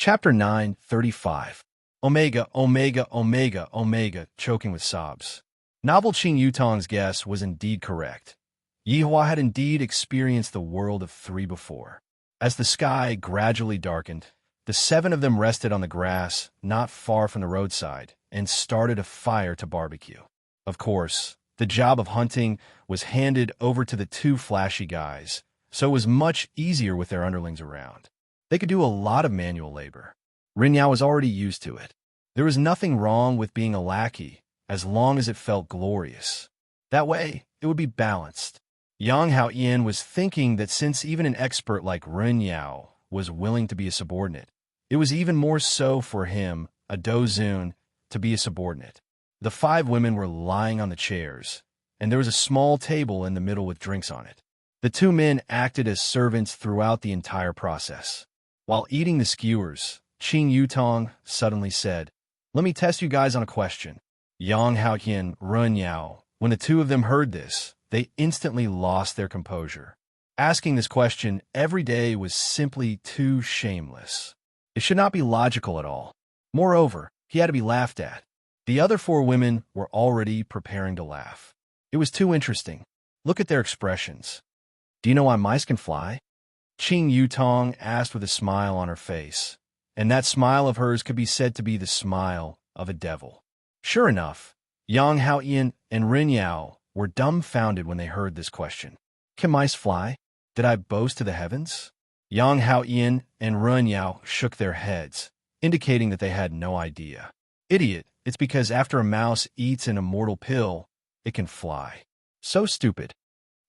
Chapter 9:35. Omega, Omega, Omega, Omega, choking with sobs. Novel Qing Yutong's guess was indeed correct. Yihua had indeed experienced the world of three before. As the sky gradually darkened, the seven of them rested on the grass not far from the roadside and started a fire to barbecue. Of course, the job of hunting was handed over to the two flashy guys, so it was much easier with their underlings around. They could do a lot of manual labor. Rinyao was already used to it. There was nothing wrong with being a lackey, as long as it felt glorious. That way, it would be balanced. Yang Haoyan was thinking that since even an expert like Rinyao was willing to be a subordinate, it was even more so for him, a dozun, to be a subordinate. The five women were lying on the chairs, and there was a small table in the middle with drinks on it. The two men acted as servants throughout the entire process. While eating the skewers, Qing Yutong suddenly said, "Let me test you guys on a question." Yang Haoyan, Rinyao, when the two of them heard this, they instantly lost their composure. Asking this question every day was simply too shameless. It should not be logical at all. Moreover, he had to be laughed at. The other four women were already preparing to laugh. It was too interesting. Look at their expressions. "Do you know why mice can fly?" Qing Yutong asked with a smile on her face, and that smile of hers could be said to be the smile of a devil. Sure enough, Yang Haoyan and Rinyao were dumbfounded when they heard this question. "Can mice fly? Did I boast to the heavens?" Yang Haoyan and Rinyao shook their heads, indicating that they had no idea. "Idiot, it's because after a mouse eats an immortal pill, it can fly." So stupid.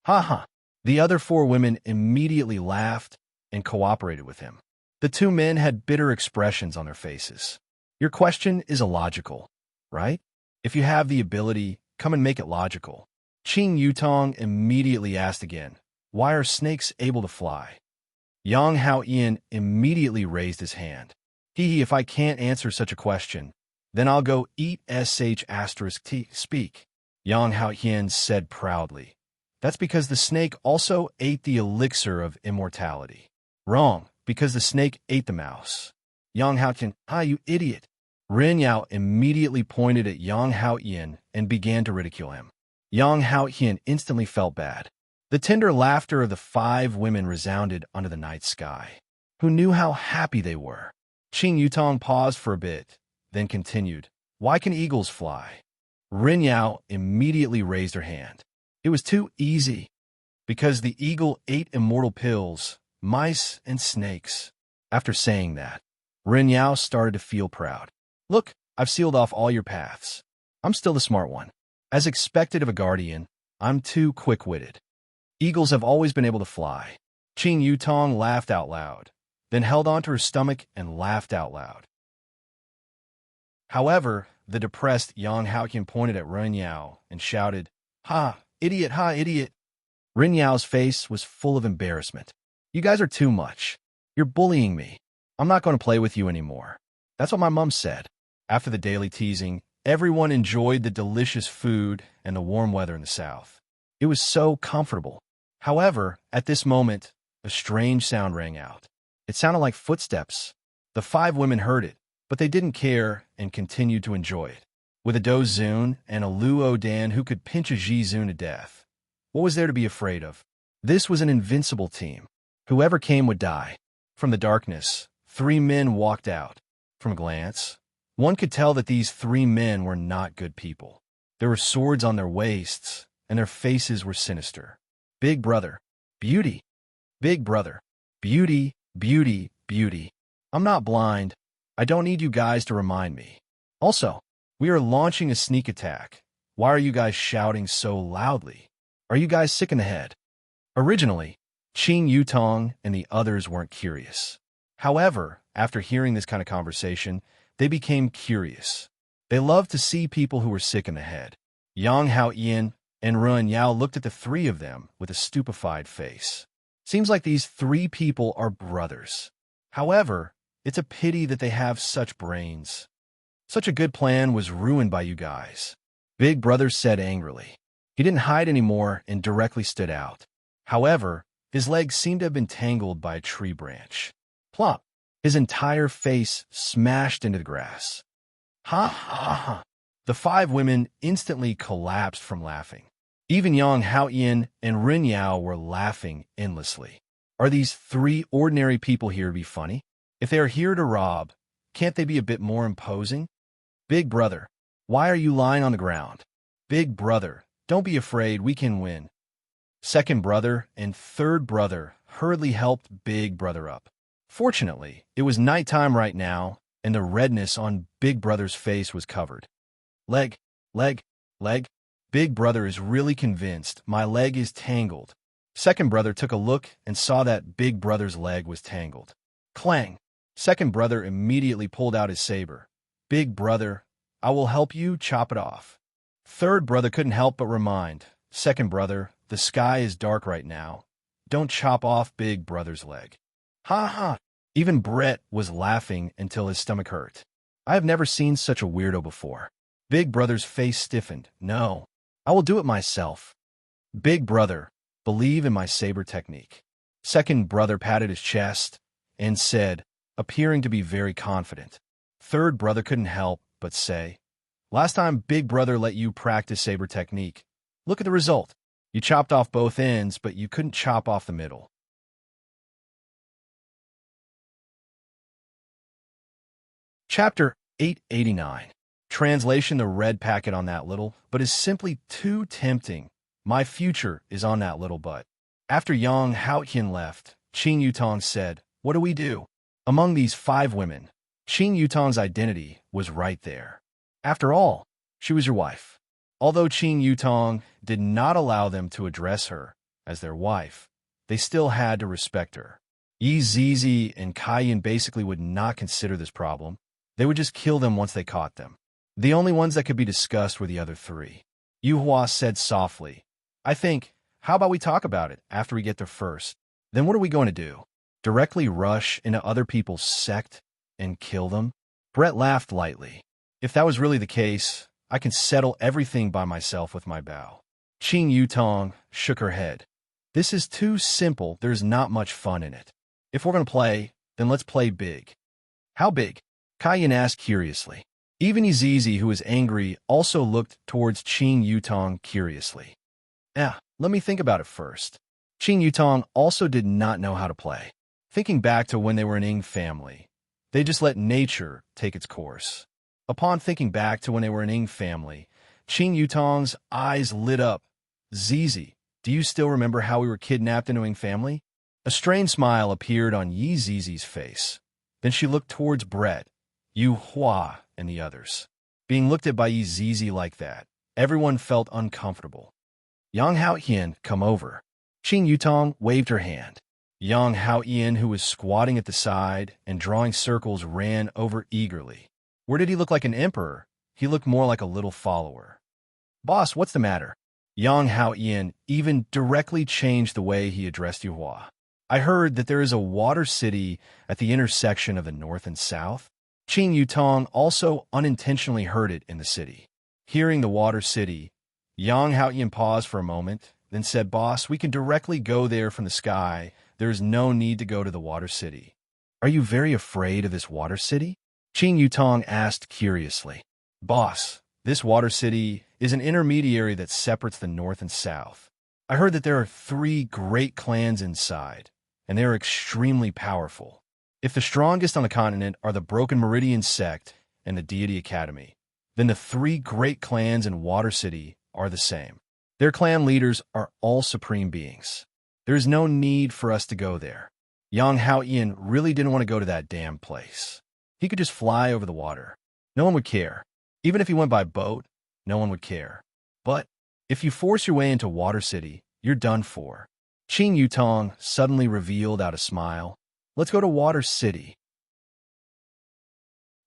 Ha ha. The other four women immediately laughed and cooperated with him. The two men had bitter expressions on their faces. "Your question is illogical, right? If you have the ability, come and make it logical." Qing Yutong immediately asked again, "Why are snakes able to fly?" Yang Haoyan immediately raised his hand. If I can't answer such a question, then I'll go eat sh*t. Speak." Yang Haoyan said proudly. "That's because the snake also ate the elixir of immortality." "Wrong, because the snake ate the mouse." Yang Haoyan, "Ah, you idiot." Rinyao immediately pointed at Yang Haoyan and began to ridicule him. Yang Haoyan instantly felt bad. The tender laughter of the five women resounded under the night sky. Who knew how happy they were? Qing Yutong paused for a bit, then continued, "Why can eagles fly?" Rinyao immediately raised her hand. It was too easy. Because the eagle ate immortal pills, mice, and snakes. After saying that, Rinyao started to feel proud. "Look, I've sealed off all your paths. I'm still the smart one. As expected of a guardian, I'm too quick-witted. Eagles have always been able to fly." Qing Yutong laughed out loud, then held onto her stomach and laughed out loud. However, the depressed Yang Haoyan pointed at Rinyao and shouted, "Ha, idiot, ha, idiot." Rinyao's face was full of embarrassment. "You guys are too much. You're bullying me. I'm not going to play with you anymore." That's what my mom said. After the daily teasing, everyone enjoyed the delicious food and the warm weather in the south. It was so comfortable. However, at this moment, a strange sound rang out. It sounded like footsteps. The five women heard it, but they didn't care and continued to enjoy it. With a dozun and a luo dan who could pinch a zhizun to death, what was there to be afraid of? This was an invincible team. Whoever came would die. From the darkness, three men walked out. From a glance, one could tell that these three men were not good people. There were swords on their waists, and their faces were sinister. "Big brother, beauty. Big brother, beauty, beauty, beauty. I'm not blind. I don't need you guys to remind me. Also, we are launching a sneak attack. Why are you guys shouting so loudly? Are you guys sick in the head?" Originally, Qing Yutong and the others weren't curious. However, after hearing this kind of conversation, they became curious. They loved to see people who were sick in the head. Yang Haoyan and Rinyao looked at the three of them with a stupefied face. Seems like these three people are brothers. However, it's a pity that they have such brains. Such a good plan was ruined by you guys. Big brother said angrily. He didn't hide anymore and directly stood out. However, his legs seemed to have been tangled by a tree branch. Plop! His entire face smashed into the grass. Ha ha ha. The five women instantly collapsed from laughing. Even Yang Haoyan and Rin Yao were laughing endlessly. Are these three ordinary people here to be funny? If they are here to rob, can't they be a bit more imposing? Big brother, why are you lying on the ground? Big brother, don't be afraid, we can win. Second brother and third brother hurriedly helped big brother up. Fortunately, it was nighttime right now, and the redness on big brother's face was covered. Leg, leg, leg. Big brother is really convinced my leg is tangled. Second brother took a look and saw that big brother's leg was tangled. Clang! Second brother immediately pulled out his saber. Big brother, I will help you chop it off. Third brother couldn't help but remind. Second brother, the sky is dark right now. Don't chop off big brother's leg. Ha ha! Even Brett was laughing until his stomach hurt. I have never seen such a weirdo before. Big brother's face stiffened. No, I will do it myself. Big brother, believe in my saber technique. Second brother patted his chest and said, appearing to be very confident. Third brother couldn't help but say, last time big brother let you practice saber technique. Look at the result. You chopped off both ends, but you couldn't chop off the middle. Chapter 889. Translation: the red packet on that little but is simply too tempting. My future is on that little butt. After Yang Haoyan left, Qin Yutong said, what do we do? Among these five women, Qin Yutong's identity was right there. After all, she was your wife. Although Qin Yutong did not allow them to address her as their wife, they still had to respect her. Yi Zizi and Kaiyan basically would not consider this problem. They would just kill them once they caught them. The only ones that could be discussed were the other three. Yu Hua said softly, I think, how about we talk about it after we get there first? Then what are we going to do? Directly rush into other people's sect and kill them? Brett laughed lightly. If that was really the case, I can settle everything by myself with my bow. Qin Yutong shook her head. This is too simple, there's not much fun in it. If we're going to play, then let's play big. How big? Kaiyan asked curiously. Even Izizi, who was angry, also looked towards Qin Yutong curiously. Let me think about it first. Qin Yutong also did not know how to play. Thinking back to when they were an Ing family, they just let nature take its course. Upon thinking back to when they were an Ing family, Qin Yutong's eyes lit up. Zizi, do you still remember how we were kidnapped into Ing family? A strange smile appeared on Yi Zizi's face. Then she looked towards Brett, Yu Hua, and the others. Being looked at by Yi Zizi like that, everyone felt uncomfortable. Yang Haoyan, come over. Qin Yutong waved her hand. Yang Haoyan, who was squatting at the side and drawing circles, ran over eagerly. Where did he look like an emperor? He looked more like a little follower. Boss, what's the matter? Yang Haoyan even directly changed the way he addressed Yu Hua. I heard that there is a water city at the intersection of the north and south. Qin Yutong also unintentionally heard it in the city. Hearing the water city, Yang Haoyan paused for a moment, then said, Boss, we can directly go there from the sky. There is no need to go to the water city. Are you very afraid of this water city? Qin Yutong asked curiously. Boss, this water city is an intermediary that separates the north and south. I heard that there are 3 great clans inside, and they are extremely powerful. If the strongest on the continent are the Broken Meridian sect and the Deity Academy, then the 3 great clans in Water City are the same. Their clan leaders are all supreme beings. There is no need for us to go there. Yang Haoyan really didn't want to go to that damn place. He could just fly over the water. No one would care. Even if he went by boat, no one would care. But if you force your way into Water City, you're done for. Qin Yutong suddenly revealed out a smile. Let's go to Water City.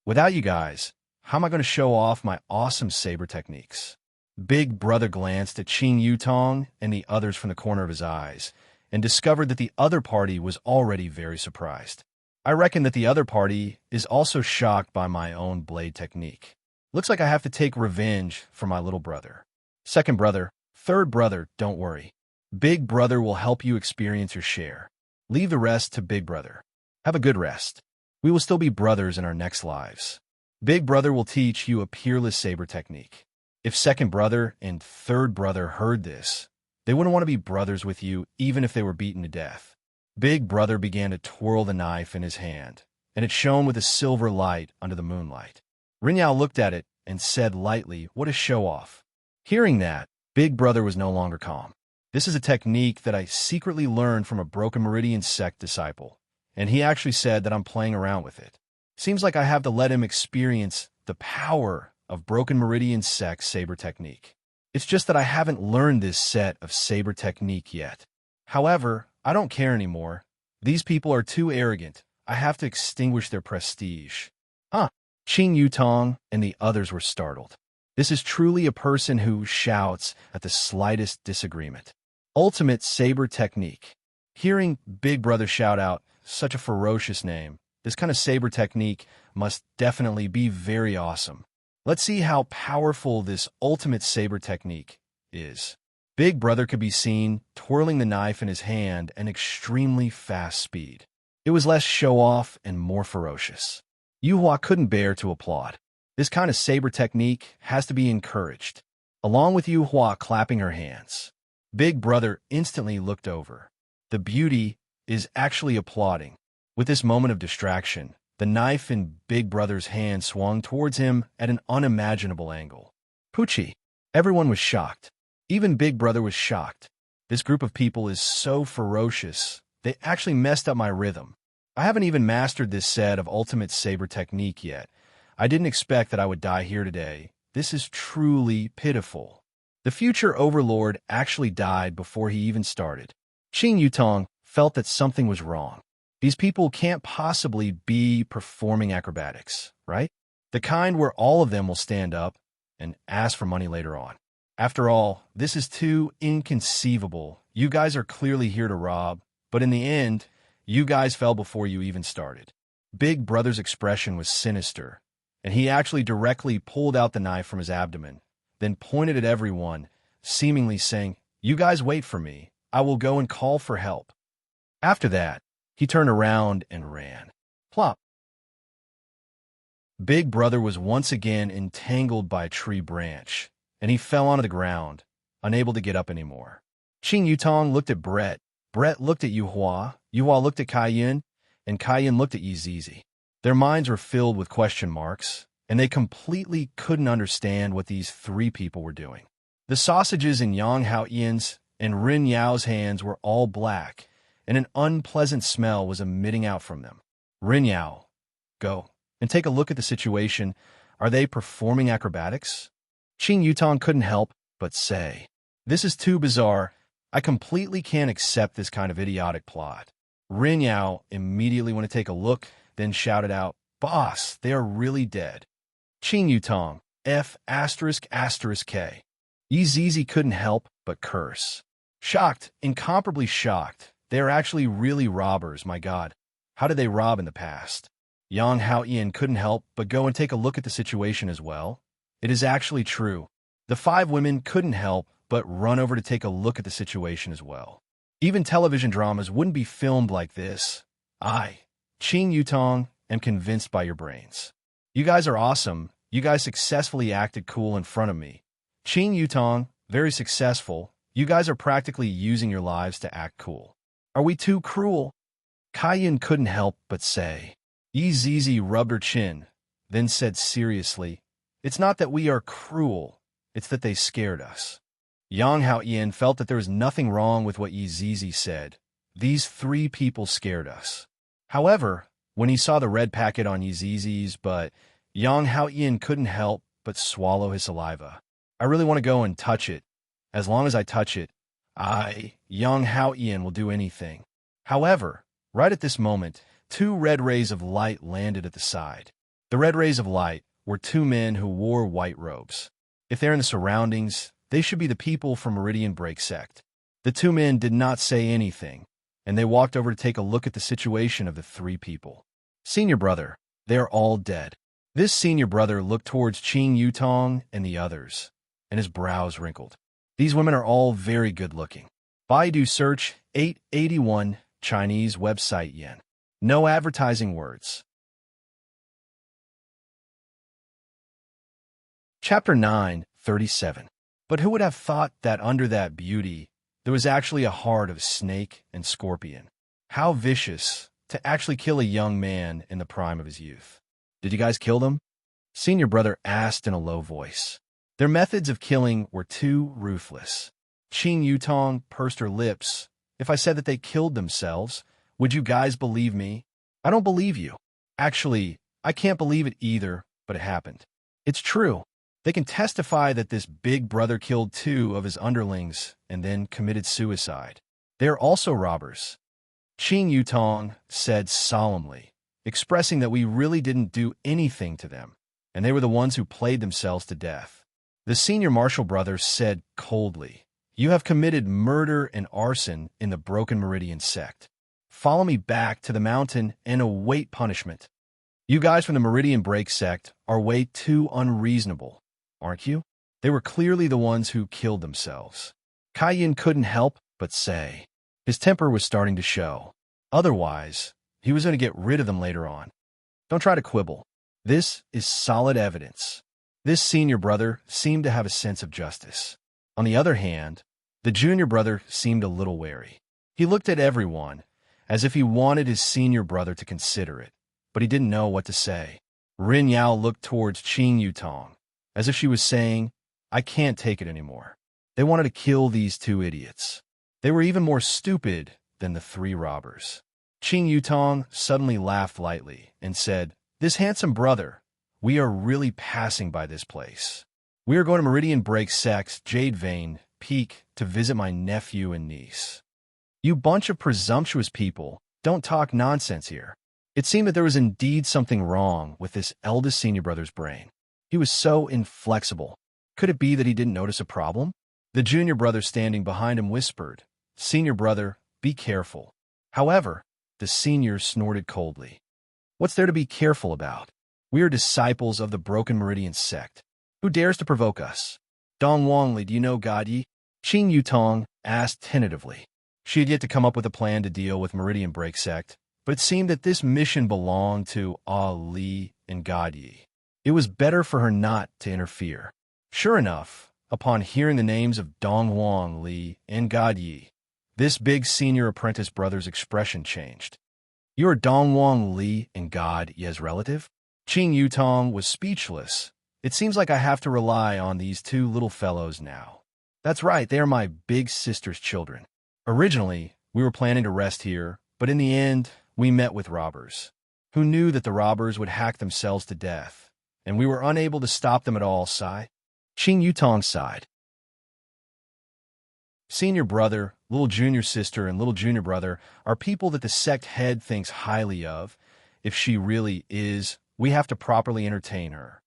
Without you guys, how am I going to show off my awesome saber techniques? Big brother glanced at Qin Yutong and the others from the corner of his eyes and discovered that the other party was already very surprised. I reckon that the other party is also shocked by my own blade technique. Looks like I have to take revenge for my little brother. Second brother, third brother, don't worry. Big brother will help you experience your share. Leave the rest to big brother. Have a good rest. We will still be brothers in our next lives. Big brother will teach you a peerless saber technique. If second brother and third brother heard this, they wouldn't want to be brothers with you even if they were beaten to death. Big brother began to twirl the knife in his hand, and it shone with a silver light under the moonlight. Rinyao looked at it and said lightly, "What a show-off." Hearing that, Big brother was no longer calm. This is a technique that I secretly learned from a Broken Meridian sect disciple, and he actually said that I'm playing around with it. Seems like I have to let him experience the power of Broken Meridian sect saber technique. It's just that I haven't learned this set of saber technique yet. However, I don't care anymore. These people are too arrogant. I have to extinguish their prestige. Huh. Qing Yutong and the others were startled. This is truly a person who shouts at the slightest disagreement. Ultimate saber technique. Hearing Big Brother shout out such a ferocious name, this kind of saber technique must definitely be very awesome. Let's see how powerful this ultimate saber technique is. Big Brother could be seen twirling the knife in his hand at an extremely fast speed. It was less show-off and more ferocious. Yuhua couldn't bear to applaud. This kind of saber technique has to be encouraged. Along with Yuhua clapping her hands, Big Brother instantly looked over. The beauty is actually applauding. With this moment of distraction, the knife in Big Brother's hand swung towards him at an unimaginable angle. Poochie! Everyone was shocked. Even Big Brother was shocked. This group of people is so ferocious, they actually messed up my rhythm. I haven't even mastered this set of ultimate saber technique yet. I didn't expect that I would die here today. This is truly pitiful. The future overlord actually died before he even started. Qing Yutong felt that something was wrong. These people can't possibly be performing acrobatics, right? The kind where all of them will stand up and ask for money later on. After all, this is too inconceivable. You guys are clearly here to rob, but in the end, you guys fell before you even started. Big Brother's expression was sinister, and he actually directly pulled out the knife from his abdomen, then pointed at everyone, seemingly saying, "You guys wait for me. I will go and call for help." After that, he turned around and ran. Plop! Big Brother was once again entangled by a tree branch, and he fell onto the ground, unable to get up anymore. Qing Yutong looked at Brett. Brett looked at Yuhua. Yuhua looked at Kaiyin, and Kaiyin looked at Yizizi. Their minds were filled with question marks, and they completely couldn't understand what these three people were doing. The sausages in Yang Haoyin's and Rin Yao's hands were all black, and an unpleasant smell was emitting out from them. Rin Yao, go and take a look at the situation. Are they performing acrobatics? Qing Yutong couldn't help but say, "This is too bizarre. I completely can't accept this kind of idiotic plot." Rin Yao immediately went to take a look, then shouted out, "Boss, they are really dead." Qing Yutong, F***K. Yizizi couldn't help but curse. Shocked, incomparably shocked. They are actually really robbers, my god. How did they rob in the past? Yang Haoyin couldn't help but go and take a look at the situation as well. It is actually true. The five women couldn't help but run over to take a look at the situation as well. Even television dramas wouldn't be filmed like this. I, Qing Yutong, am convinced by your brains. You guys are awesome. You guys successfully acted cool in front of me. Qing Yutong, very successful. You guys are practically using your lives to act cool. Are we too cruel? Kaiyin couldn't help but say. Yizizi rubbed her chin, then said seriously, "It's not that we are cruel, it's that they scared us." Yang Haoyin felt that there was nothing wrong with what Yizizi said. These three people scared us. However, when he saw the red packet on Yizizi's butt, Yang Haoyin couldn't help but swallow his saliva. I really want to go and touch it. As long as I touch it, Yang Haoyin, will do anything. However, right at this moment, two red rays of light landed at the side. The red rays of light were two men who wore white robes. If they're in the surroundings, they should be the people from Meridian Break sect. The two men did not say anything, and they walked over to take a look at the situation of the three people. Senior brother, they are all dead. This senior brother looked towards Qing Yutong and the others, and his brows wrinkled. These women are all very good-looking. Baidu search 881 Chinese website yen. No advertising words. Chapter 9:37. But who would have thought that under that beauty there was actually a heart of snake and scorpion? How vicious to actually kill a young man in the prime of his youth. Did you guys kill them? Senior brother asked in a low voice. Their methods of killing were too ruthless. Qing Yutong pursed her lips. If I said that they killed themselves, would you guys believe me? I don't believe you. Actually, I can't believe it either, but it happened. It's true. They can testify that this big brother killed 2 of his underlings and then committed suicide. They are also robbers. Qing Yutong said solemnly, expressing that we really didn't do anything to them, and they were the ones who played themselves to death. The senior marshal brother said coldly, you have committed murder and arson in the Broken Meridian sect. Follow me back to the mountain and await punishment. You guys from the Meridian Break sect are way too unreasonable, aren't you? They were clearly the ones who killed themselves. Kaiyin couldn't help but say. His temper was starting to show. Otherwise, he was going to get rid of them later on. Don't try to quibble. This is solid evidence. This senior brother seemed to have a sense of justice. On the other hand, the junior brother seemed a little wary. He looked at everyone as if he wanted his senior brother to consider it, but he didn't know what to say. Rin Yao looked towards Qing Yutong, as if she was saying, I can't take it anymore. They wanted to kill these 2 idiots. They were even more stupid than the 3 robbers. Qing Yutong suddenly laughed lightly and said, this handsome brother, we are really passing by this place. We are going to Meridian Break Sect's Jade Vein Peak to visit my nephew and niece. You bunch of presumptuous people, don't talk nonsense here. It seemed that there was indeed something wrong with this eldest senior brother's brain. He was so inflexible. Could it be that he didn't notice a problem? The junior brother standing behind him whispered, Senior brother, be careful. However, the senior snorted coldly. What's there to be careful about? We are disciples of the Broken Meridian sect. Who dares to provoke us? Dong Wangli, do you know God Yi? Qing Yutong asked tentatively. She had yet to come up with a plan to deal with Meridian Break sect, but it seemed that this mission belonged to Li and God Yi. It was better for her not to interfere. Sure enough, upon hearing the names of Dong Wang Li and God Yi, this big senior apprentice brother's expression changed. You are Dong Wang Li and God Yi's relative? Qing Yutong was speechless. It seems like I have to rely on these 2 little fellows now. That's right, they are my big sister's children. Originally, we were planning to rest here, but in the end, we met with robbers. Who knew that the robbers would hack themselves to death, and we were unable to stop them at all, sigh. Qing Yutong sighed. Senior brother, little junior sister, and little junior brother are people that the sect head thinks highly of. If she really is, we have to properly entertain her.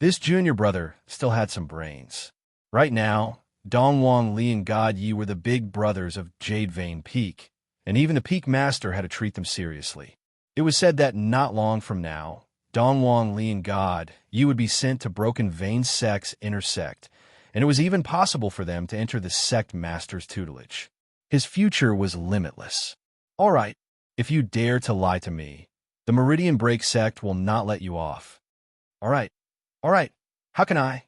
This junior brother still had some brains. Right now, Dong Wang Li and God Yi were the big brothers of Jade Vein Peak, and even the Peak Master had to treat them seriously. It was said that not long from now, Dong Wang Li and God Yi would be sent to Broken Vein Sect's inner sect, and it was even possible for them to enter the sect master's tutelage. His future was limitless. All right, if you dare to lie to me, the Meridian Break sect will not let you off. All right, how can I?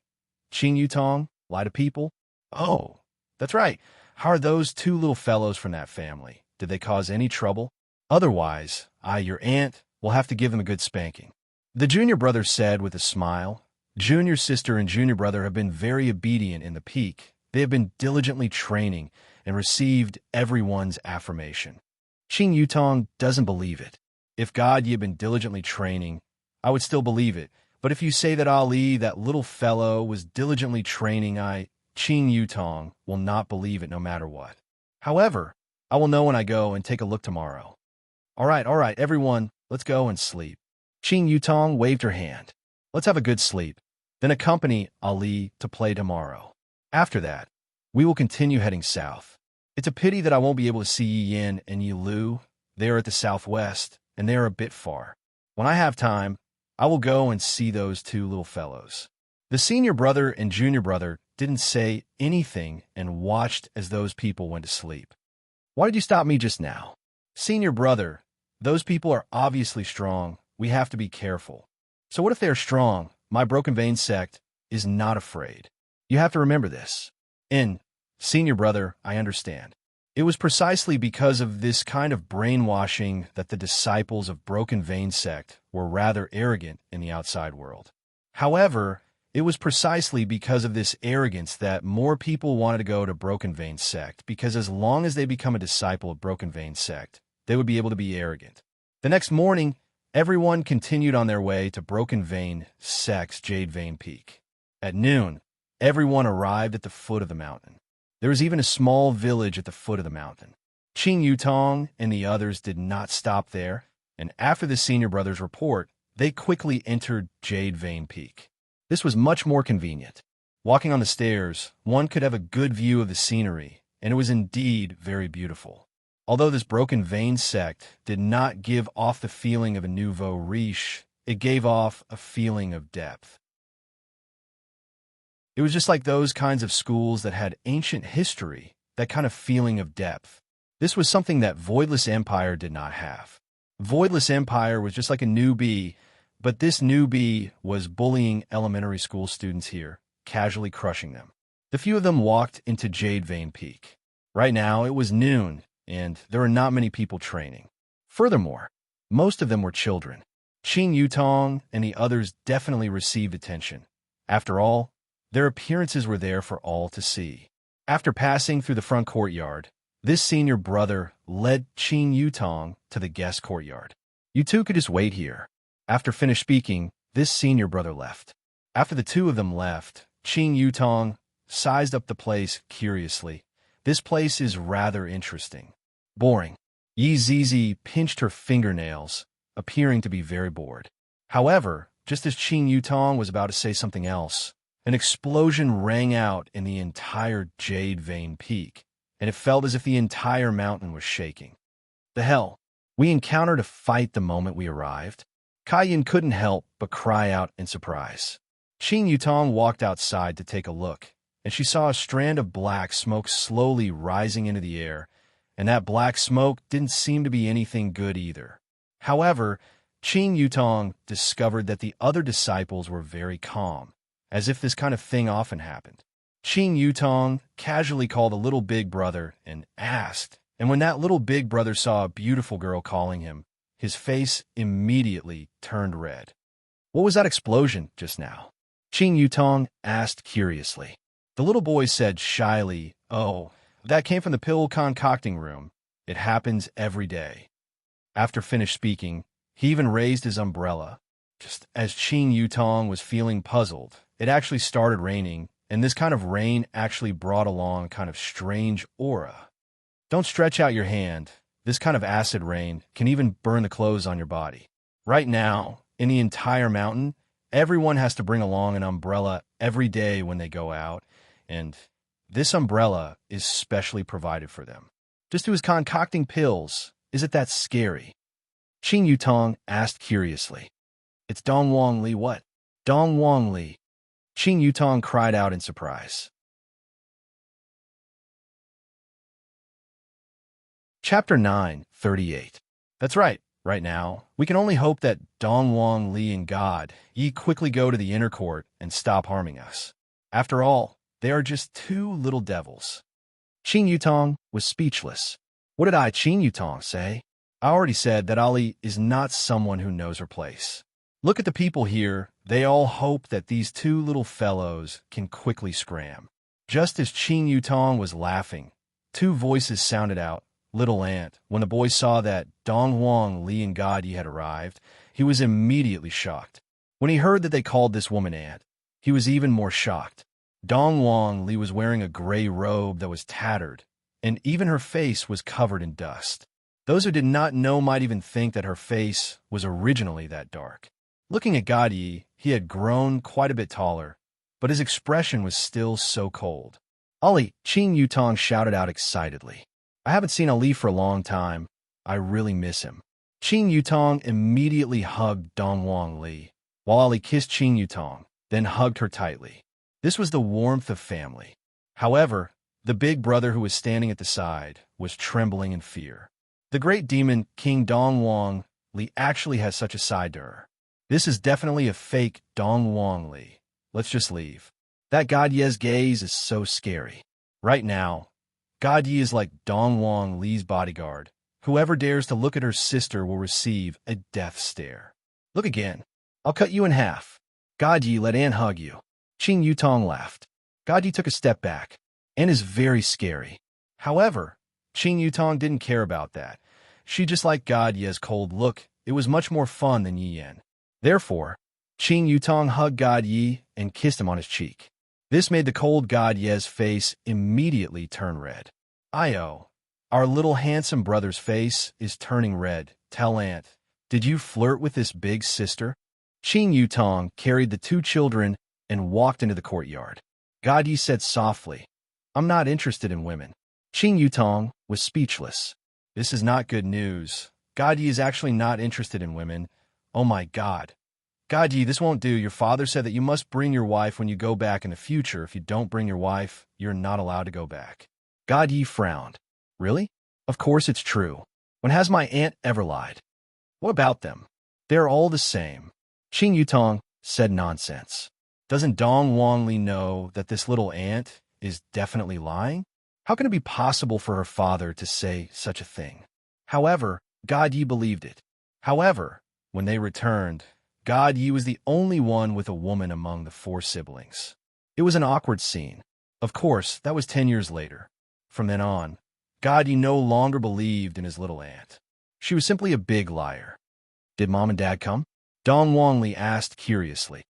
Qing Yutong, lie to people? Oh, that's right. How are those 2 little fellows from that family? Did they cause any trouble? Otherwise, your aunt, will have to give them a good spanking. The junior brother said with a smile. Junior sister and junior brother have been very obedient in the peak. They have been diligently training and received everyone's affirmation. Qing Yutong doesn't believe it. If God Yi had been diligently training, I would still believe it. But if you say that Ali, that little fellow, was diligently training, Qing Yutong, will not believe it no matter what. However, I will know when I go and take a look tomorrow. All right, everyone, let's go and sleep. Qing Yutong waved her hand. Let's have a good sleep, then accompany Ali to play tomorrow. After that, we will continue heading south. It's a pity that I won't be able to see Yi Yin and Yi Lu. They are at the southwest, and they are a bit far. When I have time, I will go and see those 2 little fellows. The senior brother and junior brother didn't say anything and watched as those people went to sleep. Why did you stop me just now? Senior brother, those people are obviously strong. We have to be careful. So what if they are strong? My Broken Vein sect, is not afraid. You have to remember this. And, senior brother, I understand. It was precisely because of this kind of brainwashing that the disciples of Broken Vein sect were rather arrogant in the outside world. However, it was precisely because of this arrogance that more people wanted to go to Broken Vein sect, because as long as they become a disciple of Broken Vein sect, they would be able to be arrogant. The next morning, everyone continued on their way to Broken Vein sect's Jade Vein Peak. At noon, everyone arrived at the foot of the mountain. There was even a small village at the foot of the mountain. Qing Yutong and the others did not stop there, and after the senior brother's report, they quickly entered Jade Vein Peak. This was much more convenient. Walking on the stairs, one could have a good view of the scenery, and it was indeed very beautiful. Although this Broken Vein sect did not give off the feeling of a nouveau riche, it gave off a feeling of depth. It was just like those kinds of schools that had ancient history, that kind of feeling of depth. This was something that Voidless Empire did not have. Voidless Empire was just like a newbie, but this newbie was bullying elementary school students here, casually crushing them. The few of them walked into Jade Vein Peak. Right now, it was noon, and there were not many people training. Furthermore, most of them were children. Qing Yutong and the others definitely received attention. After all, their appearances were there for all to see. After passing through the front courtyard, this senior brother led Qing Yutong to the guest courtyard. You two could just wait here. After finished speaking, this senior brother left. After the two of them left, Qing Yutong sized up the place curiously. This place is rather interesting. Boring. Yi Zizi pinched her fingernails, appearing to be very bored. However, just as Qing Yutong was about to say something else, an explosion rang out in the entire Jade Vein Peak, and it felt as if the entire mountain was shaking. The hell? We encountered a fight the moment we arrived. Kaiyan couldn't help but cry out in surprise. Qing Yutong walked outside to take a look, and she saw a strand of black smoke slowly rising into the air, and that black smoke didn't seem to be anything good either. However, Qing Yutong discovered that the other disciples were very calm, as if this kind of thing often happened. Qing Yutong casually called a little big brother and asked, and when that little big brother saw a beautiful girl calling him, his face immediately turned red. What was that explosion just now? Qing Yutong asked curiously. The little boy said shyly, "Oh, that came from the pill concocting room. It happens every day." After finished speaking, he even raised his umbrella. Just as Qing Yutong was feeling puzzled, it actually started raining, and this kind of rain actually brought along a kind of strange aura. Don't stretch out your hand. This kind of acid rain can even burn the clothes on your body. Right now, in the entire mountain, everyone has to bring along an umbrella every day when they go out, and this umbrella is specially provided for them. Just who is concocting pills? Is it that scary? Qing Yutong asked curiously. It's Dongwang Li. What? Dongwang Li. Qing Yutong cried out in surprise. Chapter 9:38. That's right. Right now, we can only hope that Dongwang Li and God Yi quickly go to the inner court and stop harming us. After all, they are just two little devils. Qing Yutong was speechless. What did Qing Yutong say? I already said that Ali is not someone who knows her place. Look at the people here. They all hope that these two little fellows can quickly scram. Just as Qing Yutong was laughing, two voices sounded out, "Little Ant." When the boy saw that Dongwang Li and God Yi had arrived, he was immediately shocked. When he heard that they called this woman Ant, he was even more shocked. Dongwang Li was wearing a gray robe that was tattered, and even her face was covered in dust. Those who did not know might even think that her face was originally that dark. Looking at God Yi, he had grown quite a bit taller, but his expression was still so cold. "Ali!" Qing Yutong shouted out excitedly. "I haven't seen Ali for a long time. I really miss him." Qing Yutong immediately hugged Dongwang Li, while Ali kissed Qing Yutong, then hugged her tightly. This was the warmth of family. However, the big brother who was standing at the side was trembling in fear. The great demon, King Dongwang Li, actually has such a side to her. This is definitely a fake Dongwang Li. let's just leave. That God Ye's gaze is so scary. Right now, God Yi is like Dong Wang Li's bodyguard. Whoever dares to look at her sister will receive a death stare. Look again. I'll cut you in half. God Yi let Anne hug you. Qing Yutong laughed. God Yi took a step back. Anne is very scary. However, Qing Yutong didn't care about that. She just liked God Ye's cold look. It was much more fun than Yi Yan. Therefore, Qing Yutong hugged God Yi and kissed him on his cheek. This made the cold God Ye's face immediately turn red. Io, our little handsome brother's face is turning red. Tell Aunt, did you flirt with this big sister? Qing Yutong carried the two children and walked into the courtyard. God Yi said softly, I'm not interested in women. Qing Yutong was speechless. This is not good news. God Yi is actually not interested in women. Oh my God. God Yi, this won't do. Your father said that you must bring your wife when you go back in the future. If you don't bring your wife, you're not allowed to go back. God Yi frowned. Really? Of course it's true. When has my aunt ever lied? What about them? They're all the same. Qing Yutong said nonsense. Doesn't Dong Wang Li know that this little aunt is definitely lying? How can it be possible for her father to say such a thing? However, God Yi believed it. However, when they returned, God Yi was the only one with a woman among the four siblings. It was an awkward scene. Of course, that was 10 years later. From then on, God Yi no longer believed in his little aunt. She was simply a big liar. Did Mom and Dad come? Dong Wang Li asked curiously.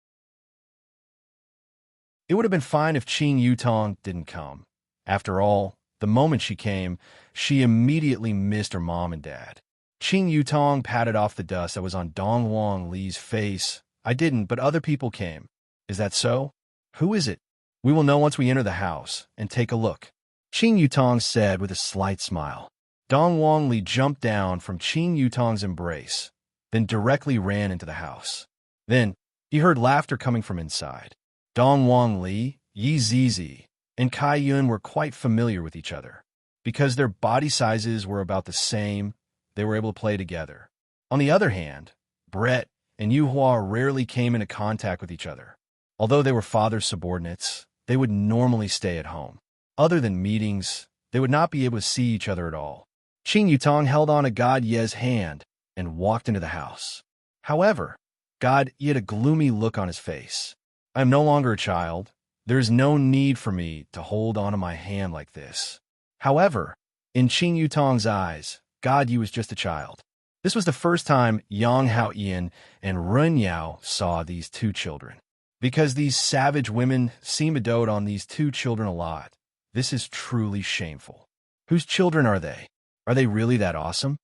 It would have been fine if Qing Yutong didn't come. After all, the moment she came, she immediately missed her mom and dad. Qing Yutong patted off the dust that was on Dong Wang Li's face. I didn't, but other people came. Is that so? Who is it? We will know once we enter the house and take a look. Qing Yutong said with a slight smile. Dong Wang Li jumped down from Qing Yutong's embrace, then directly ran into the house. Then, he heard laughter coming from inside. Dong Wang Li, Yi Zizi, and Kai Yun were quite familiar with each other. Because their body sizes were about the same, they were able to play together. On the other hand, Brett and Yu Hua rarely came into contact with each other. Although they were father's subordinates, they would normally stay at home. Other than meetings, they would not be able to see each other at all. Qing Yutong held on to God Ye's hand and walked into the house. However, God Ye had a gloomy look on his face. I am no longer a child. There is no need for me to hold on to my hand like this. However, in Qing Yutong's eyes, God Yi was just a child. This was the first time Yang Hao Ian and Run Yao saw these two children. Because these savage women seem to dote on these two children a lot. This is truly shameful. Whose children are they? Are they really that awesome?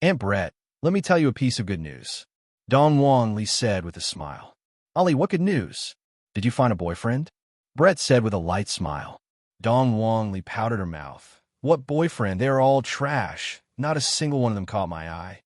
Aunt Brett, let me tell you a piece of good news. Dong Wang Li said with a smile. Ollie, what good news? Did you find a boyfriend? Brett said with a light smile. Dong Wang Li pouted her mouth. What boyfriend? They are all trash. Not a single one of them caught my eye.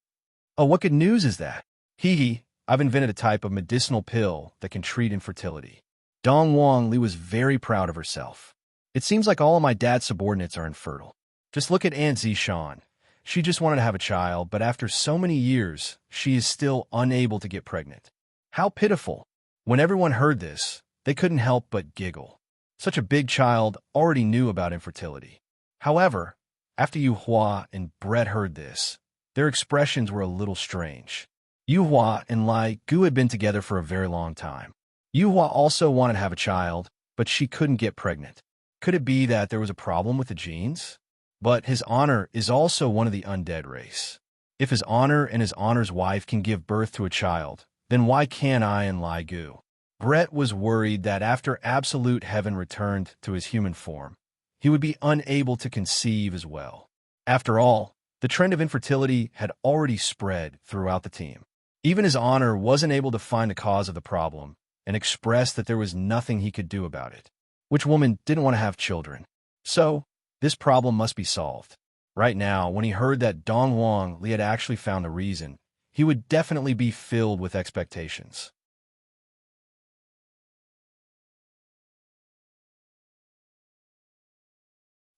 Oh, what good news is that? Hee, I've invented a type of medicinal pill that can treat infertility. Dong Wang Li was very proud of herself. It seems like all of my dad's subordinates are infertile. Just look at Aunt Zishan. She just wanted to have a child, but after so many years, she is still unable to get pregnant. How pitiful. When everyone heard this, they couldn't help but giggle. Such a big child already knew about infertility. However, after Yu Hua and Brett heard this, their expressions were a little strange. Yu Hua and Lai Gu had been together for a very long time. Yu Hua also wanted to have a child, but she couldn't get pregnant. Could it be that there was a problem with the genes? But his honor is also one of the undead race. If his honor and his honor's wife can give birth to a child, then why can't I and Lai Gu? Brett was worried that after Absolute Heaven returned to his human form, he would be unable to conceive as well. After all, the trend of infertility had already spread throughout the team. Even his honor wasn't able to find the cause of the problem and expressed that there was nothing he could do about it. Which woman didn't want to have children? So, this problem must be solved. Right now, when he heard that Dong Wang Li had actually found the reason, he would definitely be filled with expectations.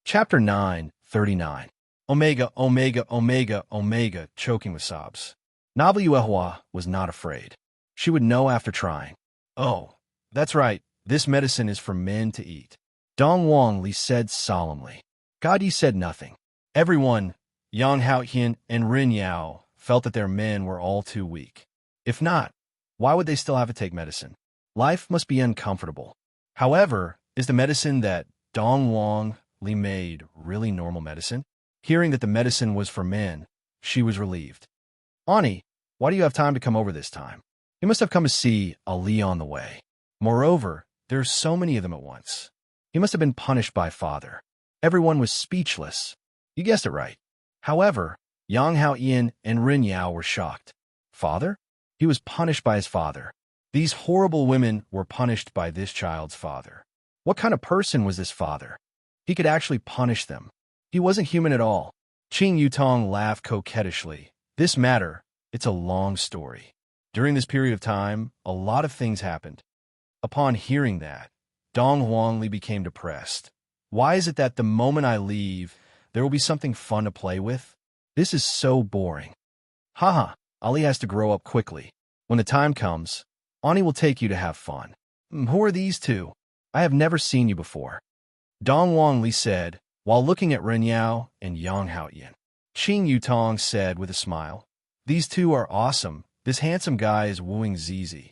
Chapter 9:39. Omega, Omega, Omega, Omega, choking with sobs. Naval Yuehua was not afraid. She would know after trying. Oh, that's right, This medicine is for men to eat. Dong Wang Li said solemnly. God Yi said nothing. Everyone, Yang Haotian and Rin Yao, felt that their men were all too weak. If not, why would they still have to take medicine? Life must be uncomfortable. However, is the medicine that Dong Wang Li made really normal medicine? Hearing that the medicine was for men, she was relieved. Ani, why do you have time to come over this time? You must have come to see Ali on the way. Moreover, there are so many of them at once. He must have been punished by father. Everyone was speechless. You guessed it right. However, Yang Haotian and Rin Yao were shocked. Father? He was punished by his father. These horrible women were punished by this child's father. What kind of person was this father? He could actually punish them. He wasn't human at all. Qing Yutong laughed coquettishly. This matter, it's a long story. During this period of time, a lot of things happened. Upon hearing that, Dong Huangli became depressed. Why is it that the moment I leave, there will be something fun to play with? This is so boring. Haha, Ali has to grow up quickly. When the time comes, Ani will take you to have fun. Who are these two? I have never seen you before. Dong Huangli said, while looking at Ren Yao and Yang Haotian. Qing Yutong said with a smile, these two are awesome. This handsome guy is wooing Zizi.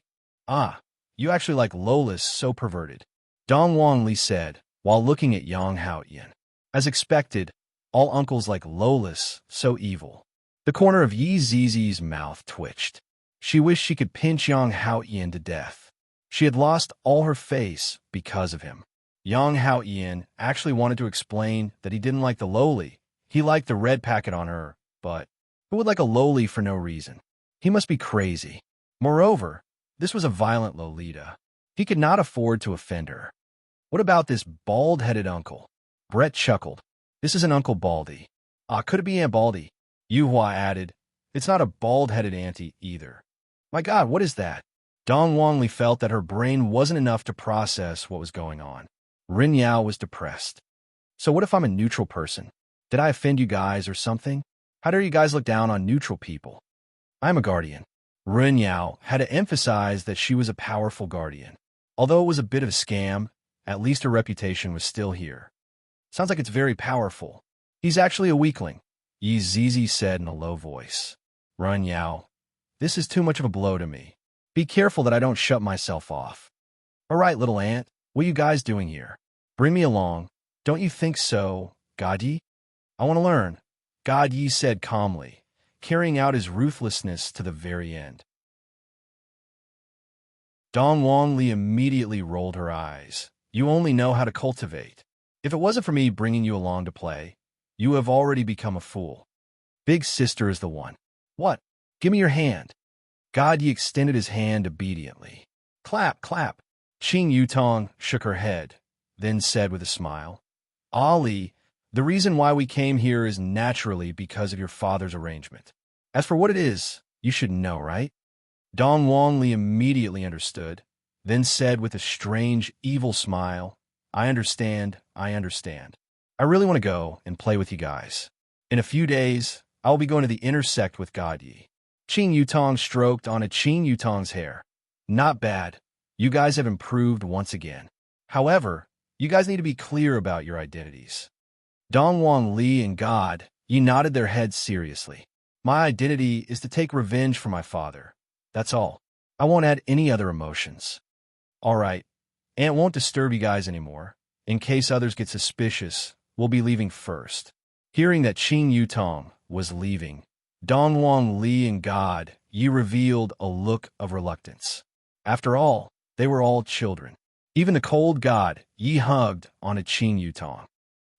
Ah, you actually like Lola's so perverted. Dong Huangli said, while looking at Yang Haotian. As expected, all uncles like Lola's so evil. The corner of Yi Zizi's mouth twitched. She wished she could pinch Yang Haotian to death. She had lost all her face because of him. Yang Haotian actually wanted to explain that he didn't like the loli. He liked the red packet on her, but who would like a loli for no reason? He must be crazy. Moreover, this was a violent Lolita. He could not afford to offend her. What about this bald-headed uncle? Brett chuckled. This is an Uncle Baldy. Ah, could it be Aunt Baldy? Yuhua added. It's not a bald-headed auntie either. My God, what is that? Dong Huangli felt that her brain wasn't enough to process what was going on. Rin Yao was depressed. So what if I'm a neutral person? Did I offend you guys or something? How dare you guys look down on neutral people? I'm a guardian. Rin Yao had to emphasize that she was a powerful guardian. Although it was a bit of a scam, at least her reputation was still here. Sounds like it's very powerful. He's actually a weakling, Yi Zizi said in a low voice. Rin Yao, this is too much of a blow to me. Be careful that I don't shut myself off. All right, little ant, what are you guys doing here? Bring me along. Don't you think so, God Yi? I want to learn, God Yi said calmly, carrying out his ruthlessness to the very end. Dong Huangli immediately rolled her eyes. You only know how to cultivate. If it wasn't for me bringing you along to play, you have already become a fool. Big sister is the one. What? Give me your hand. God Yi extended his hand obediently. Clap, clap. Qing Yutong shook her head, then said with a smile, Ali, the reason why we came here is naturally because of your father's arrangement. As for what it is, you should know, right? Dong Huangli immediately understood, then said with a strange, evil smile, I understand, I understand. I really want to go and play with you guys. In a few days, I will be going to the intersect with God Yi. Qing Yutong stroked on a Qing Yutong's hair. Not bad. You guys have improved once again. However, you guys need to be clear about your identities. Dong Huangli and God Yi nodded their heads seriously. My identity is to take revenge for my father. That's all. I won't add any other emotions. All right. Aunt won't disturb you guys anymore. In case others get suspicious, we'll be leaving first. Hearing that Qing Yutong was leaving, Dong Huangli and God Yi revealed a look of reluctance. After all, they were all children. Even the cold God Yi hugged on a Qing Yutong.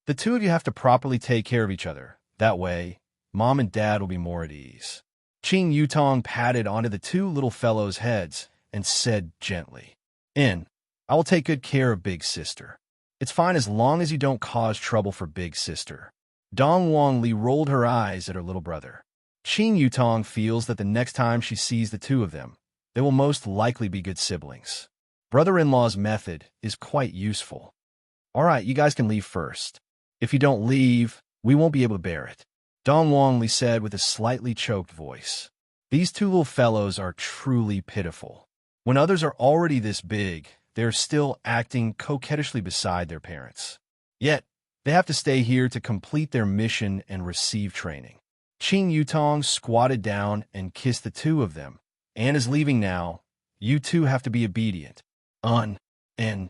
The two of you have to properly take care of each other. That way, Mom and Dad will be more at ease. Qing Yutong patted onto the two little fellows' heads and said gently, I will take good care of Big Sister. It's fine as long as you don't cause trouble for Big Sister. Dong Huangli rolled her eyes at her little brother. Qing Yutong feels that the next time she sees the two of them, they will most likely be good siblings. Brother-in-law's method is quite useful. All right, you guys can leave first. If you don't leave, we won't be able to bear it. Dong Huangli said with a slightly choked voice. These two little fellows are truly pitiful. When others are already this big, they are still acting coquettishly beside their parents. Yet, they have to stay here to complete their mission and receive training. Qing Yutong squatted down and kissed the two of them. Anne is leaving now. You two have to be obedient. And Qing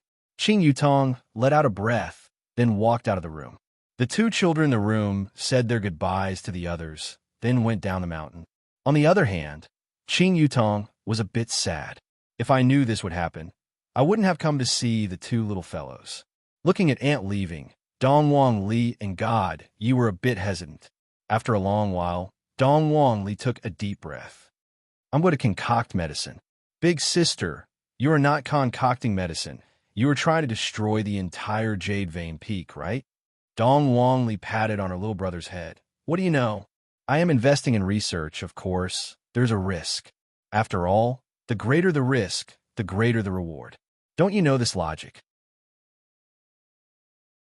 Yutong let out a breath, then walked out of the room. The two children in the room said their goodbyes to the others, then went down the mountain. On the other hand, Qing Yutong was a bit sad. If I knew this would happen, I wouldn't have come to see the two little fellows. Looking at Aunt leaving, Dong Wang Li and God, you were a bit hesitant. After a long while, Dong Wang Li took a deep breath. I'm going to concoct medicine. Big sister, you are not concocting medicine. You are trying to destroy the entire Jade Vein Peak, right? Dong Wang Li patted on her little brother's head. What do you know? I am investing in research, of course. There's a risk. After all, the greater the risk, the greater the reward. Don't you know this logic?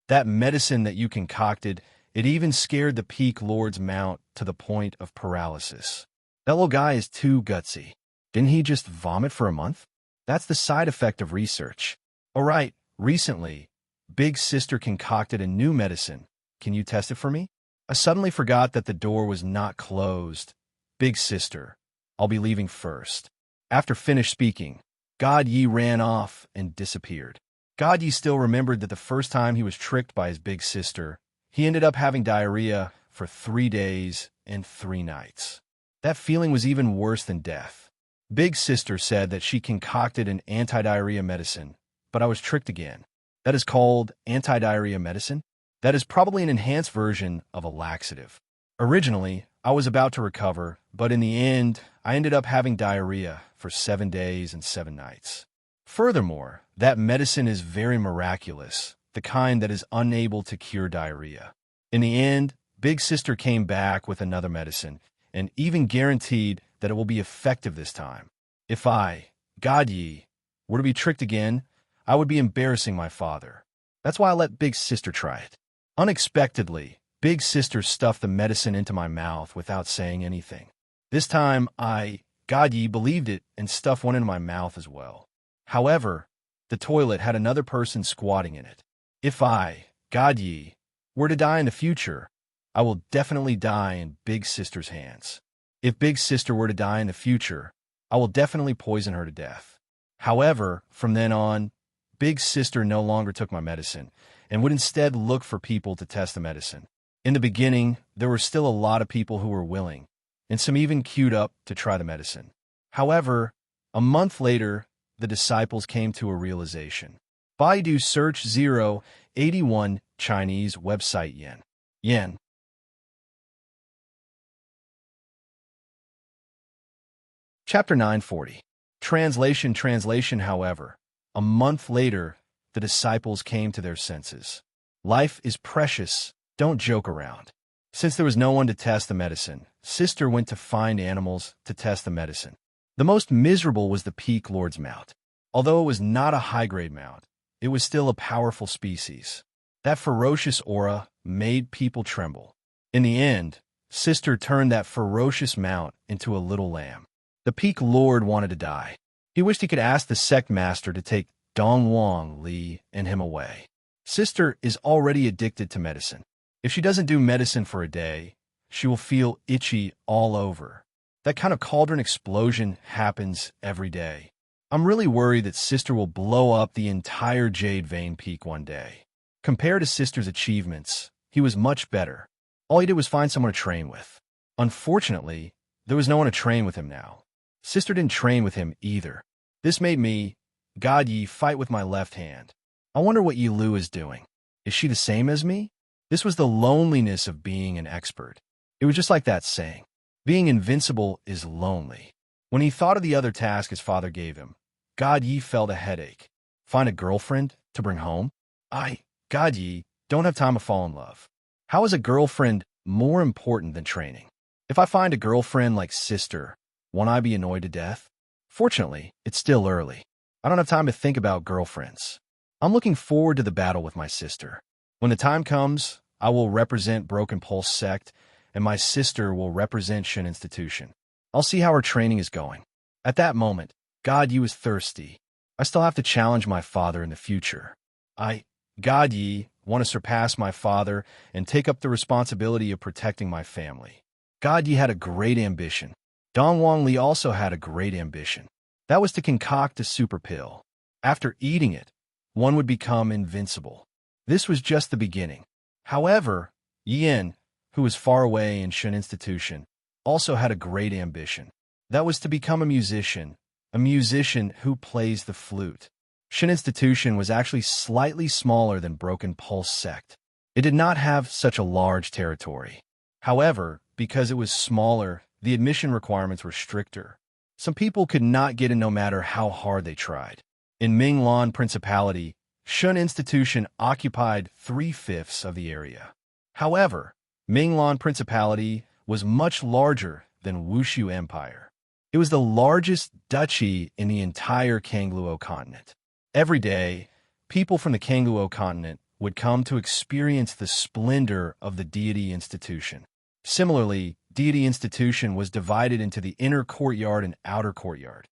That medicine that you concocted, it even scared the Peak Lord's mount to the point of paralysis. That little guy is too gutsy. Didn't he just vomit for a month? That's the side effect of research. All right, recently, Big Sister concocted a new medicine. Can you test it for me? I suddenly forgot that the door was not closed. Big Sister, I'll be leaving first. After finished speaking, God Yi ran off and disappeared. God Yi still remembered that the first time he was tricked by his big sister, he ended up having diarrhea for 3 days and 3 nights. That feeling was even worse than death. Big Sister said that she concocted an anti-diarrhea medicine, but I was tricked again. That is called anti-diarrhea medicine? That is probably an enhanced version of a laxative. Originally, I was about to recover, but in the end, I ended up having diarrhea for 7 days and 7 nights. Furthermore, that medicine is very miraculous, the kind that is unable to cure diarrhea. In the end, Big Sister came back with another medicine, and even guaranteed that it will be effective this time. If I, God Yi, were to be tricked again, I would be embarrassing my father. That's why I let Big Sister try it. Unexpectedly, Big Sister stuffed the medicine into my mouth without saying anything. This time, I, God Yi, believed it and stuffed one into my mouth as well. However, the toilet had another person squatting in it. If I, God Yi, were to die in the future, I will definitely die in Big Sister's hands. If Big Sister were to die in the future, I will definitely poison her to death. However, from then on, Big Sister no longer took my medicine and would instead look for people to test the medicine. In the beginning, there were still a lot of people who were willing, and some even queued up to try the medicine. However, a month later, the disciples came to a realization. Baidu search 081 Chinese website yen. Chapter 940. Translation. However, a month later, the disciples came to their senses. Life is precious. Don't joke around. Since there was no one to test the medicine, Sister went to find animals to test the medicine. The most miserable was the Peak Lord's mount. Although it was not a high-grade mount, it was still a powerful species. That ferocious aura made people tremble. In the end, Sister turned that ferocious mount into a little lamb. The Peak Lord wanted to die. He wished he could ask the sect master to take Dong Wang Li and him away. Sister is already addicted to medicine. If she doesn't do medicine for a day, she will feel itchy all over. That kind of cauldron explosion happens every day. I'm really worried that Sister will blow up the entire Jade Vein Peak one day. Compared to Sister's achievements, he was much better. All he did was find someone to train with. Unfortunately, there was no one to train with him now. Sister didn't train with him either. This made me, God Yi, fight with my left hand. I wonder what Yi Lu is doing. Is she the same as me? This was the loneliness of being an expert. It was just like that saying, being invincible is lonely. When he thought of the other task his father gave him, God Yi felt a headache. Find a girlfriend to bring home? I, God Yi, don't have time to fall in love. How is a girlfriend more important than training? If I find a girlfriend like Sister, won't I be annoyed to death? Fortunately, it's still early. I don't have time to think about girlfriends. I'm looking forward to the battle with my sister. When the time comes, I will represent Broken Pulse Sect, and my sister will represent Shin Institution. I'll see how her training is going. At that moment, God Yi was thirsty. I still have to challenge my father in the future. I, God Yi, want to surpass my father and take up the responsibility of protecting my family. God Yi had a great ambition. Dong Wang Li also had a great ambition. That was to concoct a super pill. After eating it, one would become invincible. This was just the beginning. However, Yin, who was far away in Shun Institution, also had a great ambition. That was to become a musician who plays the flute. Shun Institution was actually slightly smaller than Broken Pulse Sect. It did not have such a large territory. However, because it was smaller, the admission requirements were stricter. Some people could not get in no matter how hard they tried. In Minglan Principality, Shun Institution occupied 3/5 of the area. However, Minglan Principality was much larger than Wushu Empire. It was the largest duchy in the entire Kangluo continent. Every day, people from the Kangluo continent would come to experience the splendor of the deity institution. Similarly, deity institution was divided into the inner courtyard and outer courtyard.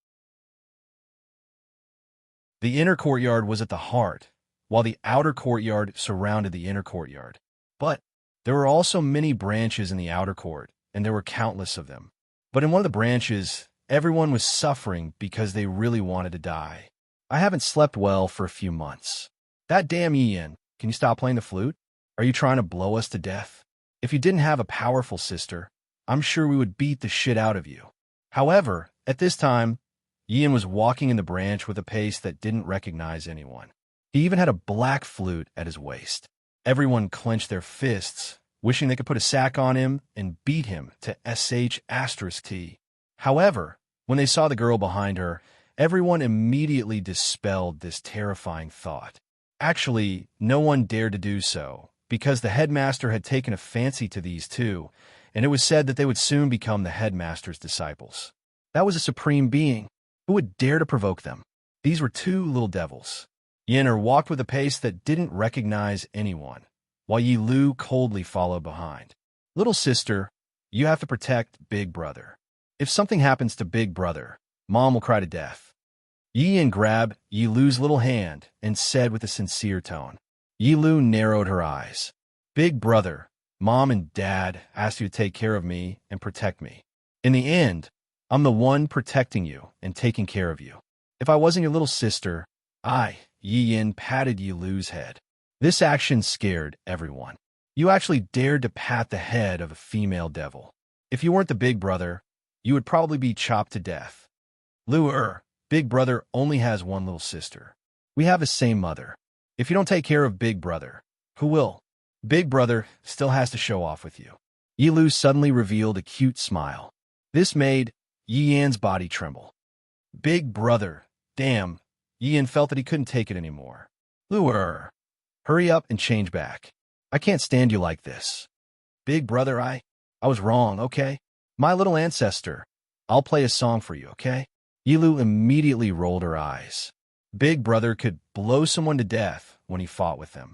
The inner courtyard was at the heart, while the outer courtyard surrounded the inner courtyard. But there were also many branches in the outer court, and there were countless of them. But in one of the branches, everyone was suffering because they really wanted to die. I haven't slept well for a few months. That damn Ian, can you stop playing the flute? Are you trying to blow us to death? If you didn't have a powerful sister, I'm sure we would beat the shit out of you. However, at this time, Ian was walking in the branch with a pace that didn't recognize anyone. He even had a black flute at his waist. Everyone clenched their fists, wishing they could put a sack on him and beat him to sh*t. However, when they saw the girl behind her, everyone immediately dispelled this terrifying thought. Actually, no one dared to do so, because the headmaster had taken a fancy to these two, and it was said that they would soon become the headmaster's disciples. That was a supreme being. Who would dare to provoke them? These were two little devils. Yenner walked with a pace that didn't recognize anyone, while Yi Lu coldly followed behind. Little sister, you have to protect Big Brother. If something happens to Big Brother, Mom will cry to death. Yi Yin grabbed Yi Lu's little hand and said with a sincere tone. Yi Lu narrowed her eyes. Big Brother, Mom and Dad asked you to take care of me and protect me. In the end, I'm the one protecting you and taking care of you. If I wasn't your little sister, Yi Yin patted Yi Lu's head. This action scared everyone. You actually dared to pat the head of a female devil. If you weren't the Big Brother, you would probably be chopped to death. Big Brother only has one little sister. We have the same mother. If you don't take care of Big Brother, who will? Big Brother still has to show off with you. Yi Lu suddenly revealed a cute smile. This made Yi Yan's body tremble. Big Brother, damn. Yi Yan felt that he couldn't take it anymore. Hurry up and change back. I can't stand you like this. Big Brother, I was wrong, okay? My little ancestor. I'll play a song for you, okay? Yi Lu immediately rolled her eyes. Big Brother could blow someone to death when he fought with them.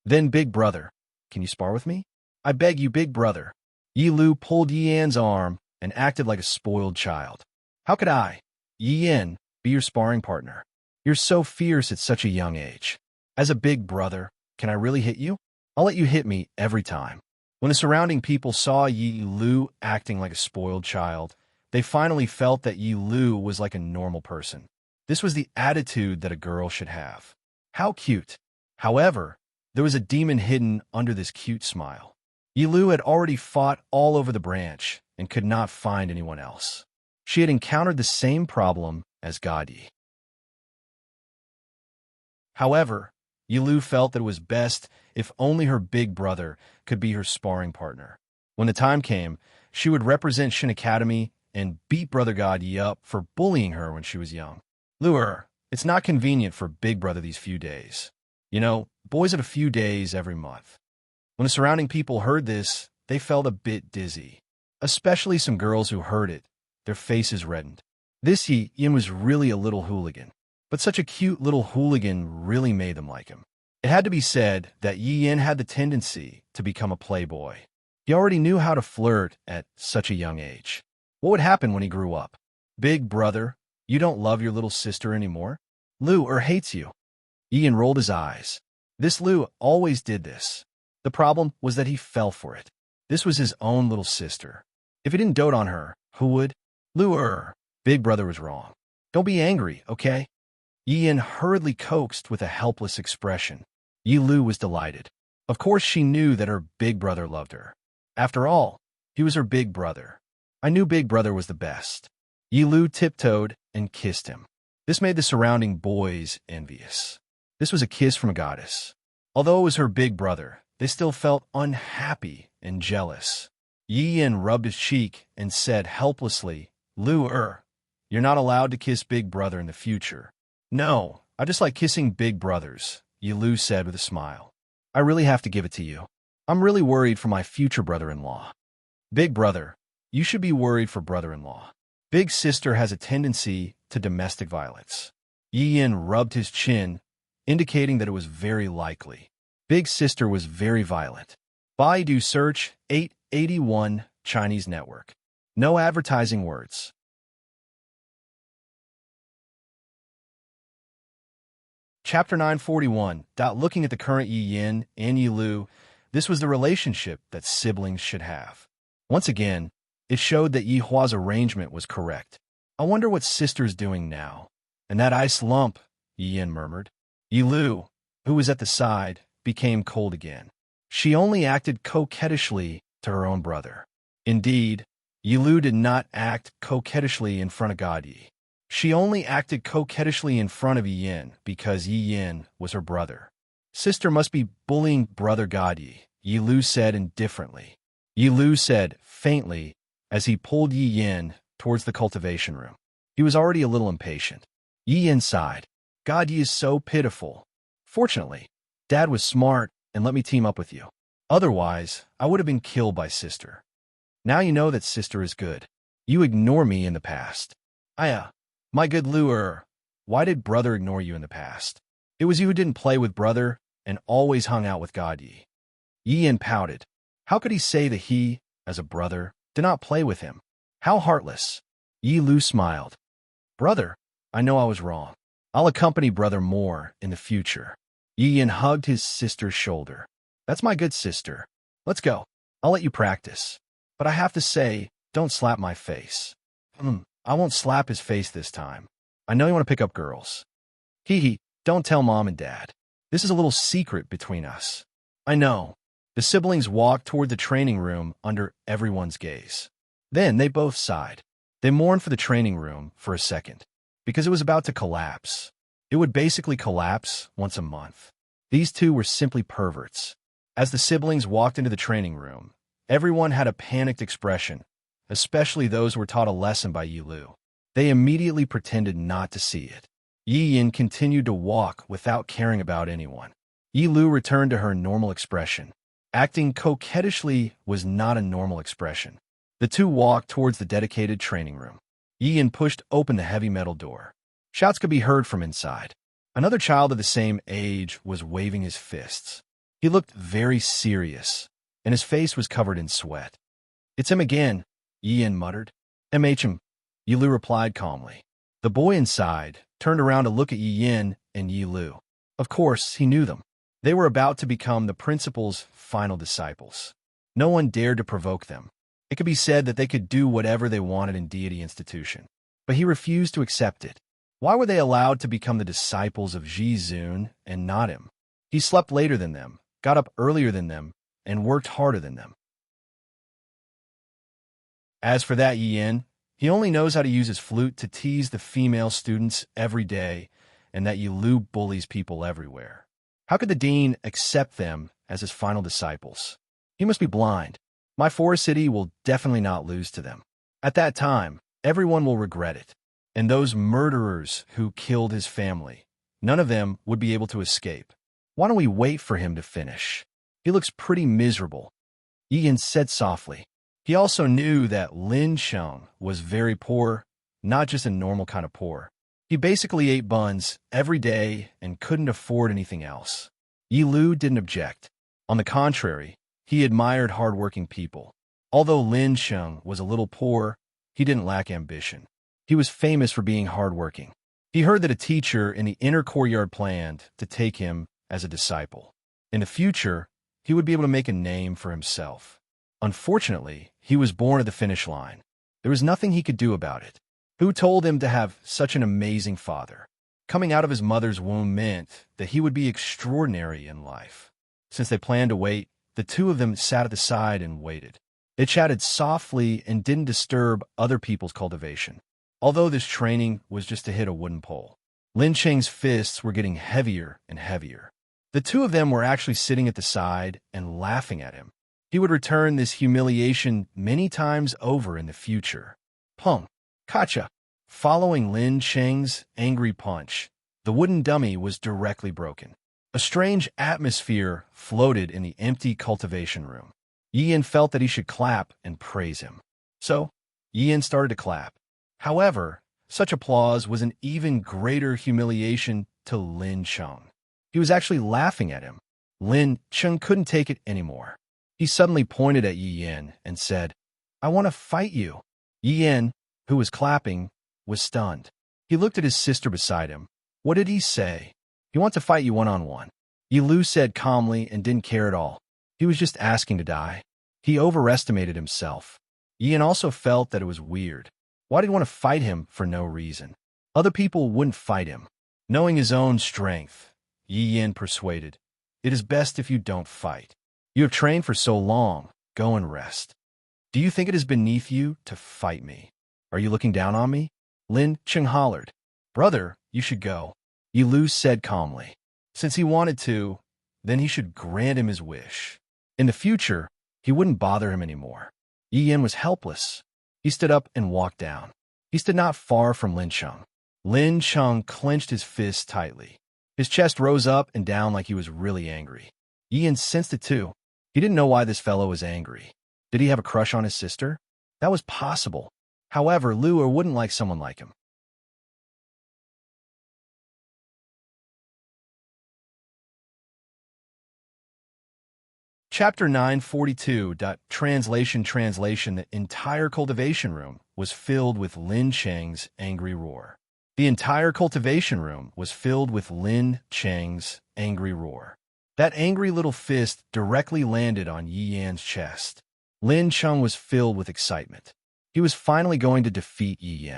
Then Big Brother, can you spar with me? I beg you, Big Brother. Yi Lu pulled Yi Yan's arm and acted like a spoiled child. How could I, Yi Yan, be your sparring partner? You're so fierce at such a young age. As a Big Brother, can I really hit you? I'll let you hit me every time. When the surrounding people saw Yi Lu acting like a spoiled child, they finally felt that Yi Lu was like a normal person. This was the attitude that a girl should have. How cute. However, there was a demon hidden under this cute smile. Yi Lu had already fought all over the branch and could not find anyone else. She had encountered the same problem as Gadi. However, Yi Lu felt that it was best if only her Big Brother could be her sparring partner. When the time came, she would represent Shin Academy and beat Brother God Yi up for bullying her when she was young. It's not convenient for Big Brother these few days. You know, boys have a few days every month. When the surrounding people heard this, they felt a bit dizzy. Especially some girls who heard it. Their faces reddened. This Yi Yin was really a little hooligan. But such a cute little hooligan really made them like him. It had to be said that Yi Yin had the tendency to become a playboy. He already knew how to flirt at such a young age. What would happen when he grew up? Big Brother, you don't love your little sister anymore? Lu hates you. Ian rolled his eyes. This Lu always did this. The problem was that he fell for it. This was his own little sister. If he didn't dote on her, who would? Lu. Big brother was wrong. Don't be angry, okay? Ian hurriedly coaxed with a helpless expression. Yi Lu was delighted. Of course she knew that her big brother loved her. After all, he was her big brother. I knew big brother was the best. Yi Lu tiptoed and kissed him. This made the surrounding boys envious. This was a kiss from a goddess. Although it was her big brother, they still felt unhappy and jealous. Ian rubbed his cheek and said helplessly, Lu, you're not allowed to kiss big brother in the future. No, I just like kissing big brothers, Yi Lu said with a smile. I really have to give it to you. I'm really worried for my future brother-in-law. Big brother, you should be worried for brother-in-law. Big sister has a tendency to domestic violence. Ian rubbed his chin, indicating that it was very likely. Big sister was very violent. Baidu search 881 Chinese network. No advertising words. Chapter 941. Looking at the current Yi Yin and Yi Lu, this was the relationship that siblings should have. Once again, it showed that Yi Hua's arrangement was correct. I wonder what sister's doing now. And that ice lump, Yi Yin murmured. Yi Lu, who was at the side, became cold again. She only acted coquettishly to her own brother. Indeed, Yi Lu did not act coquettishly in front of God Yi. She only acted coquettishly in front of Yi Yin because Yi Yin was her brother. Sister must be bullying brother God Yi, Yi Lu said indifferently. Yi Lu said faintly as he pulled Yi Yin towards the cultivation room. He was already a little impatient. Yi Yin sighed. God Yi is so pitiful. Fortunately, Dad was smart and let me team up with you. Otherwise, I would have been killed by sister. Now you know that sister is good. You ignore me in the past. My good Lu, why did brother ignore you in the past? It was you who didn't play with brother and always hung out with God Yi. Yi Yin pouted. How could he say that he, as a brother, did not play with him? How heartless. Yi Lu smiled. Brother, I know I was wrong. I'll accompany brother more in the future. Yi Yin hugged his sister's shoulder. That's my good sister. Let's go. I'll let you practice. But I have to say, don't slap my face. I won't slap his face this time. I know you want to pick up girls. Hee, don't tell mom and dad. This is a little secret between us. I know. The siblings walked toward the training room under everyone's gaze. Then they both sighed. They mourned for the training room for a second, because it was about to collapse. It would basically collapse once a month. These two were simply perverts. As the siblings walked into the training room, everyone had a panicked expression, especially those who were taught a lesson by Yi Lu. They immediately pretended not to see it. Yi Yin continued to walk without caring about anyone. Yi Lu returned to her normal expression. Acting coquettishly was not a normal expression. The two walked towards the dedicated training room. Yi Yin pushed open the heavy metal door. Shouts could be heard from inside. Another child of the same age was waving his fists. He looked very serious, and his face was covered in sweat. It's him again, Yi Yin muttered. MHM, Yi Lu replied calmly. The boy inside turned around to look at Yi Yin and Yi Lu. Of course, he knew them. They were about to become the principal's final disciples. No one dared to provoke them. It could be said that they could do whatever they wanted in Deity Institution. But he refused to accept it. Why were they allowed to become the disciples of Ji Zun and not him? He slept later than them, got up earlier than them, and worked harder than them. As for that Yi Yin, he only knows how to use his flute to tease the female students every day, and that Yi Lu bullies people everywhere. How could the dean accept them as his final disciples? He must be blind. My forest city will definitely not lose to them. At that time, everyone will regret it. And those murderers who killed his family, none of them would be able to escape. Why don't we wait for him to finish? He looks pretty miserable. Yi Yin said softly. He also knew that Lin Sheng was very poor, not just a normal kind of poor. He basically ate buns every day and couldn't afford anything else. Yi Lu didn't object. On the contrary, he admired hardworking people. Although Lin Sheng was a little poor, he didn't lack ambition. He was famous for being hardworking. He heard that a teacher in the inner courtyard planned to take him as a disciple. In the future, he would be able to make a name for himself. Unfortunately, he was born at the finish line. There was nothing he could do about it. Who told him to have such an amazing father? Coming out of his mother's womb meant that he would be extraordinary in life. Since they planned to wait, the two of them sat at the side and waited. They chatted softly and didn't disturb other people's cultivation. Although this training was just to hit a wooden pole, Lin Cheng's fists were getting heavier and heavier. The two of them were actually sitting at the side and laughing at him. He would return this humiliation many times over in the future. Pum! Gotcha! Following Lin Cheng's angry punch, the wooden dummy was directly broken. A strange atmosphere floated in the empty cultivation room. Yi felt that he should clap and praise him. So, Yi started to clap. However, such applause was an even greater humiliation to Lin Cheng. He was actually laughing at him. Lin Cheng couldn't take it anymore. He suddenly pointed at Yi and said, "I want to fight you." Yi, who was clapping, was stunned. He looked at his sister beside him. What did he say? "He wants to fight you one-on-one." Yi Lu said calmly and didn't care at all. He was just asking to die. He overestimated himself. Yi also felt that it was weird. Why did he want to fight him for no reason? Other people wouldn't fight him. Knowing his own strength, Yi persuaded, "It is best if you don't fight. You have trained for so long. Go and rest. Do you think it is beneath you to fight me? Are you looking down on me?" Lin Cheng hollered. "Brother, you should go," Yi Lu said calmly. Since he wanted to, then he should grant him his wish. In the future, he wouldn't bother him anymore. Yi was helpless. He stood up and walked down. He stood not far from Lin Cheng. Lin Cheng clenched his fists tightly. His chest rose up and down like he was really angry. Yi sensed it too. He didn't know why this fellow was angry. Did he have a crush on his sister? That was possible. However, Lu wouldn't like someone like him. Chapter 942. Translation. The entire cultivation room was filled with Lin Cheng's angry roar. The entire cultivation room was filled with Lin Cheng's angry roar. That angry little fist directly landed on Yi chest. Lin Cheng was filled with excitement. He was finally going to defeat Yi.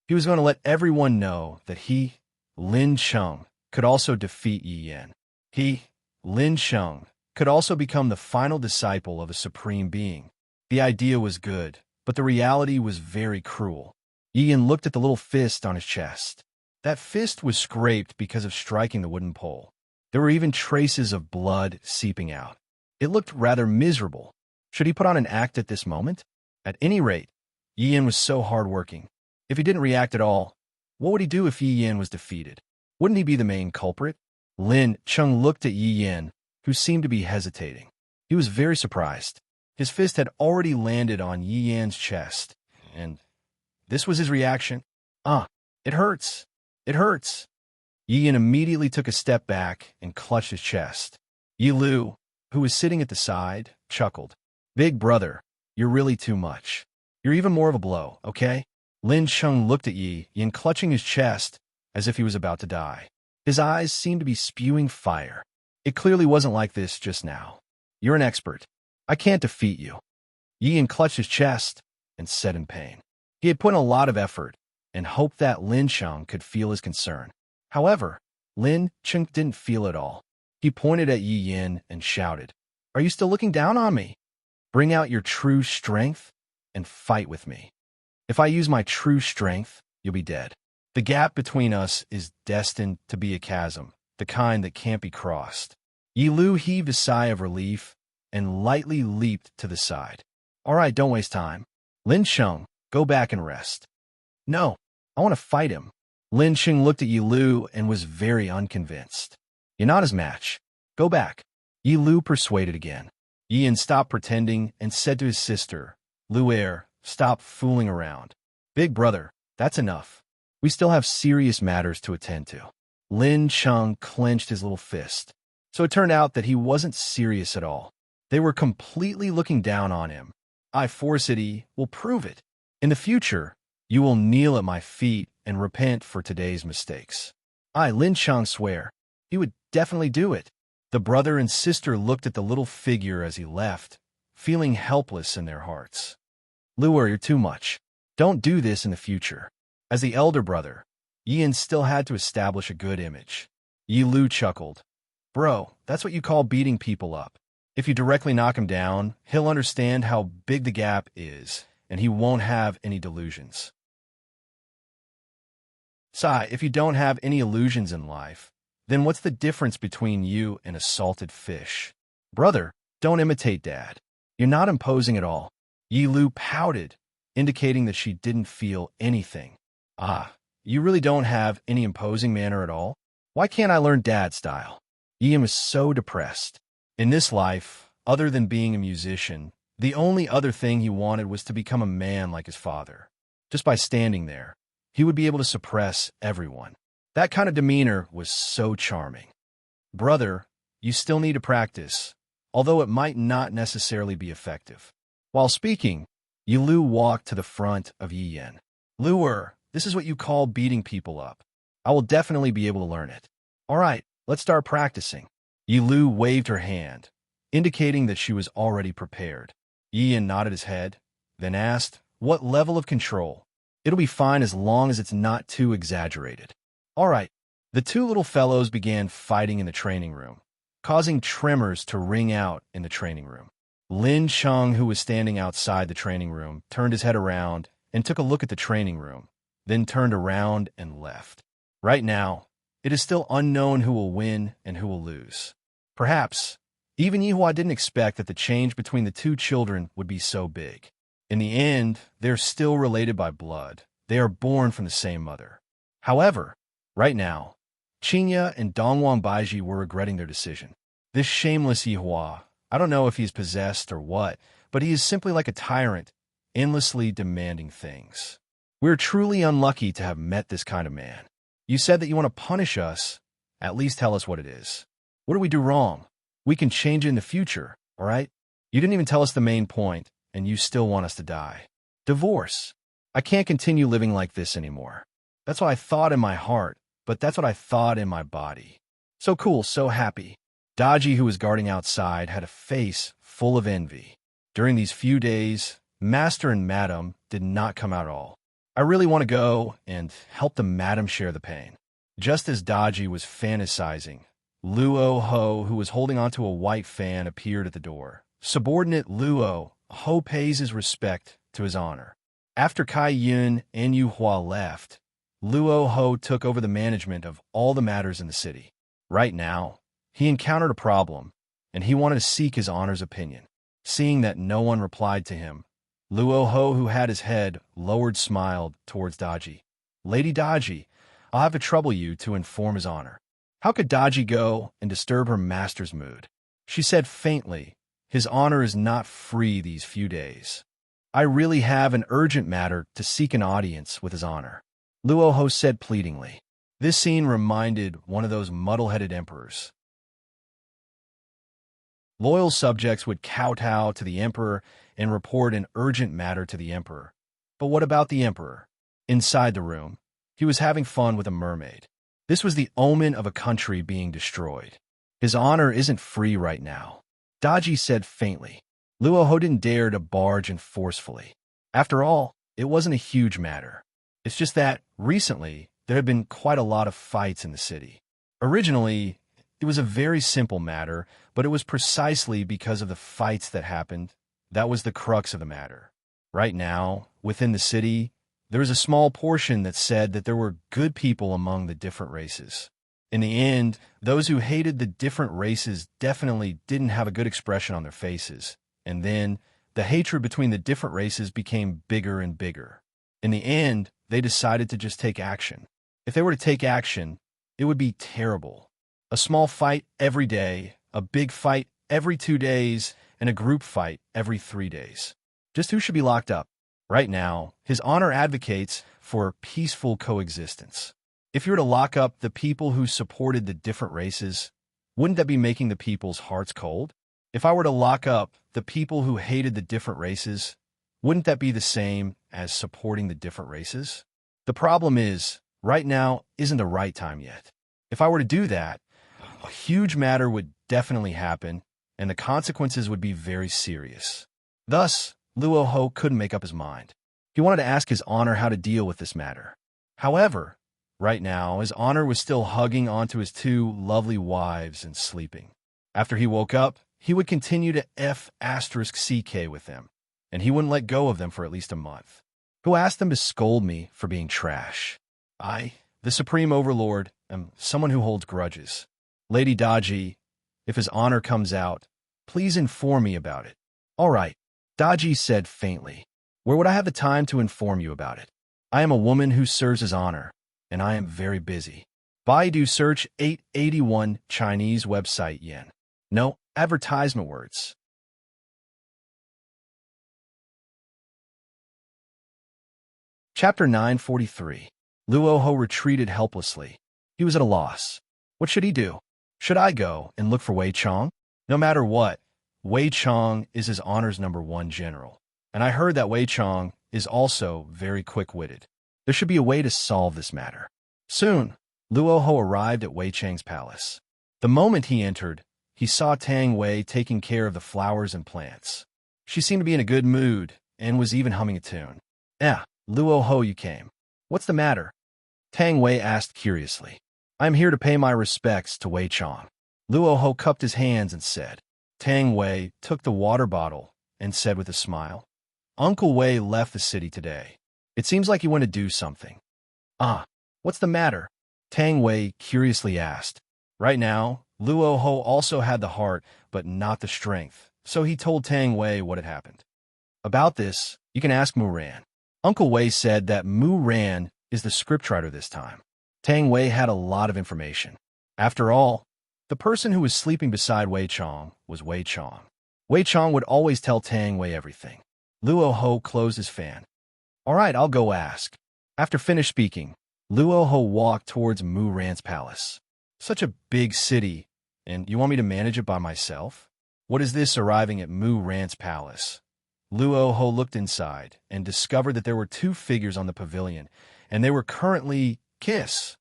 He was going to let everyone know that he, Lin Cheng, could also defeat Yi. He, Lin Cheng, could also become the final disciple of a supreme being. The idea was good, but the reality was very cruel. Yi looked at the little fist on his chest. That fist was scraped because of striking the wooden pole. There were even traces of blood seeping out. It looked rather miserable. Should he put on an act at this moment? At any rate, Yi was so hardworking. If he didn't react at all, what would he do if Yi was defeated? Wouldn't he be the main culprit? Lin Cheng looked at Yi, who seemed to be hesitating. He was very surprised. His fist had already landed on Yi chest, and this was his reaction. It hurts. It hurts. Yi immediately took a step back and clutched his chest. Yi Lu, who was sitting at the side, chuckled. "Big brother, you're really too much. You're even more of a blow, okay?" Lin Cheng looked at Yi clutching his chest as if he was about to die. His eyes seemed to be spewing fire. It clearly wasn't like this just now. "You're an expert. I can't defeat you." Yi clutched his chest and said in pain. He had put in a lot of effort and hoped that Lin Cheng could feel his concern. However, Lin Cheng didn't feel it all. He pointed at Yi and shouted, "Are you still looking down on me? Bring out your true strength and fight with me. If I use my true strength, you'll be dead. The gap between us is destined to be a chasm, the kind that can't be crossed." Yi Lu heaved a sigh of relief and lightly leaped to the side. "All right, don't waste time. Lin Cheng, go back and rest." "No, I want to fight him." Lin Cheng looked at Yi Lu and was very unconvinced. "You're not his match. Go back." Yi Lu persuaded again. Yi stopped pretending and said to his sister, "Lu, stop fooling around. Big brother, that's enough. We still have serious matters to attend to." Lin Cheng clenched his little fist. So it turned out that he wasn't serious at all. They were completely looking down on him. "I force it, will prove it. In the future, you will kneel at my feet and repent for today's mistakes. Lin Chang swear. He would definitely do it. The brother and sister looked at the little figure as he left, feeling helpless in their hearts. Luer, you're too much. Don't do this in the future. As the elder brother, Yin still had to establish a good image. Yi Lu chuckled. Bro, that's what you call beating people up. If you directly knock him down, he'll understand how big the gap is, and he won't have any delusions. Sai, if you don't have any illusions in life, then what's the difference between you and a salted fish? Brother, don't imitate Dad. You're not imposing at all. Yi Lu pouted, indicating that she didn't feel anything. You really don't have any imposing manner at all? Why can't I learn Dad's style? Yim is so depressed. In this life, other than being a musician, the only other thing he wanted was to become a man like his father. Just by standing there, he would be able to suppress everyone. That kind of demeanor was so charming. Brother, you still need to practice, although it might not necessarily be effective. While speaking, Yi Lu walked to the front of Yi Yan. Luer, this is what you call beating people up. I will definitely be able to learn it. All right, let's start practicing. Yi Lu waved her hand, indicating that she was already prepared. Yi Yan nodded his head, then asked, what level of control? It'll be fine as long as it's not too exaggerated. All right. The two little fellows began fighting in the training room, causing tremors to ring out in the training room. Lin Chang, who was standing outside the training room, turned his head around and took a look at the training room, then turned around and left. Right now, it is still unknown who will win and who will lose. Perhaps, even Yihua didn't expect that the change between the two children would be so big. In the end, they're still related by blood. They are born from the same mother. However, right now, Qinya and Dongwang Baiji were regretting their decision. This shameless Yihua, I don't know if he's possessed or what, but he is simply like a tyrant, endlessly demanding things. We're truly unlucky to have met this kind of man. You said that you want to punish us. At least tell us what it is. What do we do wrong? We can change it in the future, all right? You didn't even tell us the main point, and you still want us to die. Divorce. I can't continue living like this anymore. That's what I thought in my heart, but that's what I thought in my body. So cool, so happy. Daji, who was guarding outside, had a face full of envy. During these few days, Master and Madam did not come out at all. I really want to go and help the Madam share the pain. Just as Daji was fantasizing, Luo Ho, who was holding onto a white fan, appeared at the door. Subordinate Luo Ho pays his respect to his honor. After Kai Yun and Yu Hua left, Luo Ho took over the management of all the matters in the city. Right now, he encountered a problem, and he wanted to seek his honor's opinion. Seeing that no one replied to him, Luo Ho, who had his head lowered, smiled towards Daji. Lady Daji, I'll have to trouble you to inform his honor. How could Daji go and disturb her master's mood? She said faintly, his honor is not free these few days. I really have an urgent matter to seek an audience with his honor. Luo Ho said pleadingly. This scene reminded one of those muddle-headed emperors. Loyal subjects would kowtow to the emperor and report an urgent matter to the emperor. But what about the emperor? Inside the room, he was having fun with a mermaid. This was the omen of a country being destroyed. His honor isn't free right now, Daji said faintly. Luo Ho didn't dare to barge in forcefully. After all, it wasn't a huge matter. It's just that, recently, there had been quite a lot of fights in the city. Originally, it was a very simple matter, but it was precisely because of the fights that happened that was the crux of the matter. Right now, within the city, there was a small portion that said that there were good people among the different races. In the end, those who hated the different races definitely didn't have a good expression on their faces. And then, the hatred between the different races became bigger and bigger. In the end, they decided to just take action. If they were to take action, it would be terrible. A small fight every day, a big fight every 2 days, and a group fight every 3 days. Just who should be locked up? Right now, his honor advocates for peaceful coexistence. If you were to lock up the people who supported the different races, wouldn't that be making the people's hearts cold? If I were to lock up the people who hated the different races, wouldn't that be the same as supporting the different races? The problem is, right now isn't the right time yet. If I were to do that, a huge matter would definitely happen, and the consequences would be very serious. Thus, Luo Ho couldn't make up his mind. He wanted to ask his honor how to deal with this matter. However, right now, his honor was still hugging onto his two lovely wives and sleeping. After he woke up, he would continue to F***CK with them, and he wouldn't let go of them for at least a month. Who asked them to scold me for being trash? I, the Supreme Overlord, am someone who holds grudges. Lady Daji, if his honor comes out, please inform me about it. All right, Daji said faintly. Where would I have the time to inform you about it? I am a woman who serves his honor, and I am very busy. Baidu search 881 Chinese website yen. No advertisement words. Chapter 943. Luo Ho retreated helplessly. He was at a loss. What should he do? Should I go and look for Wei Chong? No matter what, Wei Chong is his honor's #1 general. And I heard that Wei Chong is also very quick-witted. There should be a way to solve this matter. Soon, Luo Ho arrived at Wei Chang's palace. The moment he entered, he saw Tang Wei taking care of the flowers and plants. She seemed to be in a good mood and was even humming a tune. Luo Ho, you came. What's the matter? Tang Wei asked curiously. I am here to pay my respects to Wei Chong. Luo Ho cupped his hands and said. Tang Wei took the water bottle and said with a smile, Uncle Wei left the city today. It seems like he went to do something. What's the matter? Tang Wei curiously asked. Right now, Luo Ho also had the heart, but not the strength, so he told Tang Wei what had happened. About this, you can ask Mu Ran. Uncle Wei said that Mu Ran is the scriptwriter this time. Tang Wei had a lot of information. After all, the person who was sleeping beside Wei Chong was Wei Chong. Wei Chong would always tell Tang Wei everything. Luo Ho closed his fan. All right, I'll go ask. After finished speaking, Luo Ho walked towards Mu Ran's palace. Such a big city, and you want me to manage it by myself? What is this arriving at Mu Ran's palace? Luo Ho looked inside and discovered that there were two figures on the pavilion, and they were currently kiss.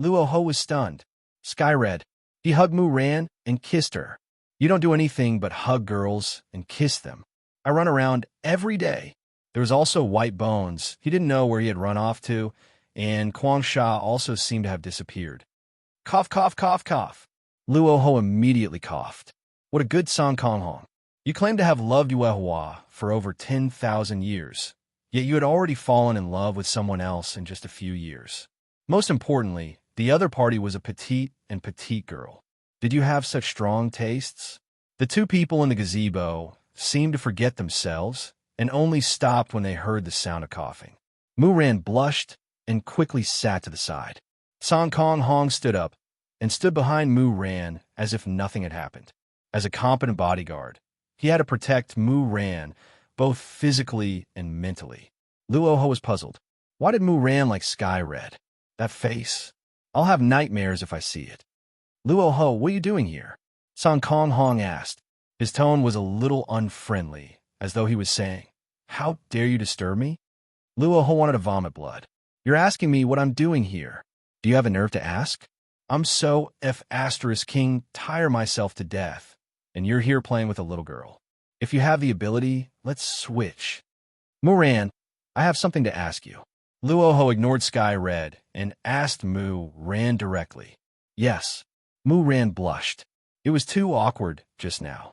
Luo Ho was stunned. Sky Red. He hugged Mu Ran and kissed her. You don't do anything but hug girls and kiss them. I run around every day. There was also White Bones. He didn't know where he had run off to, and Quang Sha also seemed to have disappeared. Cough, cough, cough, cough. Luo Ho immediately coughed. What a good Song Kong Hong. You claim to have loved Yue Hua for over 10,000 years, yet you had already fallen in love with someone else in just a few years. Most importantly, the other party was a petite girl. Did you have such strong tastes? The two people in the gazebo seemed to forget themselves and only stopped when they heard the sound of coughing. Mu Ran blushed and quickly sat to the side. Song Kong Hong stood up and stood behind Mu Ran as if nothing had happened. As a competent bodyguard, he had to protect Mu Ran both physically and mentally. Luo Ho was puzzled. Why did Mu Ran like Sky Red? That face. I'll have nightmares if I see it. Luo Ho, what are you doing here? Song Kong Hong asked. His tone was a little unfriendly, as though he was saying, How dare you disturb me? Luo Ho wanted to vomit blood. You're asking me what I'm doing here. Do you have a nerve to ask? I'm so F***king tire myself to death, and you're here playing with a little girl. If you have the ability, let's switch. Mu Ran, I have something to ask you. Luo Ho ignored Sky Red and asked Mu Ran directly. Yes. Mu Ran blushed. It was too awkward just now.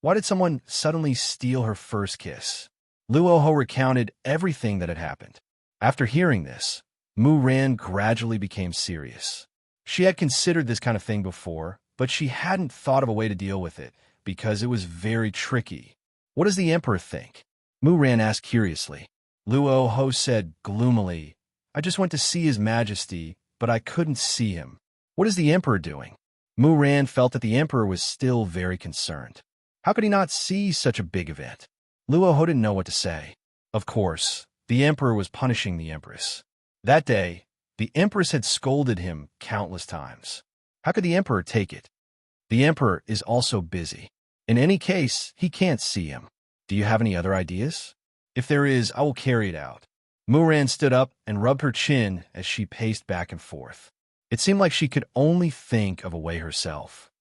Why did someone suddenly steal her first kiss? Luo Ho recounted everything that had happened. After hearing this, Mu Ran gradually became serious. She had considered this kind of thing before, but she hadn't thought of a way to deal with it because it was very tricky. What does the Emperor think? Mu Ran asked curiously. Luo Ho said gloomily, I just went to see His Majesty, but I couldn't see him. What is the Emperor doing? Mu Ran felt that the Emperor was still very concerned. How could he not see such a big event? Luo Ho didn't know what to say. Of course, the Emperor was punishing the Empress. That day, the Empress had scolded him countless times. How could the Emperor take it? The Emperor is also busy. In any case, he can't see him. Do you have any other ideas? If there is, I will carry it out. Muran stood up and rubbed her chin as she paced back and forth. It seemed like she could only think of a way herself.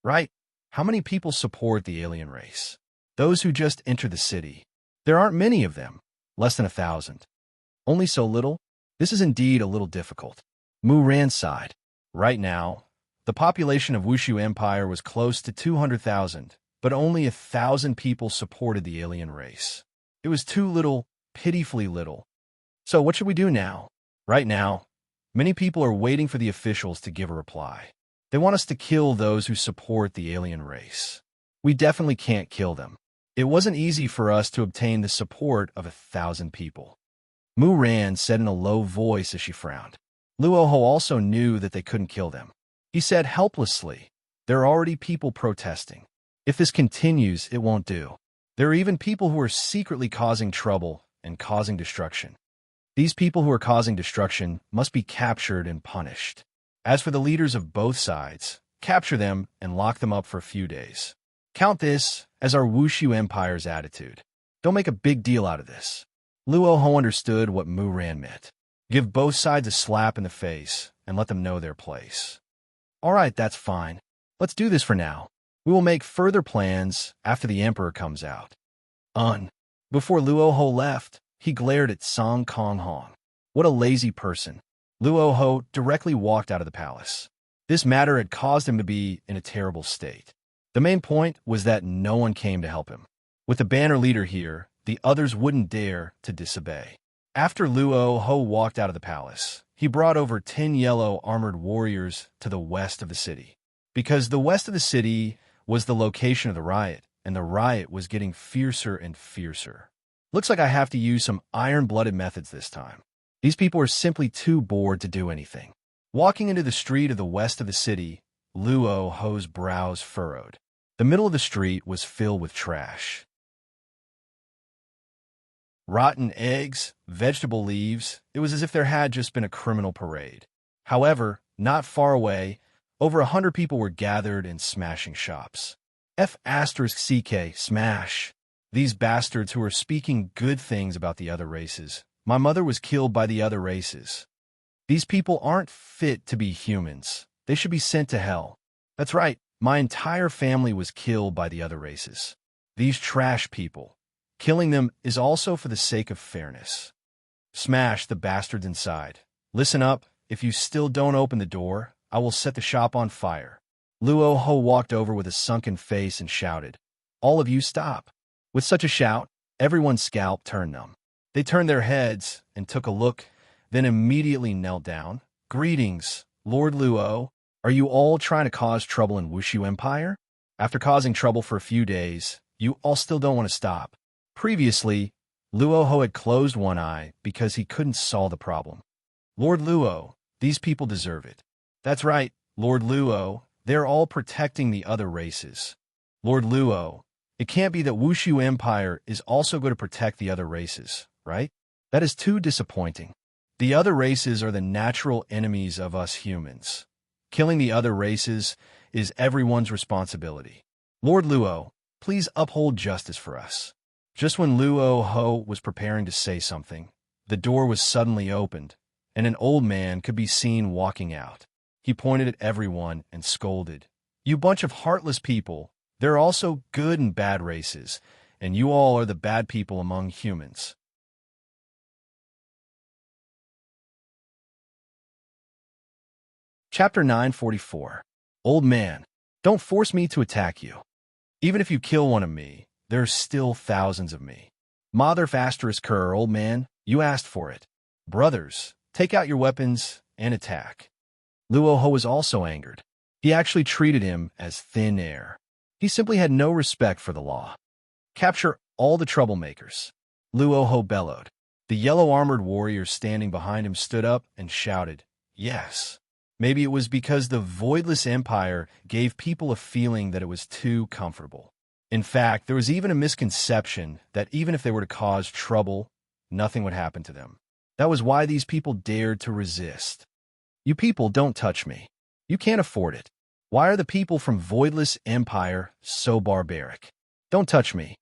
Right? How many people support the alien race? Those who just enter the city. There aren't many of them. Less than 1,000. Only so little? This is indeed a little difficult. Muran sighed. Right now, the population of Wushu Empire was close to 200,000, but only 1,000 people supported the alien race. It was too little, pitifully little. So what should we do now? Right now, many people are waiting for the officials to give a reply. They want us to kill those who support the alien race. We definitely can't kill them. It wasn't easy for us to obtain the support of 1,000 people. Muran said in a low voice as she frowned. Luoho also knew that they couldn't kill them. He said helplessly, there are already people protesting. If this continues, it won't do. There are even people who are secretly causing trouble and causing destruction. These people who are causing destruction must be captured and punished. As for the leaders of both sides, capture them and lock them up for a few days. Count this as our Wushu Empire's attitude. Don't make a big deal out of this. Luoho understood what Muran meant. Give both sides a slap in the face and let them know their place. All right, that's fine. Let's do this for now. We will make further plans after the Emperor comes out. Before Luoho left, he glared at Song Kong Hong. What a lazy person. Luoho directly walked out of the palace. This matter had caused him to be in a terrible state. The main point was that no one came to help him. With the banner leader here, the others wouldn't dare to disobey. After Luoho walked out of the palace, he brought over 10 yellow armored warriors to the west of the city. Because the west of the city was the location of the riot, and the riot was getting fiercer and fiercer. Looks like I have to use some iron-blooded methods this time. These people are simply too bored to do anything. Walking into the street of the west of the city, Luoho's brows furrowed. The middle of the street was filled with trash. Rotten eggs, vegetable leaves, it was as if there had just been a criminal parade. However, not far away, over 100 people were gathered and smashing shops. F***CK, smash. These bastards who are speaking good things about the other races. My mother was killed by the other races. These people aren't fit to be humans. They should be sent to hell. That's right, my entire family was killed by the other races. These trash people. Killing them is also for the sake of fairness. Smash the bastards inside. Listen up, if you still don't open the door, I will set the shop on fire. Luoho walked over with a sunken face and shouted, all of you stop. With such a shout, everyone's scalp turned numb. They turned their heads and took a look, then immediately knelt down. Greetings, Lord Luo. Are you all trying to cause trouble in Wushu Empire? After causing trouble for a few days, you all still don't want to stop. Previously, Luoho had closed one eye because he couldn't solve the problem. Lord Luo, these people deserve it. That's right, Lord Luo, they're all protecting the other races. Lord Luo, it can't be that Wushu Empire is also going to protect the other races, right? That is too disappointing. The other races are the natural enemies of us humans. Killing the other races is everyone's responsibility. Lord Luo, please uphold justice for us. Just when Luoho was preparing to say something, the door was suddenly opened, and an old man could be seen walking out. He pointed at everyone and scolded, "You bunch of heartless people, there are also good and bad races, and you all are the bad people among humans." Chapter 944. Old man, don't force me to attack you. Even if you kill one of me, there are still thousands of me. Mother Kerr, old man, you asked for it. Brothers, take out your weapons and attack. Luoho was also angered. He actually treated him as thin air. He simply had no respect for the law. Capture all the troublemakers. Luoho bellowed. The yellow-armored warriors standing behind him stood up and shouted, yes. Maybe it was because the voidless empire gave people a feeling that it was too comfortable. In fact, there was even a misconception that even if they were to cause trouble, nothing would happen to them. That was why these people dared to resist. You people don't touch me. You can't afford it. Why are the people from Voidless Empire so barbaric? Don't touch me.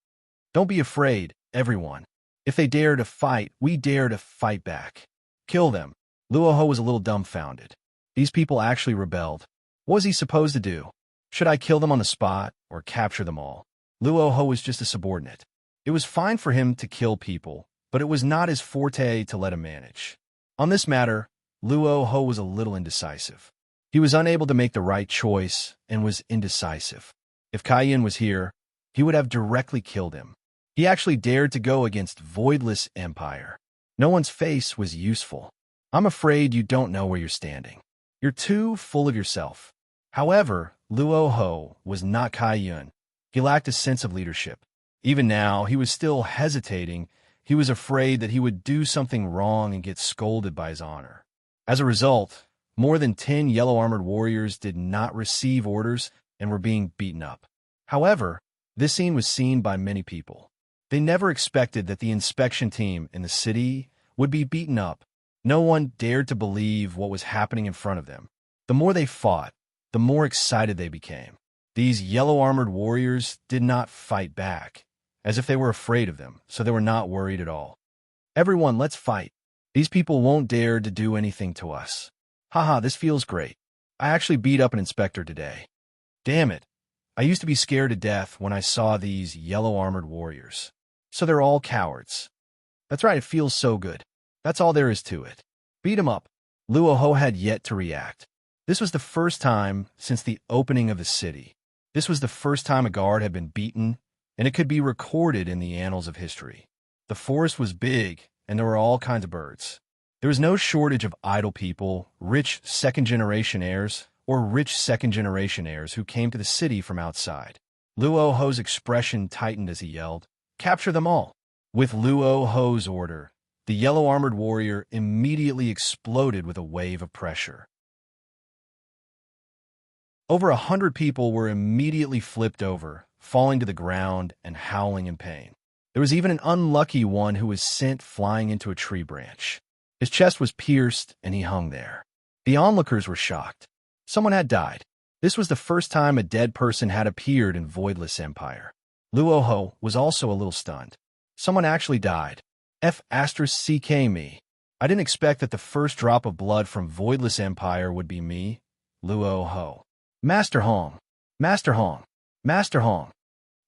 Don't be afraid, everyone. If they dare to fight, we dare to fight back. Kill them. Luoho was a little dumbfounded. These people actually rebelled. What was he supposed to do? Should I kill them on the spot or capture them all? Luoho was just a subordinate. It was fine for him to kill people, but it was not his forte to let him manage. On this matter, Luoho was a little indecisive. He was unable to make the right choice and was indecisive. If Kaiyan was here, he would have directly killed him. He actually dared to go against Voidless Empire. No one's face was useful. I'm afraid you don't know where you're standing. You're too full of yourself. However, Luoho was not Kaiyan. He lacked a sense of leadership. Even now, he was still hesitating. He was afraid that he would do something wrong and get scolded by his honor. As a result, more than 10 yellow-armored warriors did not receive orders and were being beaten up. However, this scene was seen by many people. They never expected that the inspection team in the city would be beaten up. No one dared to believe what was happening in front of them. The more they fought, the more excited they became. These yellow-armored warriors did not fight back, as if they were afraid of them, so they were not worried at all. Everyone, let's fight. These people won't dare to do anything to us. Haha, this feels great. I actually beat up an inspector today. Damn it. I used to be scared to death when I saw these yellow-armored warriors. So they're all cowards. That's right, it feels so good. That's all there is to it. Beat 'em up. Luoho had yet to react. This was the first time since the opening of the city. This was the first time a guard had been beaten, and it could be recorded in the annals of history. The forest was big, and there were all kinds of birds. There was no shortage of idle people, rich second-generation heirs, or rich second-generation heirs who came to the city from outside. Luoho's expression tightened as he yelled, "Capture them all!" With Luoho's order, the yellow-armored warrior immediately exploded with a wave of pressure. Over 100 people were immediately flipped over, falling to the ground and howling in pain. There was even an unlucky one who was sent flying into a tree branch. His chest was pierced, and he hung there. The onlookers were shocked. Someone had died. This was the first time a dead person had appeared in Voidless Empire. Luoho was also a little stunned. Someone actually died. F***ck me. I didn't expect that the first drop of blood from Voidless Empire would be me, Luoho. Master Hong! Master Hong! Master Hong!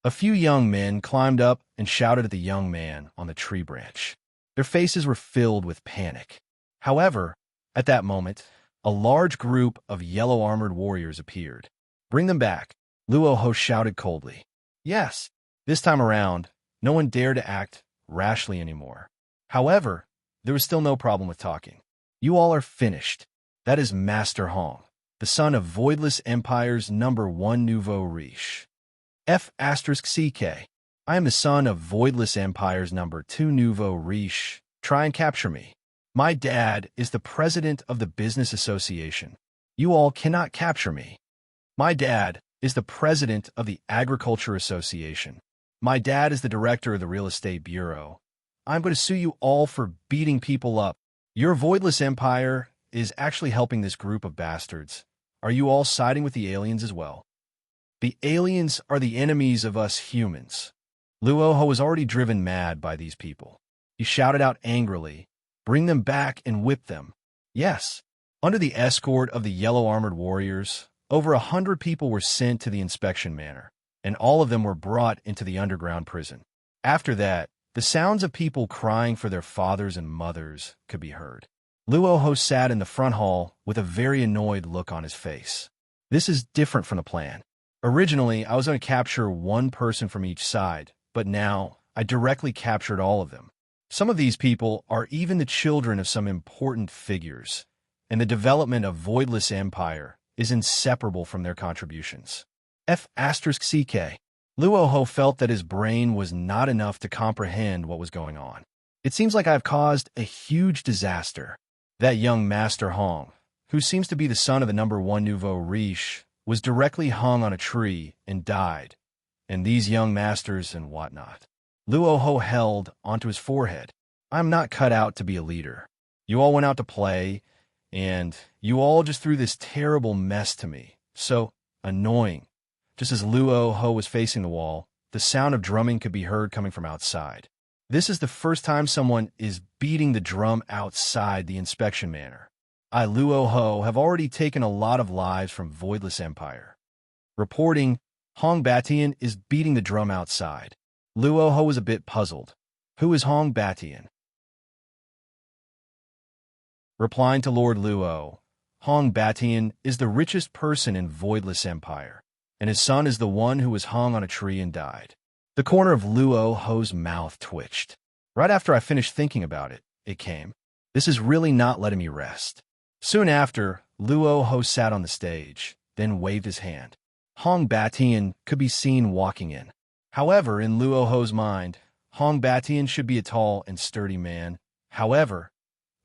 A few young men climbed up and shouted at the young man on the tree branch. Their faces were filled with panic. However, at that moment, a large group of yellow-armored warriors appeared. Bring them back, Luoho shouted coldly. Yes, this time around, no one dared to act rashly anymore. However, there was still no problem with talking. You all are finished. That is Master Hong, the son of Voidless Empire's #1 nouveau riche. F***ck. I am the son of Voidless Empire's #2 nouveau riche. Try and capture me. My dad is the president of the business association. You all cannot capture me. My dad is the president of the agriculture association. My dad is the director of the real estate bureau. I'm going to sue you all for beating people up. Your Voidless Empire is actually helping this group of bastards. Are you all siding with the aliens as well? The aliens are the enemies of us humans. Luoho was already driven mad by these people. He shouted out angrily, "Bring them back and whip them." Yes. Under the escort of the yellow-armored warriors, over 100 people were sent to the inspection manor, and all of them were brought into the underground prison. After that, the sounds of people crying for their fathers and mothers could be heard. Luoho sat in the front hall with a very annoyed look on his face. This is different from the plan. Originally, I was going to capture one person from each side, but now I directly captured all of them. Some of these people are even the children of some important figures, and the development of Voidless Empire is inseparable from their contributions. F***ck. Luoho felt that his brain was not enough to comprehend what was going on. It seems like I have caused a huge disaster. That young Master Hong, who seems to be the son of the #1 nouveau riche, was directly hung on a tree and died, and these young masters and whatnot. Luoho held onto his forehead. I'm not cut out to be a leader. You all went out to play, and you all just threw this terrible mess to me. So annoying. Just as Luoho was facing the wall, the sound of drumming could be heard coming from outside. This is the first time someone is beating the drum outside the inspection manor. I, Luo Ho, have already taken a lot of lives from Voidless Empire. Reporting, Hong Batian is beating the drum outside. Luo Ho was a bit puzzled. Who is Hong Batian? Replying to Lord Luo, Hong Batian is the richest person in Voidless Empire, and his son is the one who was hung on a tree and died. The corner of Luo Ho's mouth twitched. Right after I finished thinking about it, it came. This is really not letting me rest. Soon after, Luo Ho sat on the stage, then waved his hand. Hong Batian could be seen walking in. However, in Luo Ho's mind, Hong Batian should be a tall and sturdy man. However,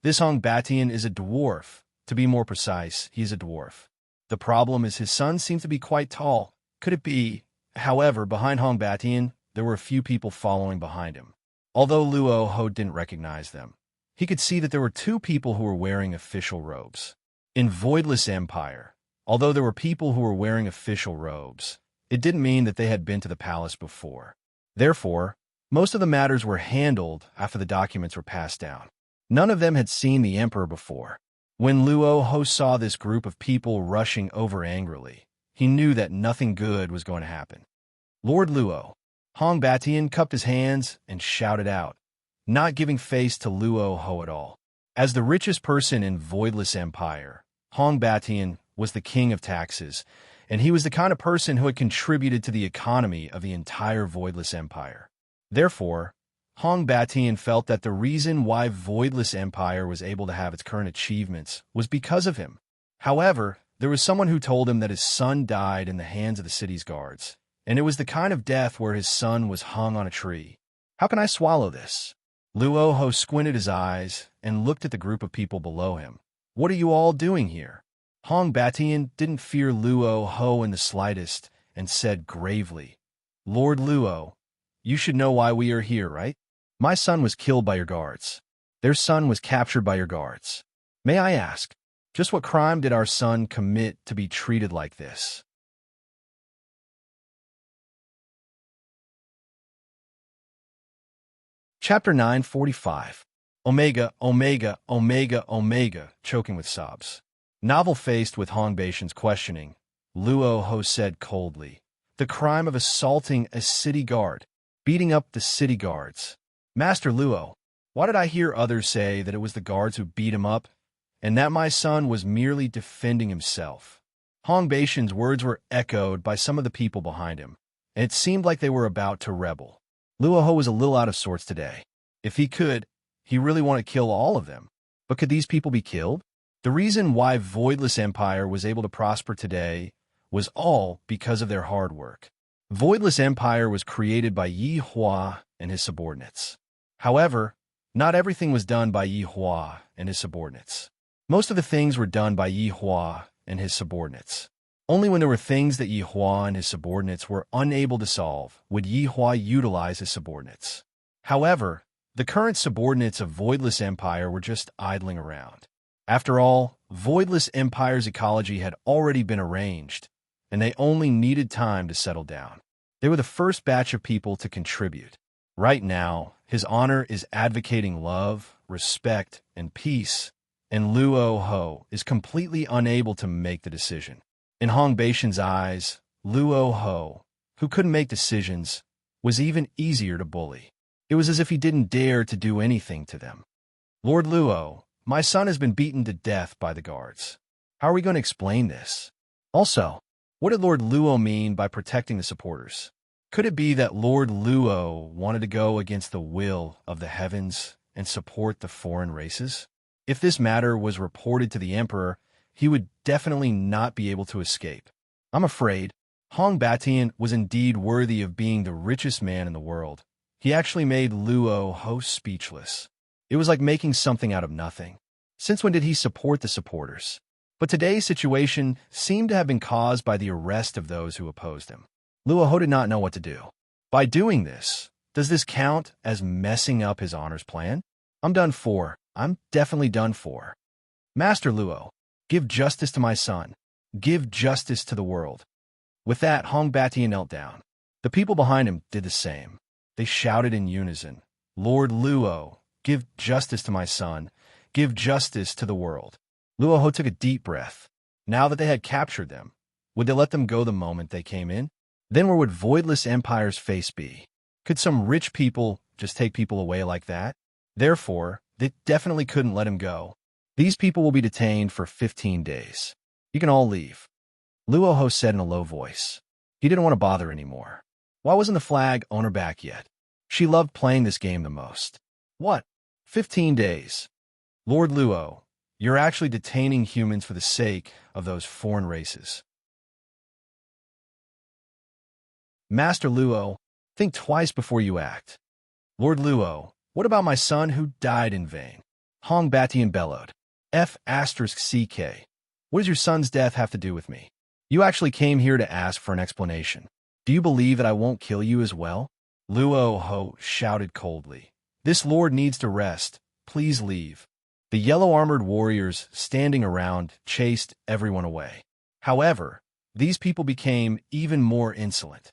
this Hong Batian is a dwarf. To be more precise, he is a dwarf. The problem is his son seems to be quite tall. Could it be? However, behind Hong Batian, there were a few people following behind him. Although Luo Ho didn't recognize them, he could see that there were two people who were wearing official robes. In Voidless Empire, although there were people who were wearing official robes, it didn't mean that they had been to the palace before. Therefore, most of the matters were handled after the documents were passed down. None of them had seen the emperor before. When Luo Ho saw this group of people rushing over angrily, he knew that nothing good was going to happen. Lord Luo, Hong Batian cupped his hands and shouted out, not giving face to Luo Ho at all. As the richest person in Voidless Empire, Hong Batian was the king of taxes, and he was the kind of person who had contributed to the economy of the entire Voidless Empire. Therefore, Hong Batian felt that the reason why Voidless Empire was able to have its current achievements was because of him. However, there was someone who told him that his son died in the hands of the city's guards, and it was the kind of death where his son was hung on a tree. How can I swallow this? Luo Ho squinted his eyes and looked at the group of people below him. What are you all doing here? Hong Batian didn't fear Luo Ho in the slightest and said gravely, Lord Luo, you should know why we are here, right? My son was killed by your guards. Their son was captured by your guards. May I ask, just what crime did our son commit to be treated like this? Chapter 945. Omega, Omega, Omega, Omega, choking with sobs. Novel-faced with Hong Batian's questioning, Luo Ho said coldly, the crime of assaulting a city guard, beating up the city guards. Master Luo, why did I hear others say that it was the guards who beat him up, and that my son was merely defending himself? Hong Batian's words were echoed by some of the people behind him, and it seemed like they were about to rebel. Luo Ho was a little out of sorts today. If he could, he really wanted to kill all of them. But could these people be killed? The reason why Voidless Empire was able to prosper today was all because of their hard work. Voidless Empire was created by Yi Hua and his subordinates. However, not everything was done by Yi Hua and his subordinates. Most of the things were done by Yi Hua and his subordinates. Only when there were things that Yi Hua and his subordinates were unable to solve would Yi Hua utilize his subordinates. However, the current subordinates of Voidless Empire were just idling around. After all, Voidless Empire's ecology had already been arranged, and they only needed time to settle down. They were the first batch of people to contribute. Right now, his honor is advocating love, respect, and peace, and Luo Ho is completely unable to make the decision. In Hong Batian's eyes, Luo Ho, who couldn't make decisions, was even easier to bully. It was as if he didn't dare to do anything to them. Lord Luo, my son has been beaten to death by the guards. How are we going to explain this? Also, what did Lord Luo mean by protecting the supporters? Could it be that Lord Luo wanted to go against the will of the heavens and support the foreign races? If this matter was reported to the emperor, he would definitely not be able to escape. I'm afraid Hong Batian was indeed worthy of being the richest man in the world. He actually made Luo Ho speechless. It was like making something out of nothing. Since when did he support the supporters? But today's situation seemed to have been caused by the arrest of those who opposed him. Luo Ho did not know what to do. By doing this, does this count as messing up his honor's plan? I'm done for. I'm definitely done for. Master Luo, give justice to my son. Give justice to the world. With that, Hong Batian knelt down. The people behind him did the same. They shouted in unison, Lord Luo, give justice to my son. Give justice to the world. Luo Ho took a deep breath. Now that they had captured them, would they let them go the moment they came in? Then where would Voidless Empire's face be? Could some rich people just take people away like that? Therefore, they definitely couldn't let him go. These people will be detained for 15 days. You can all leave. Luo Ho said in a low voice. He didn't want to bother anymore. Why wasn't the flag owner back yet? She loved playing this game the most. What? 15 days. Lord Luo, you're actually detaining humans for the sake of those foreign races. Master Luo, think twice before you act. Lord Luo, what about my son who died in vain? Hong Batian bellowed. F***CK. What does your son's death have to do with me? You actually came here to ask for an explanation. Do you believe that I won't kill you as well? Luo Ho shouted coldly. This lord needs to rest. Please leave. The yellow-armored warriors standing around chased everyone away. However, these people became even more insolent.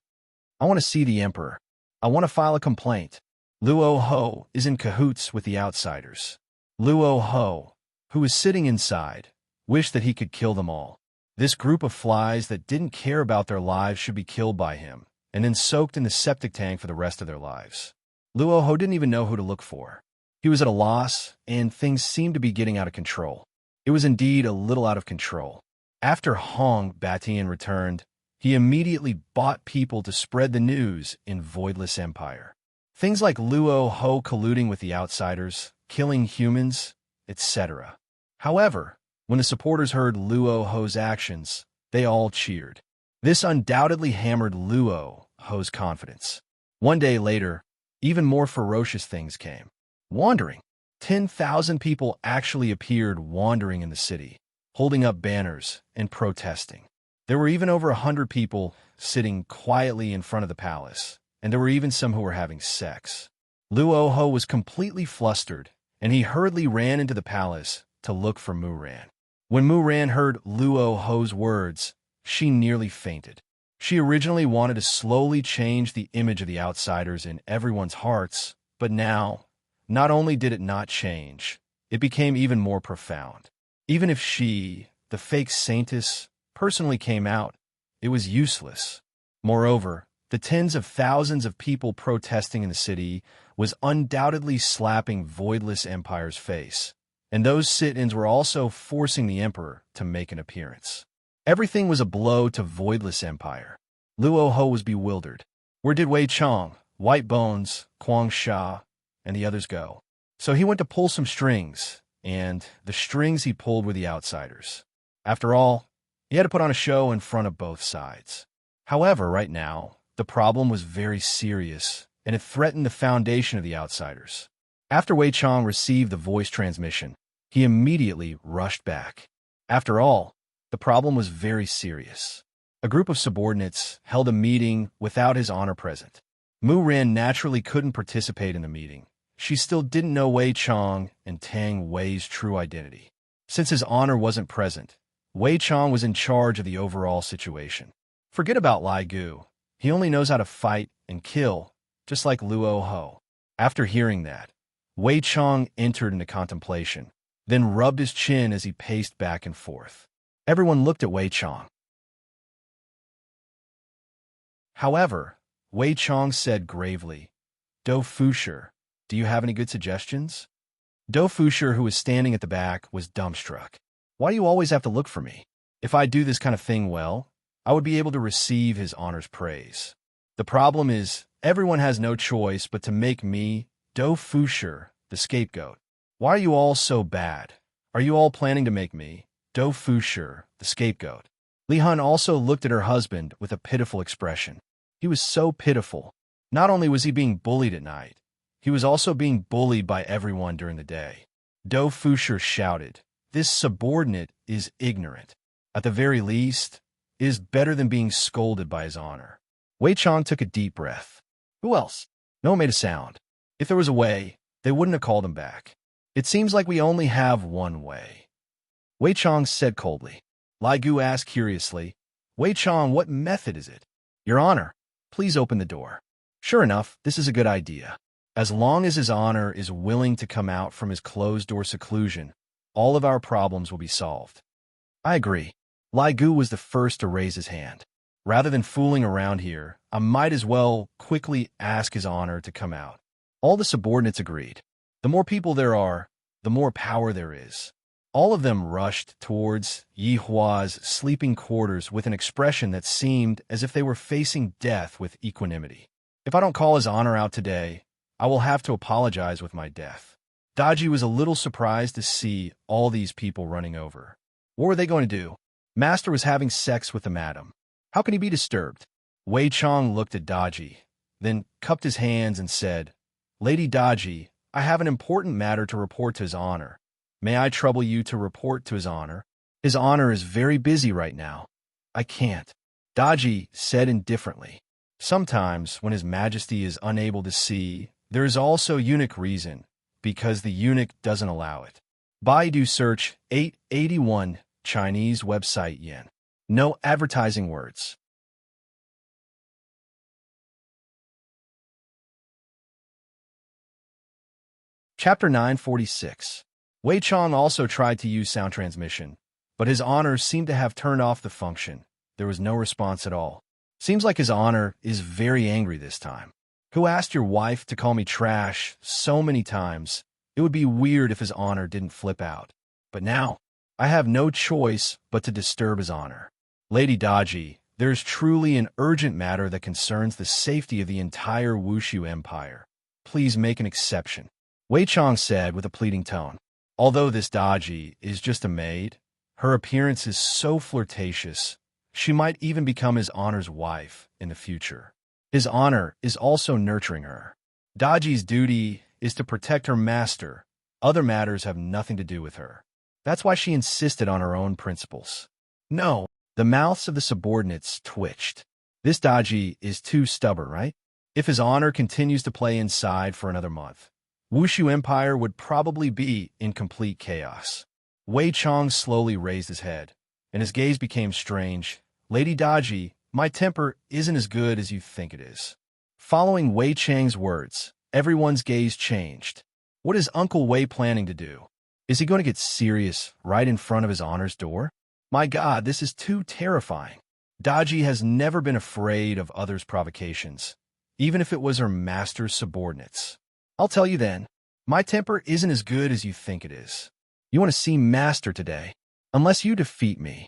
I want to see the emperor. I want to file a complaint. Luo Ho is in cahoots with the outsiders. Luo Ho, who was sitting inside, wished that he could kill them all. This group of flies that didn't care about their lives should be killed by him, and then soaked in the septic tank for the rest of their lives. Luo Ho didn't even know who to look for. He was at a loss, and things seemed to be getting out of control. It was indeed a little out of control. After Hong Batian returned, he immediately bought people to spread the news in Voidless Empire. Things like Luo Ho colluding with the outsiders, killing humans, etc. However, when the supporters heard Luo Ho's actions, they all cheered. This undoubtedly hammered Luo Ho's confidence. One day later, even more ferocious things came. Wandering. 10,000 people actually appeared wandering in the city, holding up banners and protesting. There were even over 100 people sitting quietly in front of the palace, and there were even some who were having sex. Luo Ho was completely flustered, and he hurriedly ran into the palace to look for Mu Ran. When Mu Ran heard Luo Ho's words, she nearly fainted. She originally wanted to slowly change the image of the outsiders in everyone's hearts, but now, not only did it not change, it became even more profound. Even if she, the fake saintess, personally came out, it was useless. Moreover, the tens of thousands of people protesting in the city was undoubtedly slapping Voidless Empire's face, and those sit-ins were also forcing the emperor to make an appearance. Everything was a blow to Voidless Empire. Luo Ho was bewildered. Where did Wei Chong, White Bones, Quang Sha, and the others go? So he went to pull some strings, and the strings he pulled were the outsiders. After all, he had to put on a show in front of both sides. However, right now, the problem was very serious, and it threatened the foundation of the outsiders. After Wei Chong received the voice transmission, he immediately rushed back. After all, the problem was very serious. A group of subordinates held a meeting without his honor present. Mu Ran naturally couldn't participate in the meeting. She still didn't know Wei Chong and Tang Wei's true identity. Since his honor wasn't present, Wei Chong was in charge of the overall situation. Forget about Lai Gu. He only knows how to fight and kill, just like Luo Ho. After hearing that, Wei Chong entered into contemplation, then rubbed his chin as he paced back and forth. Everyone looked at Wei Chong. However, Wei Chong said gravely, "Do Fusher, do you have any good suggestions?" Do Fusher, who was standing at the back, was dumbstruck. "Why do you always have to look for me? If I do this kind of thing well, I would be able to receive his honor's praise. The problem is, everyone has no choice but to make me, Do Fusher, the scapegoat. Why are you all so bad? Are you all planning to make me, Do Fusher, the scapegoat?" Li Hun also looked at her husband with a pitiful expression. He was so pitiful. Not only was he being bullied at night, he was also being bullied by everyone during the day. Do Fusher shouted, "This subordinate is ignorant. At the very least, it is better than being scolded by his honor." Wei Chong took a deep breath. Who else? No one made a sound. If there was a way, they wouldn't have called him back. It seems like we only have one way. Wei Chong said coldly. Lai Gu asked curiously, "Wei Chong, what method is it?" "Your honor, please open the door." Sure enough, this is a good idea. As long as his honor is willing to come out from his closed-door seclusion, all of our problems will be solved. I agree. Lai Gu was the first to raise his hand. Rather than fooling around here, I might as well quickly ask his honor to come out. All the subordinates agreed. The more people there are, the more power there is. All of them rushed towards Yi Hua's sleeping quarters with an expression that seemed as if they were facing death with equanimity. If I don't call his honor out today, I will have to apologize with my death. Daji was a little surprised to see all these people running over. What were they going to do? Master was having sex with the madam. How can he be disturbed? Wei Chong looked at Daji, then cupped his hands and said, Lady Daji, I have an important matter to report to his honor. May I trouble you to report to his honor? His honor is very busy right now. I can't. Daji said indifferently. Sometimes, when his majesty is unable to see, there is also eunuch reason, because the eunuch doesn't allow it. Baidu search 881 Chinese website yen. No advertising words. Chapter 946. Wei Chong also tried to use sound transmission, but his honor seemed to have turned off the function. There was no response at all. Seems like his honor is very angry this time. Who asked your wife to call me trash so many times? It would be weird if his honor didn't flip out. But now, I have no choice but to disturb his honor. Lady Daji, there is truly an urgent matter that concerns the safety of the entire Wushu Empire. Please make an exception. Wei Chong said with a pleading tone. Although this Daji is just a maid, her appearance is so flirtatious, she might even become his honor's wife in the future. His honor is also nurturing her. Daji's duty is to protect her master. Other matters have nothing to do with her. That's why she insisted on her own principles. No, the mouths of the subordinates twitched. This Daji is too stubborn, right? If his honor continues to play inside for another month, Wushu Empire would probably be in complete chaos. Wei Chong slowly raised his head, and his gaze became strange. Lady Daji, my temper isn't as good as you think it is. Following Wei Chang's words, everyone's gaze changed. What is Uncle Wei planning to do? Is he going to get serious right in front of his honor's door? My God, this is too terrifying. Daji has never been afraid of others' provocations, even if it was her master's subordinates. I'll tell you then, my temper isn't as good as you think it is. You want to see Master today, unless you defeat me.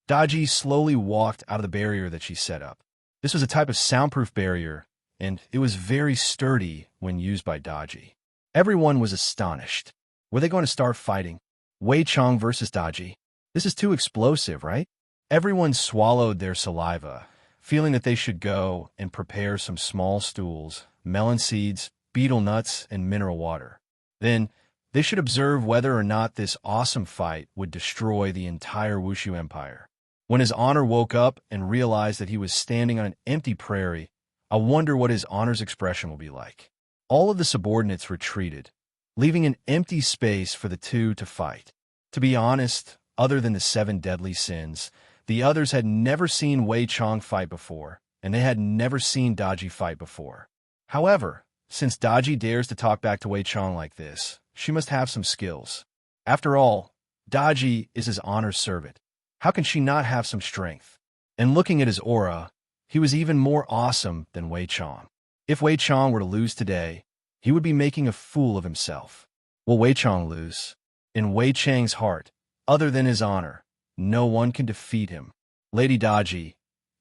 Daji slowly walked out of the barrier that she set up. This was a type of soundproof barrier, and it was very sturdy when used by Daji. Everyone was astonished. Were they going to start fighting? Wei Chong versus Daji? This is too explosive, right? Everyone swallowed their saliva, feeling that they should go and prepare some small stools, melon seeds, betel nuts, and mineral water. Then, they should observe whether or not this awesome fight would destroy the entire Wushu Empire. When his honor woke up and realized that he was standing on an empty prairie, I wonder what his honor's expression will be like. All of the subordinates retreated, leaving an empty space for the two to fight. To be honest, other than the 7 deadly sins, the others had never seen Wei Chong fight before, and they had never seen Daji fight before. However, since Daji dares to talk back to Wei Chong like this, she must have some skills. After all, Daji is his honor's servant. How can she not have some strength? And looking at his aura, he was even more awesome than Wei Chong. If Wei Chong were to lose today, he would be making a fool of himself. Will Wei Chong lose? In Wei Chang's heart, other than his honor, no one can defeat him. Lady Daji,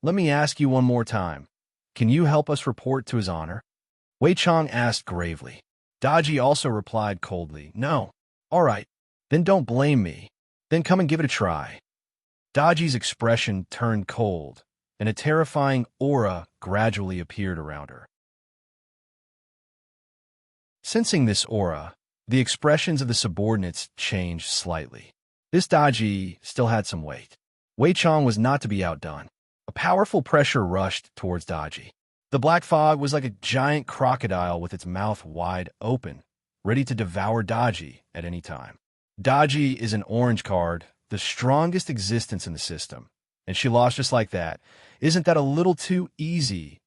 let me ask you one more time. Can you help us report to his honor? Wei Chong asked gravely. Daji also replied coldly, no. All right, then don't blame me. Then come and give it a try. Daji's expression turned cold, and a terrifying aura gradually appeared around her. Sensing this aura, the expressions of the subordinates changed slightly. This Daji still had some weight. Wei Chong was not to be outdone. A powerful pressure rushed towards Daji. The black fog was like a giant crocodile with its mouth wide open, ready to devour Daji at any time. Daji is an orange card, the strongest existence in the system, and she lost just like that. Isn't that a little too easy?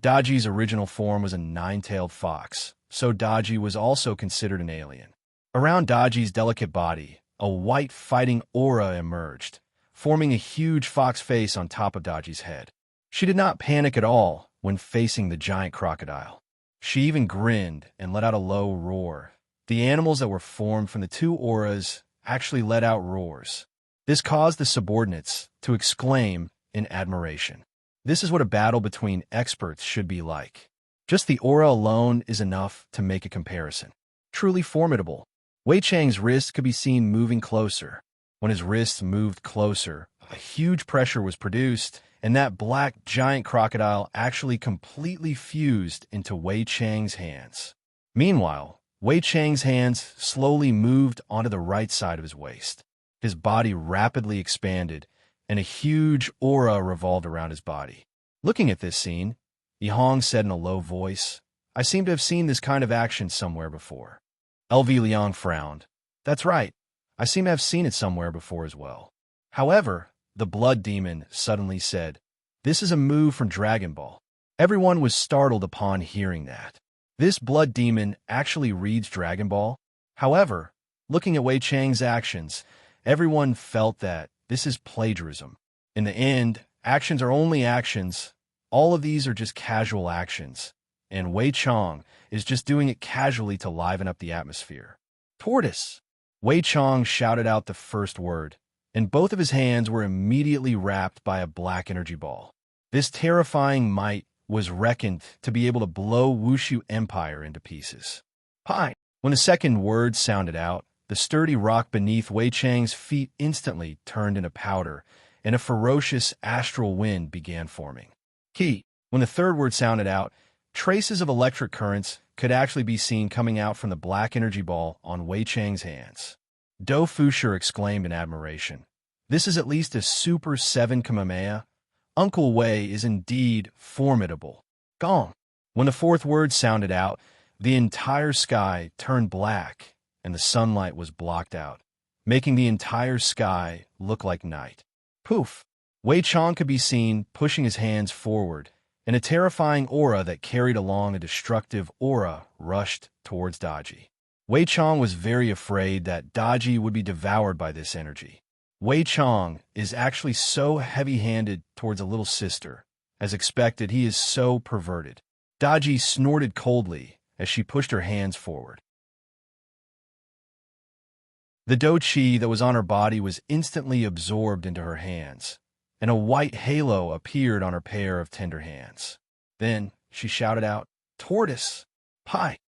Daji's original form was a nine-tailed fox, so Daji was also considered an alien. Around Daji's delicate body, a white fighting aura emerged, forming a huge fox face on top of Daji's head. She did not panic at all when facing the giant crocodile. She even grinned and let out a low roar. The animals that were formed from the two auras actually let out roars. This caused the subordinates to exclaim in admiration. This is what a battle between experts should be like. Just the aura alone is enough to make a comparison. Truly formidable. Wei Chang's wrist could be seen moving closer. When his wrist moved closer, a huge pressure was produced, and that black giant crocodile actually completely fused into Wei Chang's hands. Meanwhile, Wei Chang's hands slowly moved onto the right side of his waist. His body rapidly expanded, and a huge aura revolved around his body. Looking at this scene, Yihong said in a low voice, "I seem to have seen this kind of action somewhere before." LV Liang frowned. "That's right. I seem to have seen it somewhere before as well." However, the blood demon suddenly said, "This is a move from Dragon Ball." Everyone was startled upon hearing that. This blood demon actually reads Dragon Ball? However, looking at Wei Chang's actions, everyone felt that this is plagiarism. In the end, actions are only actions. All of these are just casual actions, and Wei Chang is just doing it casually to liven up the atmosphere. Tortoise! Wei Chang shouted out the first word, and both of his hands were immediately wrapped by a black energy ball. This terrifying might was reckoned to be able to blow Wushu Empire into pieces. Pine! When the second word sounded out, the sturdy rock beneath Wei Chang's feet instantly turned into powder, and a ferocious astral wind began forming. Ki! When the third word sounded out, traces of electric currents could actually be seen coming out from the black energy ball on Wei Chang's hands. Do Fusher exclaimed in admiration. "This is at least a Super 7 Kamehameha. Uncle Wei is indeed formidable." Gong! When the fourth word sounded out, the entire sky turned black, and the sunlight was blocked out, making the entire sky look like night. Poof! Wei Chang could be seen pushing his hands forward, and a terrifying aura that carried along a destructive aura rushed towards Daji. Wei Chang was very afraid that Daji would be devoured by this energy. Wei Chang is actually so heavy-handed towards a little sister. As expected, he is so perverted. Daji snorted coldly as she pushed her hands forward. The Do Chi that was on her body was instantly absorbed into her hands, and a white halo appeared on her pair of tender hands. Then she shouted out, "Tortoise! Pie!"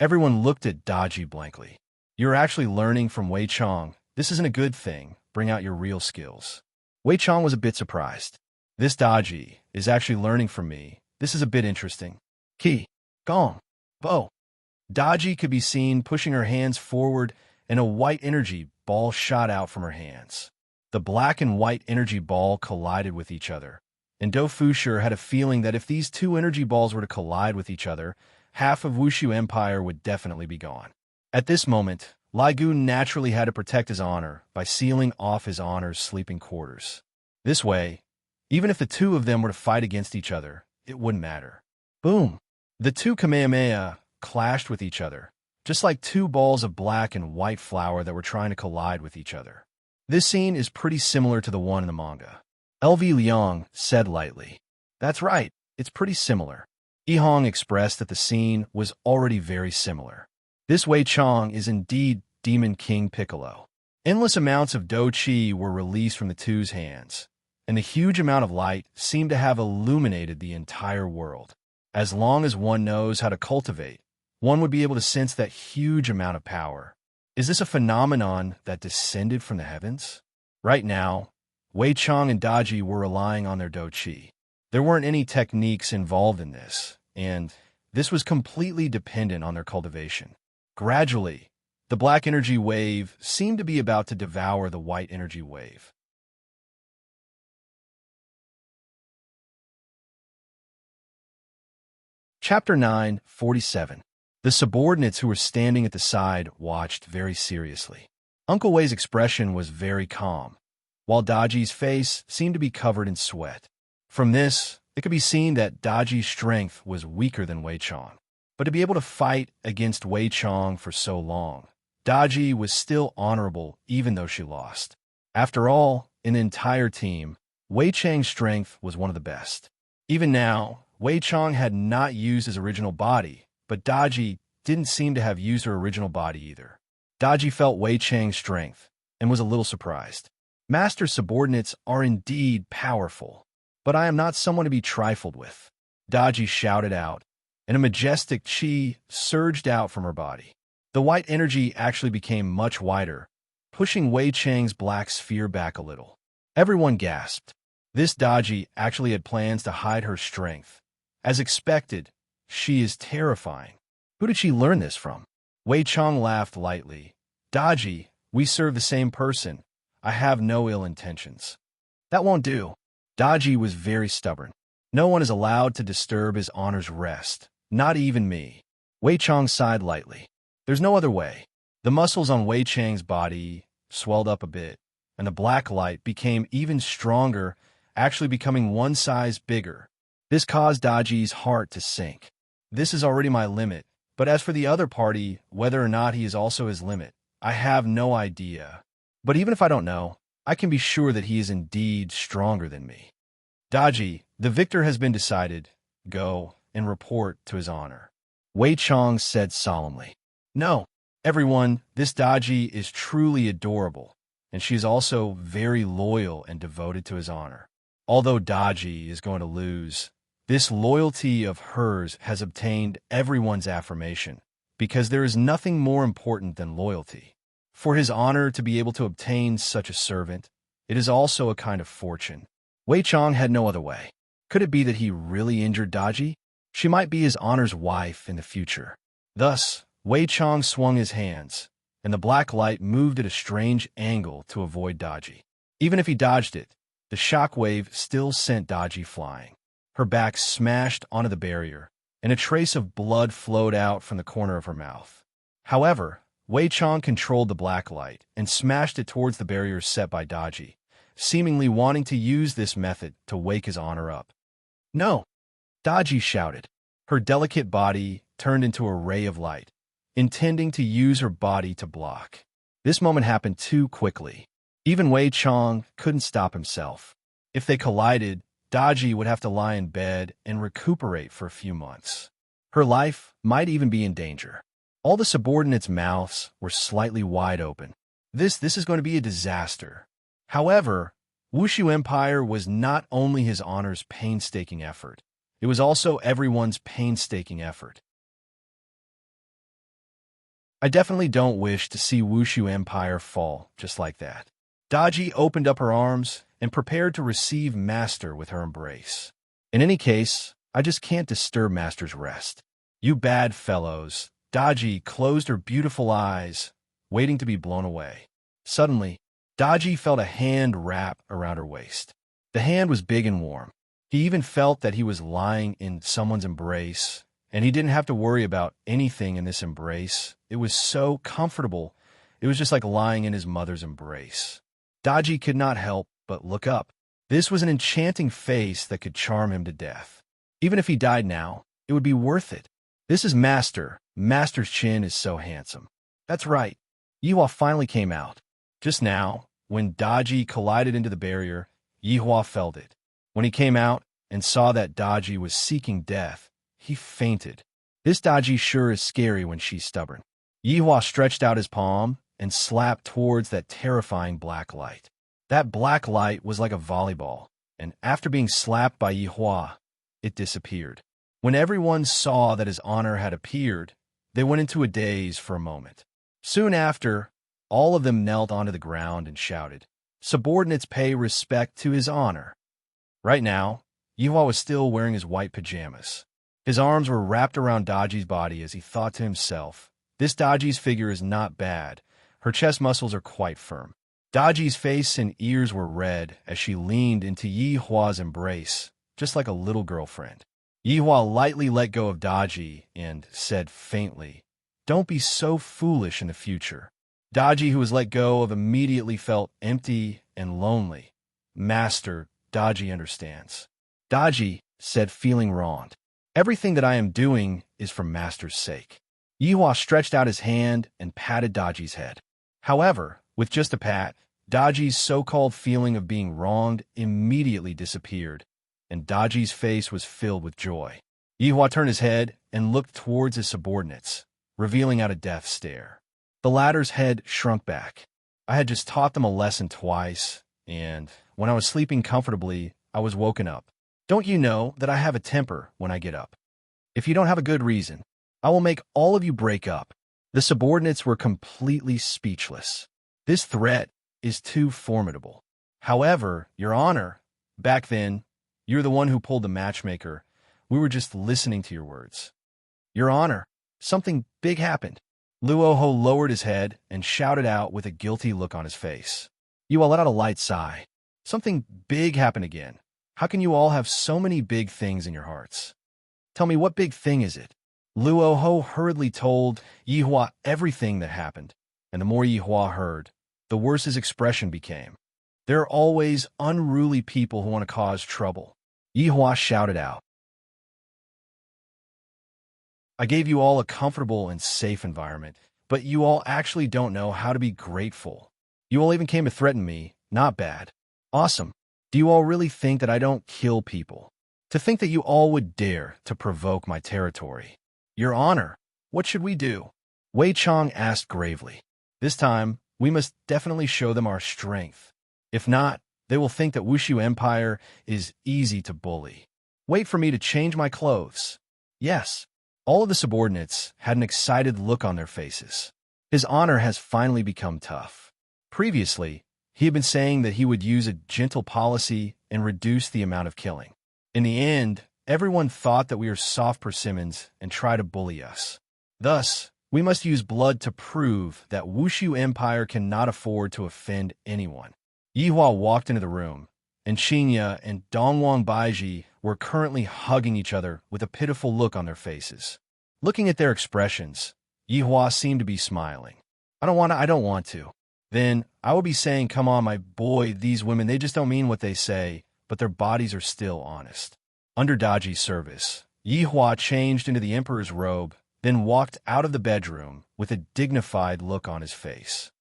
Everyone looked at Daji blankly. "You're actually learning from Wei Chang. This isn't a good thing. Bring out your real skills." Wei Chang was a bit surprised. "This Daji is actually learning from me. This is a bit interesting." Ki! Gong! Bo! Daji could be seen pushing her hands forward, and a white energy ball shot out from her hands. The black and white energy ball collided with each other, and Do Fusher had a feeling that if these two energy balls were to collide with each other, half of Wushu Empire would definitely be gone. At this moment, Lai Gu naturally had to protect his honor by sealing off his honor's sleeping quarters. This way, even if the two of them were to fight against each other, it wouldn't matter. Boom! The two Kamehameha clashed with each other, just like two balls of black and white flour that were trying to collide with each other. This scene is pretty similar to the one in the manga. LV Liang said lightly. "That's right, it's pretty similar." Yihong expressed that the scene was already very similar. This Wei Chang is indeed Demon King Piccolo. Endless amounts of Do Chi were released from the two's hands, and the huge amount of light seemed to have illuminated the entire world. As long as one knows how to cultivate, one would be able to sense that huge amount of power. Is this a phenomenon that descended from the heavens? Right now, Wei Chang and Daji were relying on their Do Chi. There weren't any techniques involved in this, and this was completely dependent on their cultivation. Gradually, the black energy wave seemed to be about to devour the white energy wave. Chapter 9:47. The subordinates who were standing at the side watched very seriously. Uncle Wei's expression was very calm, while Daji's face seemed to be covered in sweat. From this, It could be seen that Daji's strength was weaker than Wei Chong. But to be able to fight against Wei Chong for so long, Daji was still honorable even though she lost. After all, in the entire team, Wei Chang's strength was one of the best. Even now, Wei Chong had not used his original body, but Daji didn't seem to have used her original body either. Daji felt Wei Chang's strength and was a little surprised. Master subordinates are indeed powerful, but I am not someone to be trifled with, Daji shouted out, and a majestic chi surged out from her body. The white energy actually became much whiter, pushing Wei Chang's black sphere back a little. Everyone gasped. This Daji actually had plans to hide her strength. As expected, she is terrifying. Who did she learn this from? Wei Chong laughed lightly. Daji, we serve the same person. I have no ill intentions. That won't do. Daji was very stubborn. No one is allowed to disturb his honor's rest, not even me. Wei Chong sighed lightly. There's no other way. The muscles on Wei Chang's body swelled up a bit, and the black light became even stronger, actually becoming one size bigger. This caused Daji's heart to sink. This is already my limit, but as for the other party, whether or not he is also his limit, I have no idea. But even if I don't know, I can be sure that he is indeed stronger than me. Daji, the victor has been decided. Go and report to his honor. Wei Chong said solemnly. No, everyone, this Daji is truly adorable, and she is also very loyal and devoted to his honor. Although Daji is going to lose, this loyalty of hers has obtained everyone's affirmation, because there is nothing more important than loyalty. For his honor to be able to obtain such a servant, it is also a kind of fortune. Wei Chong had no other way. Could it be that he really injured Daji? She might be his honor's wife in the future. Thus, Wei Chong swung his hands, and the black light moved at a strange angle to avoid Daji. Even if he dodged it, the shockwave still sent Daji flying. Her back smashed onto the barrier, and a trace of blood flowed out from the corner of her mouth. However, Wei Chong controlled the black light and smashed it towards the barrier set by Daji, seemingly wanting to use this method to wake his honor up. No! Daji shouted. Her delicate body turned into a ray of light, intending to use her body to block. This moment happened too quickly. Even Wei Chong couldn't stop himself. If they collided, Daji would have to lie in bed and recuperate for a few months. Her life might even be in danger. All the subordinates' mouths were slightly wide open. This is going to be a disaster. However, Wushu Empire was not only his honor's painstaking effort, it was also everyone's painstaking effort. I definitely don't wish to see Wushu Empire fall just like that. Daji opened up her arms and prepared to receive Master with her embrace. In any case, I just can't disturb Master's rest. You bad fellows. Daji closed her beautiful eyes, waiting to be blown away. Suddenly, Daji felt a hand wrap around her waist. The hand was big and warm. He even felt that he was lying in someone's embrace, and he didn't have to worry about anything in this embrace. It was so comfortable. It was just like lying in his mother's embrace. Daji could not help but look up. This was an enchanting face that could charm him to death. Even if he died now, it would be worth it. This is Master. Master's chin is so handsome. That's right. Yihua finally came out. Just now, when Daji collided into the barrier, Yihua felt it. When he came out and saw that Daji was seeking death, he fainted. This Daji sure is scary when she's stubborn. Yihua stretched out his palm and slapped towards that terrifying black light. That black light was like a volleyball, and after being slapped by Yihua, it disappeared. When everyone saw that his honor had appeared, they went into a daze for a moment. Soon after, all of them knelt onto the ground and shouted, "Subordinates pay respect to his honor." Right now, Yihua was still wearing his white pajamas. His arms were wrapped around Daji's body as he thought to himself, "This Daji's figure is not bad. Her chest muscles are quite firm." Daji's face and ears were red as she leaned into Yihua's embrace, just like a little girlfriend. Yihua lightly let go of Daji and said faintly, "Don't be so foolish in the future." Daji, who was let go of, immediately felt empty and lonely. "Master, Daji understands." Daji, said, feeling wronged. Everything that I am doing is for Master's sake. Yihua stretched out his hand and patted Daji's head. However, with just a pat, Daji's so-called feeling of being wronged immediately disappeared, and Daji's face was filled with joy. Yihua turned his head and looked towards his subordinates, revealing out a death stare. The latter's head shrunk back. I had just taught them a lesson twice, and when I was sleeping comfortably, I was woken up. Don't you know that I have a temper when I get up? If you don't have a good reason, I will make all of you break up. The subordinates were completely speechless. This threat is too formidable. However, Your Honor, back then, you're the one who pulled the matchmaker. We were just listening to your words. Your Honor, something big happened. Luoho lowered his head and shouted out with a guilty look on his face. You all let out a light sigh. Something big happened again. How can you all have so many big things in your hearts? Tell me, what big thing is it? Luoho hurriedly told Yihua everything that happened, and the more Yihua heard, the worse his expression became. There are always unruly people who want to cause trouble. Yihua shouted out. I gave you all a comfortable and safe environment, but you all actually don't know how to be grateful. You all even came to threaten me. Not bad. Awesome. Do you all really think that I don't kill people? To think that you all would dare to provoke my territory. Your Honor, what should we do? Wei Chong asked gravely. This time, we must definitely show them our strength. If not, they will think that Wushu Empire is easy to bully. Wait for me to change my clothes. Yes. All of the subordinates had an excited look on their faces. His Honor has finally become tough. Previously, he had been saying that he would use a gentle policy and reduce the amount of killing. In the end, everyone thought that we are soft persimmons and try to bully us. Thus, we must use blood to prove that Wushu Empire cannot afford to offend anyone. Yihua walked into the room, and Qinya and Dongwang Baiji were currently hugging each other with a pitiful look on their faces. Looking at their expressions, Yihua seemed to be smiling. I don't want to. Then I will be saying, come on, my boy, these women, they just don't mean what they say, but their bodies are still honest. Under Daji's service, Yihua changed into the emperor's robe, then walked out of the bedroom with a dignified look on his face.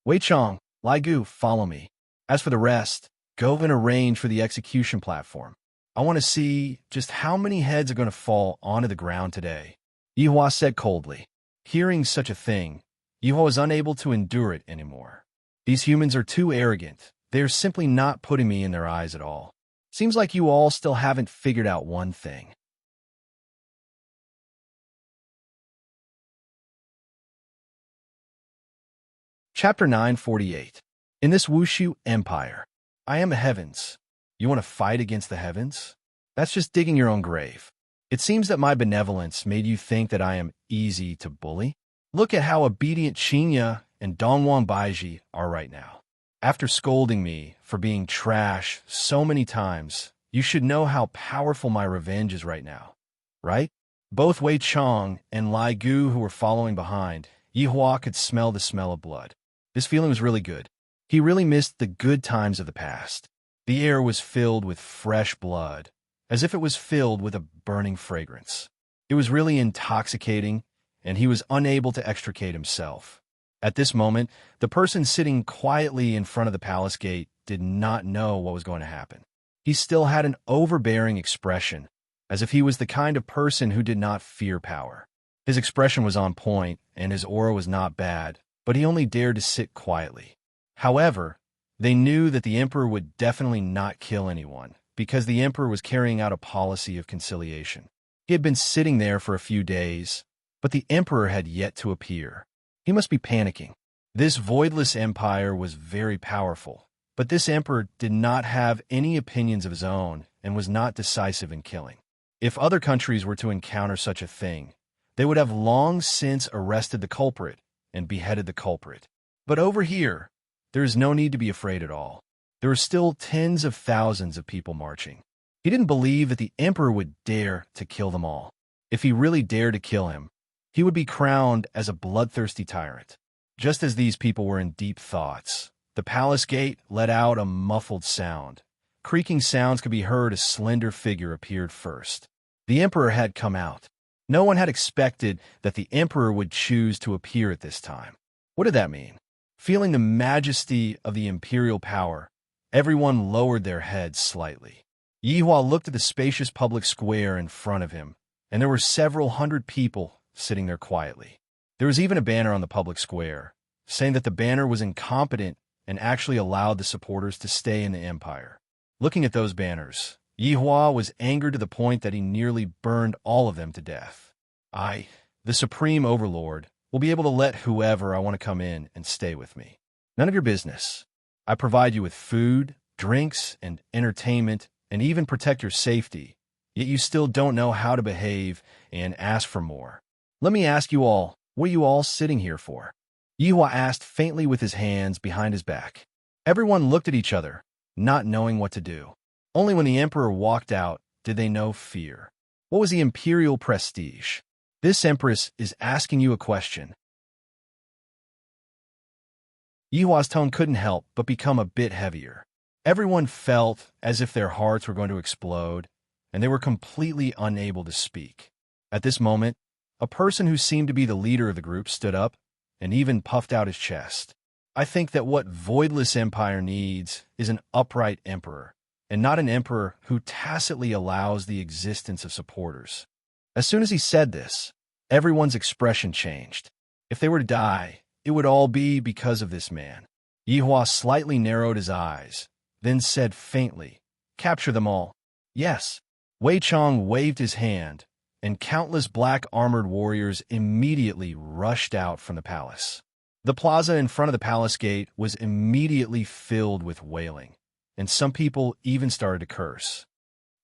Wei Chong, Lai Gu, follow me. As for the rest, go and arrange for the execution platform. I want to see just how many heads are going to fall onto the ground today. Yihua said coldly. Hearing such a thing, Yihua was unable to endure it anymore. These humans are too arrogant. They are simply not putting me in their eyes at all. Seems like you all still haven't figured out one thing. Chapter 948. In this Wushu Empire, I am the heavens. You want to fight against the heavens? That's just digging your own grave. It seems that my benevolence made you think that I am easy to bully. Look at how obedient Qinya and Dongwang Baiji are right now. After scolding me for being trash so many times, you should know how powerful my revenge is right now, right? Both Wei Chong and Lai Gu, who were following behind, Yihua could smell the smell of blood. This feeling was really good. He really missed the good times of the past. The air was filled with fresh blood, as if it was filled with a burning fragrance. It was really intoxicating, and he was unable to extricate himself. At this moment, the person sitting quietly in front of the palace gate did not know what was going to happen. He still had an overbearing expression, as if he was the kind of person who did not fear power. His expression was on point, and his aura was not bad, but he only dared to sit quietly. However, they knew that the emperor would definitely not kill anyone, because the emperor was carrying out a policy of conciliation. He had been sitting there for a few days, but the emperor had yet to appear. He must be panicking. This voidless empire was very powerful, but this emperor did not have any opinions of his own and was not decisive in killing. If other countries were to encounter such a thing, they would have long since arrested the culprit and beheaded the culprit. But over here, there is no need to be afraid at all. There are still tens of thousands of people marching. He didn't believe that the emperor would dare to kill them all. If he really dared to kill him, he would be crowned as a bloodthirsty tyrant. Just as these people were in deep thoughts, the palace gate let out a muffled sound, creaking sounds could be heard. A slender figure appeared first. The emperor had come out. No one had expected that the emperor would choose to appear at this time. What did that mean? Feeling the majesty of the imperial power, everyone lowered their heads slightly. Yihua looked at the spacious public square in front of him, and there were several hundred people sitting there quietly. There was even a banner on the public square, saying that the banner was incompetent and actually allowed the supporters to stay in the empire. Looking at those banners, Yihua was angered to the point that he nearly burned all of them to death. I, the supreme overlord, will be able to let whoever I want to come in and stay with me. None of your business. I provide you with food, drinks, and entertainment, and even protect your safety, yet you still don't know how to behave and ask for more. Let me ask you all, what are you all sitting here for? Yihua asked faintly with his hands behind his back. Everyone looked at each other, not knowing what to do. Only when the emperor walked out did they know fear. What was the imperial prestige? This empress is asking you a question. Yihua's tone couldn't help but become a bit heavier. Everyone felt as if their hearts were going to explode, and they were completely unable to speak. At this moment, a person who seemed to be the leader of the group stood up and even puffed out his chest. I think that what Voidless Empire needs is an upright emperor, and not an emperor who tacitly allows the existence of supporters. As soon as he said this, everyone's expression changed. If they were to die, it would all be because of this man. Yihua slightly narrowed his eyes, then said faintly, "Capture them all." Yes. Wei Chong waved his hand, and countless black-armored warriors immediately rushed out from the palace. The plaza in front of the palace gate was immediately filled with wailing, and some people even started to curse.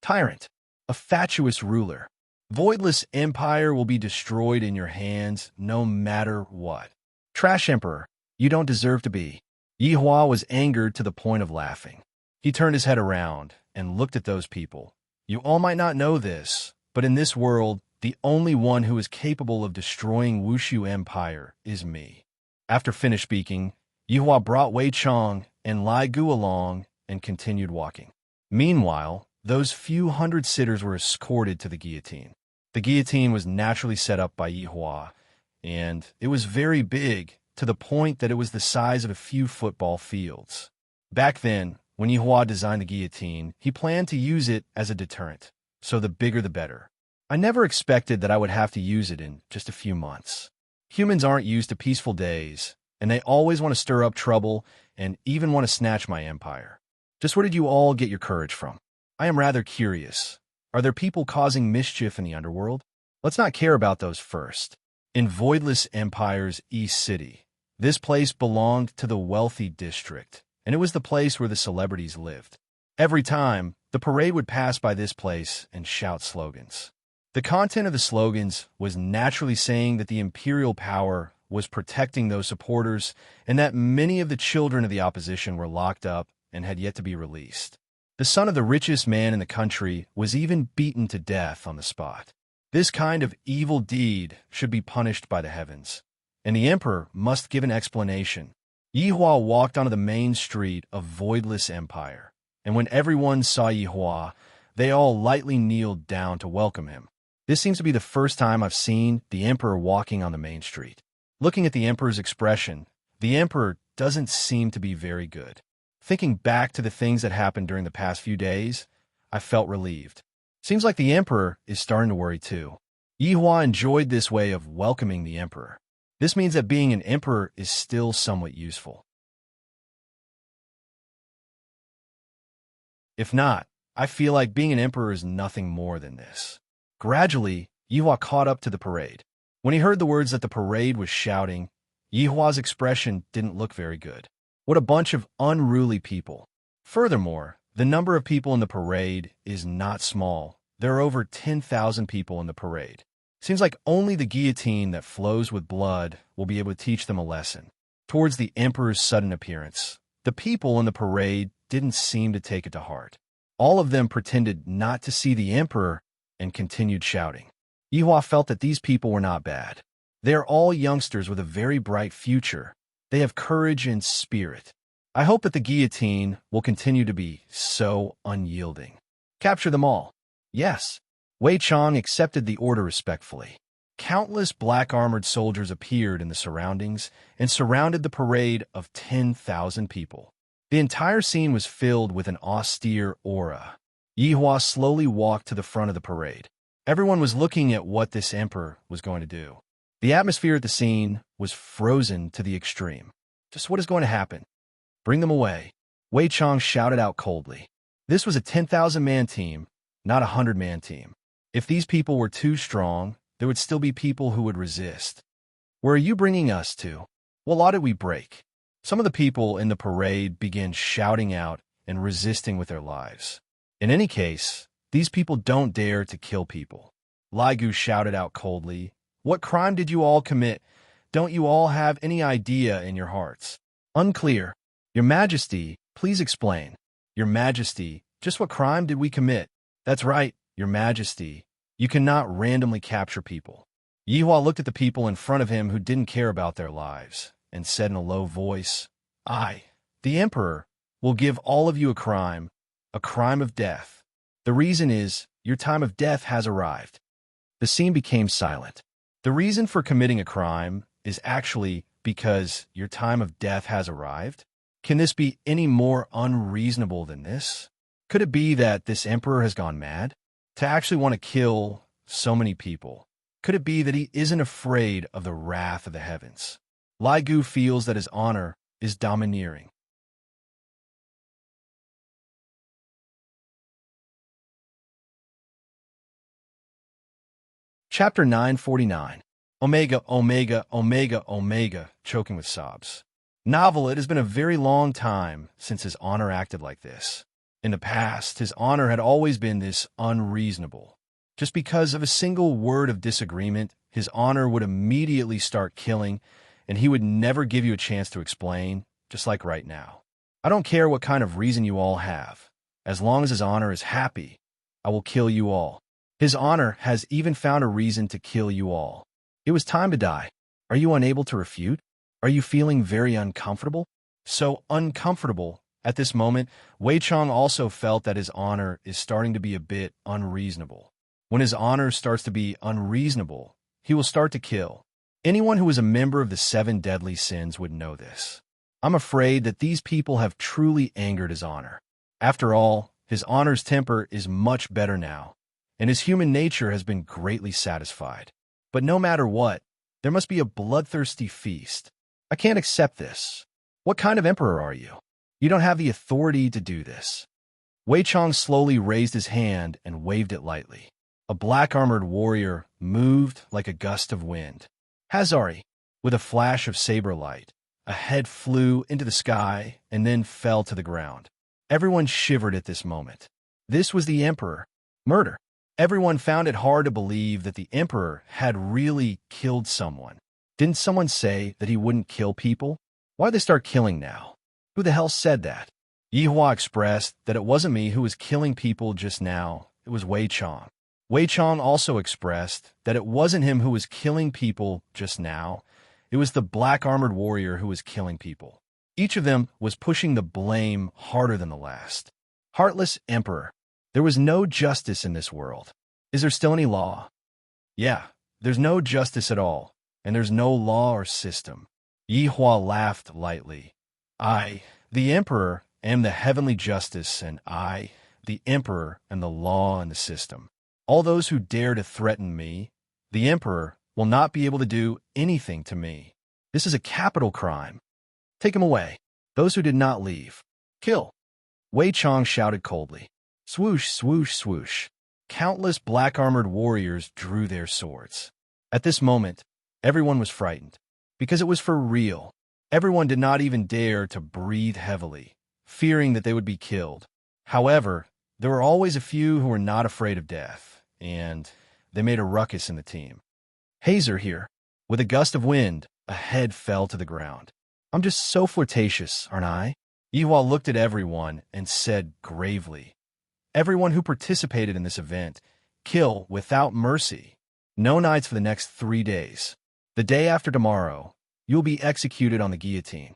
Tyrant, a fatuous ruler. Voidless Empire will be destroyed in your hands no matter what. Trash Emperor, you don't deserve to be. Yihua was angered to the point of laughing. He turned his head around and looked at those people. You all might not know this, but in this world, the only one who is capable of destroying Wushu Empire is me. After finished speaking, Yihua brought Wei Chong and Lai Gu along and continued walking. Meanwhile, those few hundred sitters were escorted to the guillotine. The guillotine was naturally set up by Yihua, and it was very big, to the point that it was the size of a few football fields. Back then, when Yihua designed the guillotine, he planned to use it as a deterrent, so the bigger the better. I never expected that I would have to use it in just a few months. Humans aren't used to peaceful days, and they always want to stir up trouble and even want to snatch my empire. Just where did you all get your courage from? I am rather curious. Are there people causing mischief in the underworld? Let's not care about those first. In Voidless Empire's East City, this place belonged to the wealthy district, and it was the place where the celebrities lived. Every time, the parade would pass by this place and shout slogans. The content of the slogans was naturally saying that the imperial power was protecting those supporters and that many of the children of the opposition were locked up and had yet to be released. The son of the richest man in the country was even beaten to death on the spot. This kind of evil deed should be punished by the heavens, and the emperor must give an explanation. Yihua walked onto the main street of Voidless Empire, and when everyone saw Yihua, they all lightly kneeled down to welcome him. This seems to be the first time I've seen the emperor walking on the main street. Looking at the emperor's expression, the emperor doesn't seem to be very good. Thinking back to the things that happened during the past few days, I felt relieved. Seems like the emperor is starting to worry too. Yihua enjoyed this way of welcoming the emperor. This means that being an emperor is still somewhat useful. If not, I feel like being an emperor is nothing more than this. Gradually, Yihua caught up to the parade. When he heard the words that the parade was shouting, Yihua's expression didn't look very good. What a bunch of unruly people. Furthermore, the number of people in the parade is not small. There are over 10,000 people in the parade. Seems like only the guillotine that flows with blood will be able to teach them a lesson. Towards the emperor's sudden appearance, the people in the parade didn't seem to take it to heart. All of them pretended not to see the emperor and continued shouting. Yihua felt that these people were not bad. They are all youngsters with a very bright future. They have courage and spirit. I hope that the guillotine will continue to be so unyielding. Capture them all. Yes. Wei Chang accepted the order respectfully. Countless black-armored soldiers appeared in the surroundings and surrounded the parade of 10,000 people. The entire scene was filled with an austere aura. Yihua slowly walked to the front of the parade. Everyone was looking at what this emperor was going to do. The atmosphere at the scene was frozen to the extreme. Just what is going to happen? Bring them away. Wei Chang shouted out coldly. This was a 10,000-man team, not a 100-man team. If these people were too strong, there would still be people who would resist. Where are you bringing us to? What law did we break? Some of the people in the parade began shouting out and resisting with their lives. In any case, these people don't dare to kill people. Lai Gu shouted out coldly, "What crime did you all commit? Don't you all have any idea in your hearts?" Unclear. Your Majesty, please explain. Your Majesty, just what crime did we commit? That's right, Your Majesty. You cannot randomly capture people. Yihua looked at the people in front of him who didn't care about their lives and said in a low voice, "I, the Emperor, will give all of you a crime of death. The reason is, your time of death has arrived." The scene became silent. The reason for committing a crime is actually because your time of death has arrived? Can this be any more unreasonable than this? Could it be that this emperor has gone mad? To actually want to kill so many people? Could it be that he isn't afraid of the wrath of the heavens? Lai Gu feels that his honor is domineering. Chapter 949. Omega, Omega, Omega, Omega, choking with sobs. Novel, it has been a very long time since his honor acted like this. In the past, his honor had always been this unreasonable. Just because of a single word of disagreement, his honor would immediately start killing, and he would never give you a chance to explain, just like right now. I don't care what kind of reason you all have. As long as his honor is happy, I will kill you all. His honor has even found a reason to kill you all. It was time to die. Are you unable to refute? Are you feeling very uncomfortable? So uncomfortable. At this moment, Wei Chang also felt that his honor is starting to be a bit unreasonable. When his honor starts to be unreasonable, he will start to kill. Anyone who is a member of the 7 deadly sins would know this. I'm afraid that these people have truly angered his honor. After all, his honor's temper is much better now, and his human nature has been greatly satisfied. But no matter what, there must be a bloodthirsty feast. I can't accept this. What kind of emperor are you? You don't have the authority to do this. Wei Chang slowly raised his hand and waved it lightly. A black-armored warrior moved like a gust of wind. Hazari, with a flash of saber light, a head flew into the sky and then fell to the ground. Everyone shivered at this moment. This was the emperor. Murder. Everyone found it hard to believe that the emperor had really killed someone. Didn't someone say that he wouldn't kill people? Why'd they start killing now? Who the hell said that? Yihua expressed that it wasn't me who was killing people just now. It was Wei Chang. Wei Chang also expressed that it wasn't him who was killing people just now. It was the black-armored warrior who was killing people. Each of them was pushing the blame harder than the last. Heartless emperor. There was no justice in this world. Is there still any law? Yeah, there's no justice at all, and there's no law or system. Yihua laughed lightly. I, the emperor, am the heavenly justice, and I, the emperor, am the law and the system. All those who dare to threaten me, the emperor, will not be able to do anything to me. This is a capital crime. Take him away. Those who did not leave. Kill. Wei Chang shouted coldly. Swoosh, swoosh, swoosh. Countless black-armored warriors drew their swords. At this moment, everyone was frightened, because it was for real. Everyone did not even dare to breathe heavily, fearing that they would be killed. However, there were always a few who were not afraid of death, and they made a ruckus in the team. Hazer here. With a gust of wind, a head fell to the ground. I'm just so flirtatious, aren't I? Yihua looked at everyone and said gravely, everyone who participated in this event, kill without mercy. No nights for the next 3 days. The day after tomorrow, you'll be executed on the guillotine.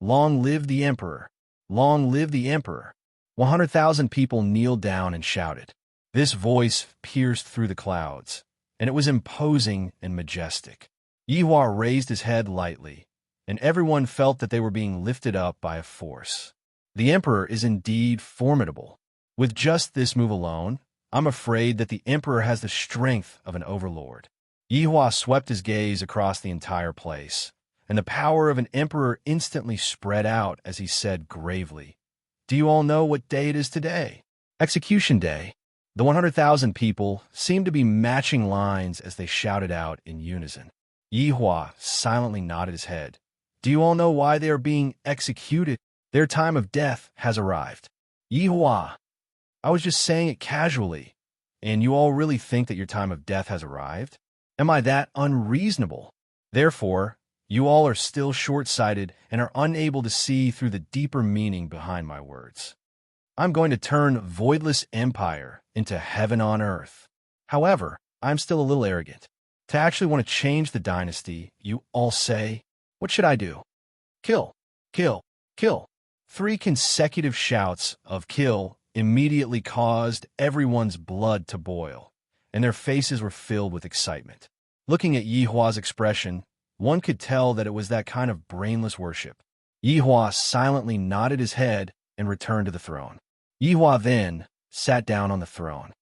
Long live the emperor! Long live the emperor! 100,000 people kneeled down and shouted. This voice pierced through the clouds, and it was imposing and majestic. Yihua raised his head lightly, and everyone felt that they were being lifted up by a force. The emperor is indeed formidable. With just this move alone, I'm afraid that the emperor has the strength of an overlord. Yihua swept his gaze across the entire place, and the power of an emperor instantly spread out as he said gravely, "Do you all know what day it is today? Execution Day." The 100,000 people seemed to be matching lines as they shouted out in unison. Yihua silently nodded his head. "Do you all know why they are being executed? Their time of death has arrived." Yihua, I was just saying it casually, and you all really think that your time of death has arrived? Am I that unreasonable? Therefore, you all are still short-sighted and are unable to see through the deeper meaning behind my words. I'm going to turn Voidless Empire into heaven on earth. However, I'm still a little arrogant. To actually want to change the dynasty, you all say, what should I do? Kill, kill, kill. 3 consecutive shouts of kill immediately caused everyone's blood to boil, and their faces were filled with excitement. Looking at Yihua's expression, one could tell that it was that kind of brainless worship. Yihua silently nodded his head and returned to the throne. Yihua then sat down on the throne.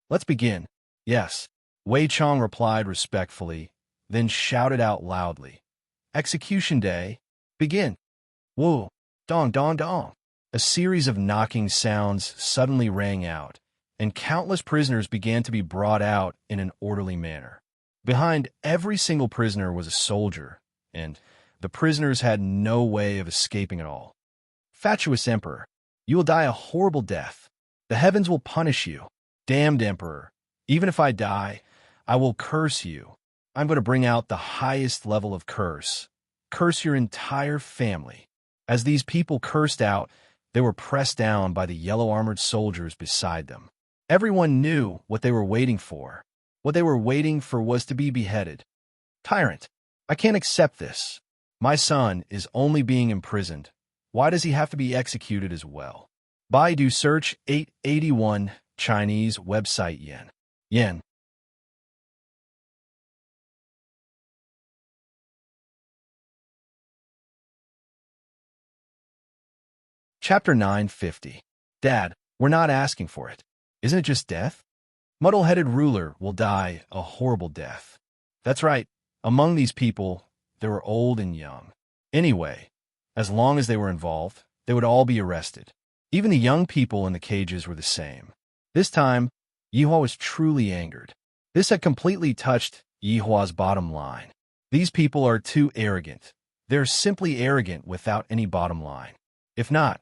Let's begin. Yes, Wei Chong replied respectfully, then shouted out loudly. Execution Day, begin. Woo, dong, dong, dong. A series of knocking sounds suddenly rang out, and countless prisoners began to be brought out in an orderly manner. Behind every single prisoner was a soldier, and the prisoners had no way of escaping at all. Fatuous Emperor, you will die a horrible death. The heavens will punish you. Damned Emperor, even if I die, I will curse you. I'm going to bring out the highest level of curse. Curse your entire family. As these people cursed out, they were pressed down by the yellow-armored soldiers beside them. Everyone knew what they were waiting for. What they were waiting for was to be beheaded. Tyrant, I can't accept this. My son is only being imprisoned. Why does he have to be executed as well? Baidu search 881 Chinese website yen. Yen. Chapter 950. Dad, we're not asking for it. Isn't it just death? Muddle-headed ruler will die a horrible death. That's right. Among these people, there were old and young. Anyway, as long as they were involved, they would all be arrested. Even the young people in the cages were the same. This time, Yihua was truly angered. This had completely touched Yihua's bottom line. These people are too arrogant. They're simply arrogant without any bottom line. If not,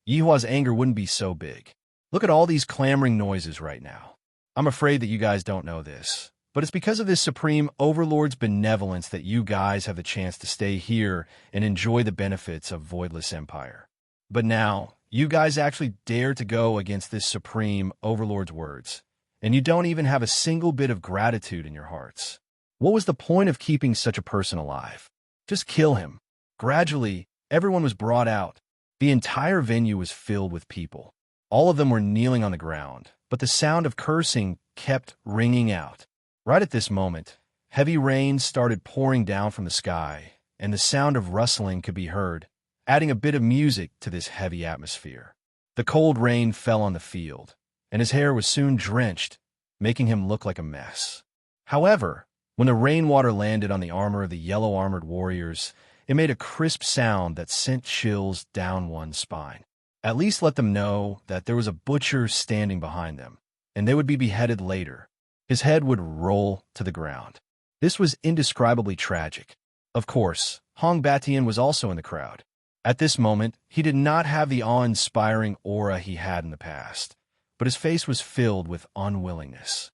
Yihua's anger wouldn't be so big. Look at all these clamoring noises right now. I'm afraid that you guys don't know this, but it's because of this Supreme Overlord's benevolence that you guys have the chance to stay here and enjoy the benefits of Voidless Empire. But now, you guys actually dare to go against this Supreme Overlord's words, and you don't even have a single bit of gratitude in your hearts. What was the point of keeping such a person alive? Just kill him. Gradually, everyone was brought out. The entire venue was filled with people. All of them were kneeling on the ground, but the sound of cursing kept ringing out. Right at this moment, heavy rain started pouring down from the sky, and the sound of rustling could be heard, adding a bit of music to this heavy atmosphere. The cold rain fell on the field, and his hair was soon drenched, making him look like a mess. However, when the rainwater landed on the armor of the yellow-armored warriors, it made a crisp sound that sent chills down one's spine. At least let them know that there was a butcher standing behind them, and they would be beheaded later. His head would roll to the ground. This was indescribably tragic. Of course, Hong Batian was also in the crowd. At this moment, he did not have the awe-inspiring aura he had in the past, but his face was filled with unwillingness.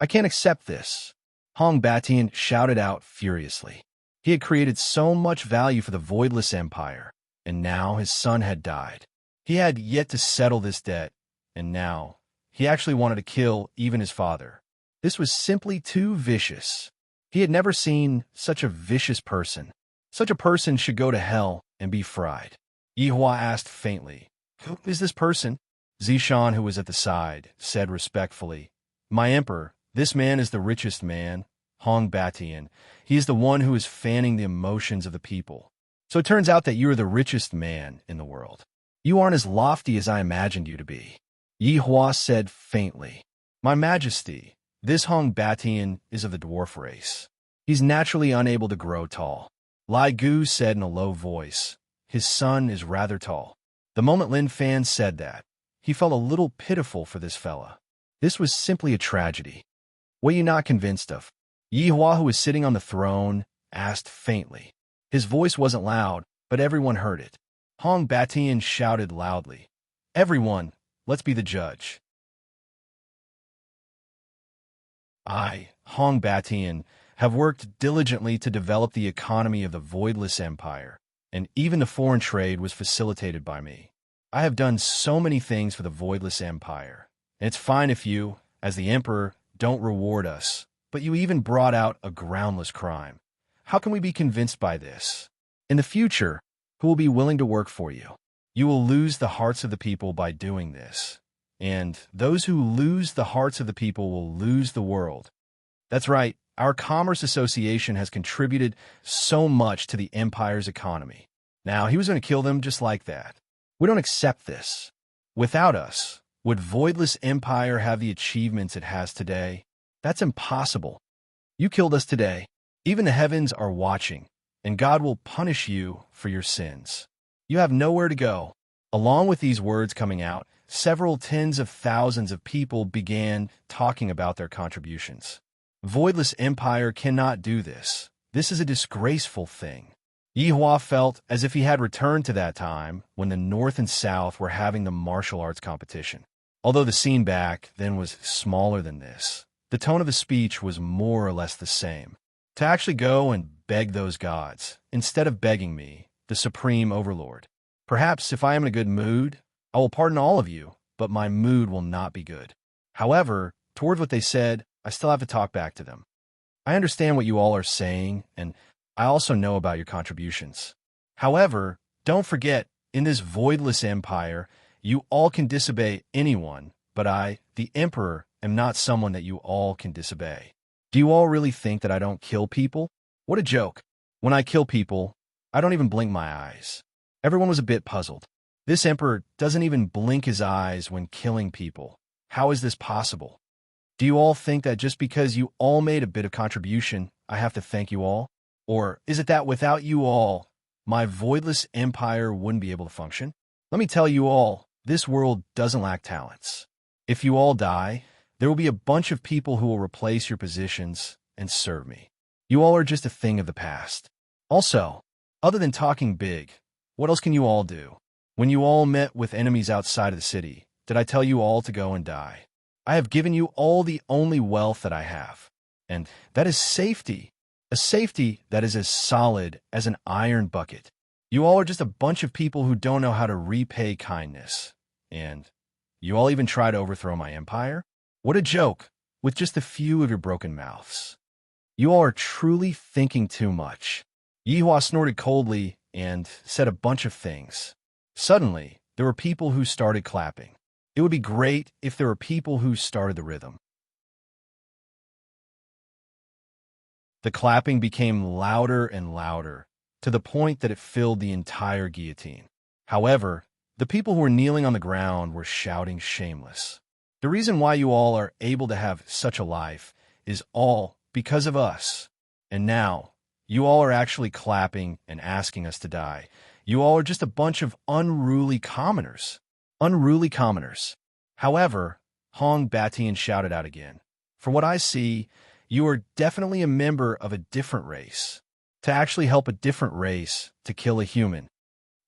I can't accept this, Hong Batian shouted out furiously. He had created so much value for the Voidless Empire, and now his son had died. He had yet to settle this debt, and now he actually wanted to kill even his father. This was simply too vicious. He had never seen such a vicious person. Such a person should go to hell and be fried. Yihua asked faintly, "Who is this person?" Zishan, who was at the side, said respectfully, "My emperor, this man is the richest man, Hong Batian. He is the one who is fanning the emotions of the people. So it turns out that you are the richest man in the world. You aren't as lofty as I imagined you to be." Yihua said faintly, "My majesty, this Hong Batian is of the dwarf race. He's naturally unable to grow tall." Lai Gu said in a low voice, "His son is rather tall." The moment Lin Fan said that, he felt a little pitiful for this fella. This was simply a tragedy. "What are you not convinced of?" Yihua, who was sitting on the throne, asked faintly. His voice wasn't loud, but everyone heard it. Hong Batian shouted loudly, "Everyone, let's be the judge." I, Hong Batian, have worked diligently to develop the economy of the Voidless Empire, and even the foreign trade was facilitated by me. I have done so many things for the Voidless Empire, and it's fine if you, as the Emperor, don't reward us, but you even brought out a groundless crime. How can we be convinced by this? In the future, who will be willing to work for you? You will lose the hearts of the people by doing this, and those who lose the hearts of the people will lose the world. That's right, our Commerce Association has contributed so much to the Empire's economy. Now, he was going to kill them just like that. We don't accept this. Without us, would Voidless Empire have the achievements it has today? That's impossible. You killed us today. Even the heavens are watching, and God will punish you for your sins. You have nowhere to go. Along with these words coming out, several tens of thousands of people began talking about their contributions. Voidless Empire cannot do this. This is a disgraceful thing. Yihua felt as if he had returned to that time when the North and South were having the martial arts competition. Although the scene back then was smaller than this, the tone of the speech was more or less the same. To actually go and beg those gods, instead of begging me, the Supreme Overlord. Perhaps if I am in a good mood, I will pardon all of you, but my mood will not be good. However, towards what they said, I still have to talk back to them. I understand what you all are saying, and I also know about your contributions. However, don't forget, in this voidless empire, you all can disobey anyone, but I, the Emperor, am not someone that you all can disobey. Do you all really think that I don't kill people? What a joke. When I kill people, I don't even blink my eyes. Everyone was a bit puzzled. This Emperor doesn't even blink his eyes when killing people. How is this possible? Do you all think that just because you all made a bit of contribution, I have to thank you all? Or is it that without you all, my voidless empire wouldn't be able to function? Let me tell you all, this world doesn't lack talents. If you all die, there will be a bunch of people who will replace your positions and serve me. You all are just a thing of the past. Also, other than talking big, what else can you all do? When you all met with enemies outside of the city, did I tell you all to go and die? I have given you all the only wealth that I have, and that is safety. A safety that is as solid as an iron bucket. You all are just a bunch of people who don't know how to repay kindness. And you all even try to overthrow my empire? What a joke, with just a few of your broken mouths. You all are truly thinking too much. Yihua snorted coldly and said a bunch of things. Suddenly, there were people who started clapping. It would be great if there were people who started the rhythm. The clapping became louder and louder, to the point that it filled the entire guillotine. However, the people who were kneeling on the ground were shouting shameless. The reason why you all are able to have such a life is all because of us. And now, you all are actually clapping and asking us to die. You all are just a bunch of unruly commoners. Unruly commoners. However, Hong Batian shouted out again. For what I see, you are definitely a member of a different race. To actually help a different race to kill a human.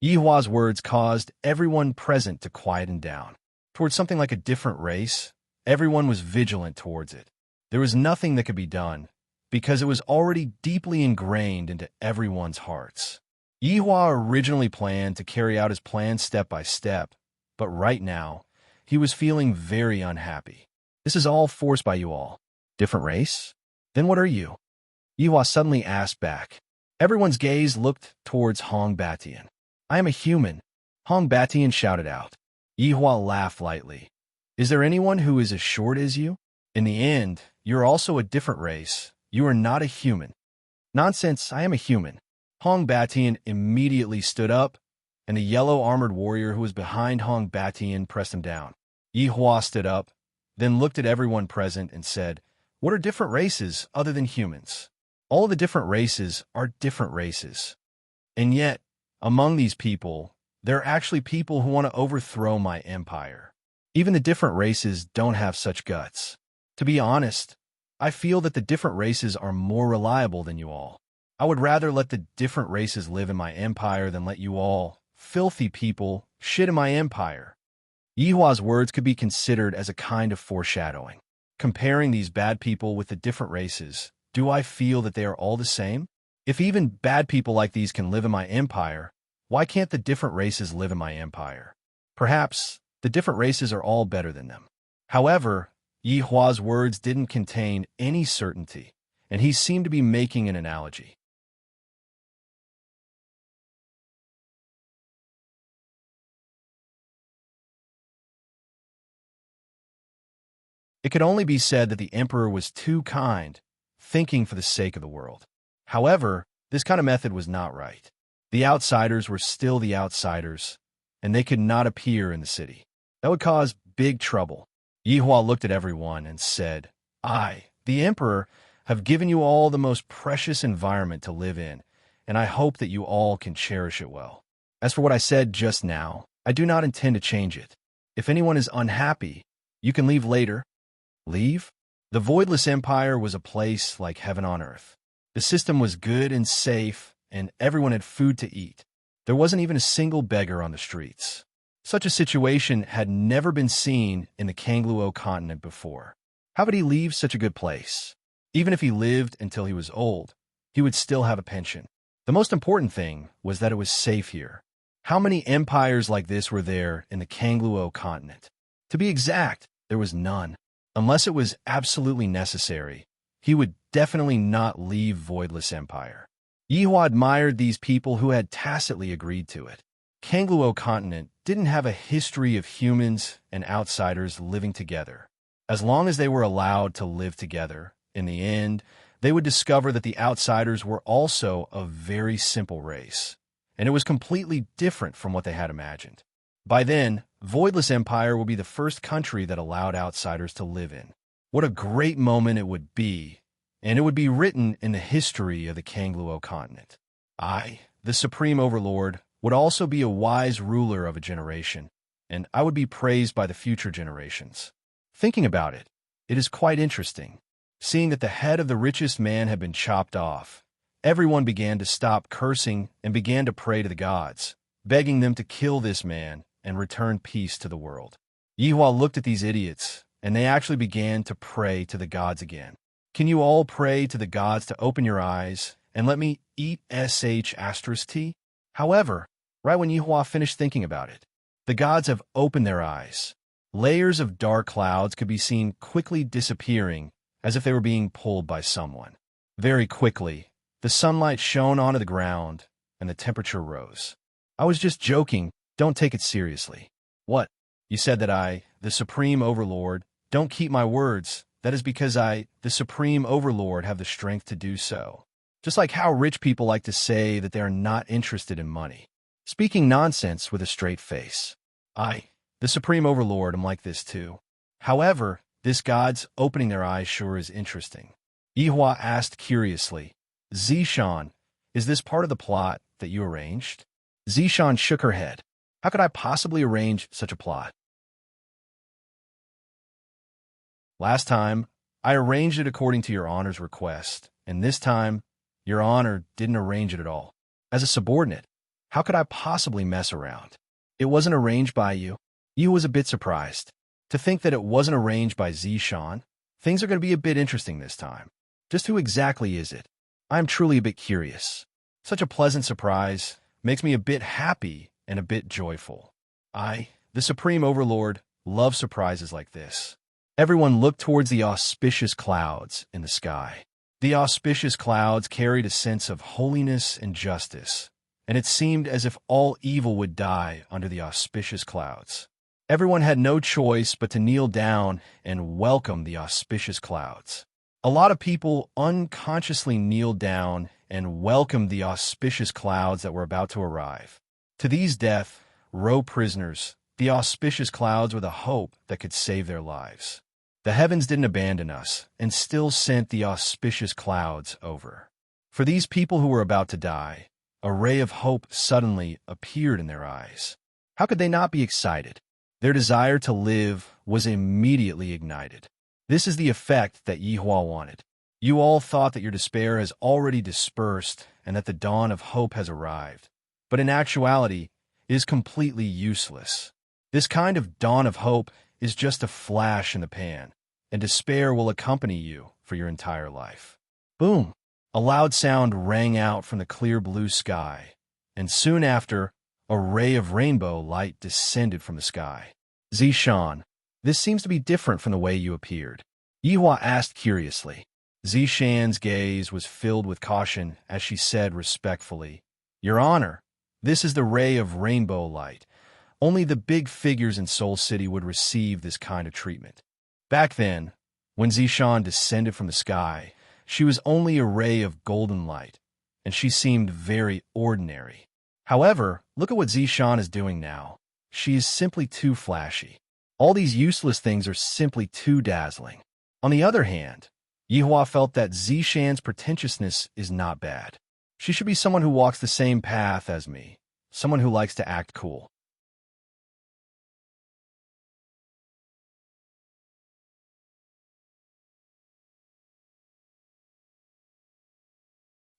Yihua's words caused everyone present to quieten down. Towards something like a different race, everyone was vigilant towards it. There was nothing that could be done, because it was already deeply ingrained into everyone's hearts. Yihua originally planned to carry out his plan step by step, but right now, he was feeling very unhappy. This is all forced by you all. Different race? Then what are you? Yihua suddenly asked back. Everyone's gaze looked towards Hong Batian. I am a human, Hong Batian shouted out. Yihua laughed lightly. Is there anyone who is as short as you? In the end, you are also a different race. You are not a human. Nonsense, I am a human. Hong Batian immediately stood up, and the yellow armored warrior who was behind Hong Batian pressed him down. Yihua stood up, then looked at everyone present and said, What are different races other than humans? All of the different races are different races. And yet, among these people, there are actually people who want to overthrow my empire. Even the different races don't have such guts. To be honest, I feel that the different races are more reliable than you all. I would rather let the different races live in my empire than let you all, filthy people, shit in my empire. Yihua's words could be considered as a kind of foreshadowing. Comparing these bad people with the different races, do I feel that they are all the same? If even bad people like these can live in my empire, why can't the different races live in my empire? Perhaps the different races are all better than them. However, Yihua's words didn't contain any certainty, and he seemed to be making an analogy. It could only be said that the emperor was too kind, thinking for the sake of the world. However, this kind of method was not right. The outsiders were still the outsiders, and they could not appear in the city. That would cause big trouble. Yihua looked at everyone and said, I, the emperor, have given you all the most precious environment to live in, and I hope that you all can cherish it well. As for what I said just now, I do not intend to change it. If anyone is unhappy, you can leave later. Leave? The Voidless Empire was a place like heaven on earth. The system was good and safe, and everyone had food to eat. There wasn't even a single beggar on the streets. Such a situation had never been seen in the Kangluo continent before. How could he leave such a good place? Even if he lived until he was old, he would still have a pension. The most important thing was that it was safe here. How many empires like this were there in the Kangluo continent? To be exact, there was none. Unless it was absolutely necessary, he would definitely not leave Voidless Empire. Yihua admired these people who had tacitly agreed to it. Kangluo continent didn't have a history of humans and outsiders living together. As long as they were allowed to live together, in the end, they would discover that the outsiders were also a very simple race, and it was completely different from what they had imagined. By then, Voidless Empire will be the first country that allowed outsiders to live in. What a great moment it would be, and it would be written in the history of the Kangluo continent. I, the Supreme Overlord, would also be a wise ruler of a generation, and I would be praised by the future generations. Thinking about it, it is quite interesting. Seeing that the head of the richest man had been chopped off, everyone began to stop cursing and began to pray to the gods, begging them to kill this man and return peace to the world. Yihua looked at these idiots, and they actually began to pray to the gods again. Can you all pray to the gods to open your eyes and let me eat sh*t? However, right when Yihua finished thinking about it, the gods have opened their eyes. Layers of dark clouds could be seen quickly disappearing as if they were being pulled by someone. Very quickly, the sunlight shone onto the ground, and the temperature rose. I was just joking. Don't take it seriously. What? You said that I, the Supreme Overlord, don't keep my words. That is because I, the Supreme Overlord, have the strength to do so. Just like how rich people like to say that they are not interested in money. Speaking nonsense with a straight face. I, the Supreme Overlord, am like this too. However, this god's opening their eyes sure is interesting. Yihua asked curiously, Zishan, is this part of the plot that you arranged? Zishan shook her head. How could I possibly arrange such a plot? Last time, I arranged it according to your honor's request, and this time, your honor didn't arrange it at all. As a subordinate, how could I possibly mess around? It wasn't arranged by you. You was a bit surprised. To think that it wasn't arranged by Zishan, things are going to be a bit interesting this time. Just who exactly is it? I'm truly a bit curious. Such a pleasant surprise makes me a bit happy and a bit joyful. I, the Supreme Overlord, love surprises like this. Everyone looked towards the auspicious clouds in the sky. The auspicious clouds carried a sense of holiness and justice, and it seemed as if all evil would die under the auspicious clouds. Everyone had no choice but to kneel down and welcome the auspicious clouds. A lot of people unconsciously kneeled down and welcomed the auspicious clouds that were about to arrive. To these death row prisoners, the auspicious clouds were the hope that could save their lives. The heavens didn't abandon us and still sent the auspicious clouds over. For these people who were about to die, a ray of hope suddenly appeared in their eyes. How could they not be excited? Their desire to live was immediately ignited. This is the effect that Yihua wanted. You all thought that your despair has already dispersed and that the dawn of hope has arrived. But in actuality, it is completely useless. This kind of dawn of hope is just a flash in the pan, and despair will accompany you for your entire life. Boom! A loud sound rang out from the clear blue sky, and soon after, a ray of rainbow light descended from the sky. Zishan, this seems to be different from the way you appeared. Yihua asked curiously. Zishan's gaze was filled with caution as she said respectfully, "Your Honor, this is the ray of rainbow light. Only the big figures in Soul City would receive this kind of treatment." Back then, when Zishan descended from the sky, she was only a ray of golden light, and she seemed very ordinary. However, look at what Zishan is doing now. She is simply too flashy. All these useless things are simply too dazzling. On the other hand, Yihua felt that Zishan's pretentiousness is not bad. She should be someone who walks the same path as me, someone who likes to act cool.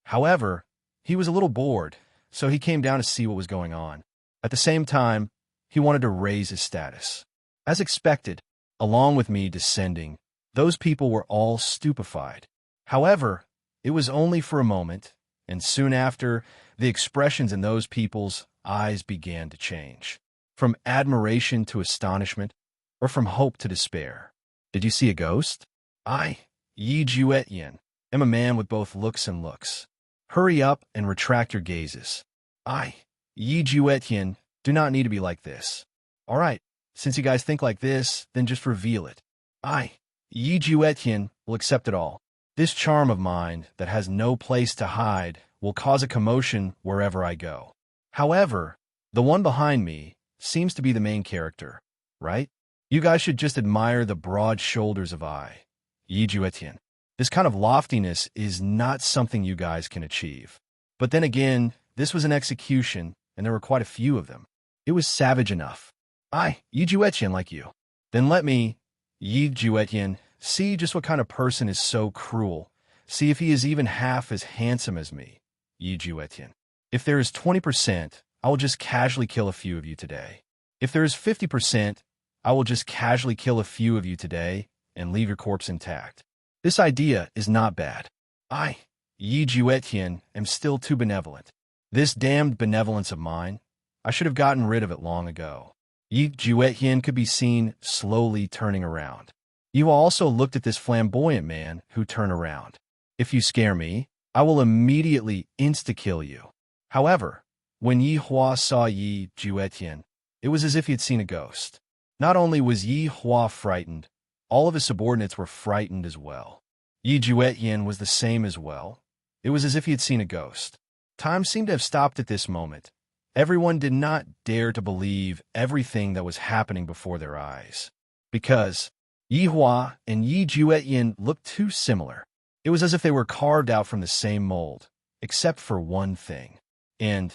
However, he was a little bored, so he came down to see what was going on. At the same time, he wanted to raise his status. As expected, along with me descending, those people were all stupefied. However, it was only for a moment, and soon after, the expressions in those people's eyes began to change. From admiration to astonishment, or from hope to despair. Did you see a ghost? I, Yi Juetian, am a man with both looks and looks. Hurry up and retract your gazes. I, Yi Juetian, do not need to be like this. All right, since you guys think like this, then just reveal it. I, Yi Juetian, will accept it all. This charm of mine that has no place to hide will cause a commotion wherever I go. However, the one behind me seems to be the main character, right? You guys should just admire the broad shoulders of I, Yi Juetian. This kind of loftiness is not something you guys can achieve. But then again, this was an execution, and there were quite a few of them. It was savage enough. I, Yi Juetian, like you. Then let me, Yi Juetian, see just what kind of person is so cruel. See if he is even half as handsome as me, Yi Juetian. If there is 20%, I will just casually kill a few of you today. If there is 50%, I will just casually kill a few of you today and leave your corpse intact. This idea is not bad. I, Yi Juetian, am still too benevolent. This damned benevolence of mine, I should have gotten rid of it long ago. Yi Juetian could be seen slowly turning around. You also looked at this flamboyant man who turned around. If you scare me, I will immediately insta-kill you. However, when Yihua saw Yi Juetian, it was as if he had seen a ghost. Not only was Yihua frightened, all of his subordinates were frightened as well. Yi Juetian was the same as well. It was as if he had seen a ghost. Time seemed to have stopped at this moment. Everyone did not dare to believe everything that was happening before their eyes. Because Yihua and Yi Juetian looked too similar. It was as if they were carved out from the same mold, except for one thing. And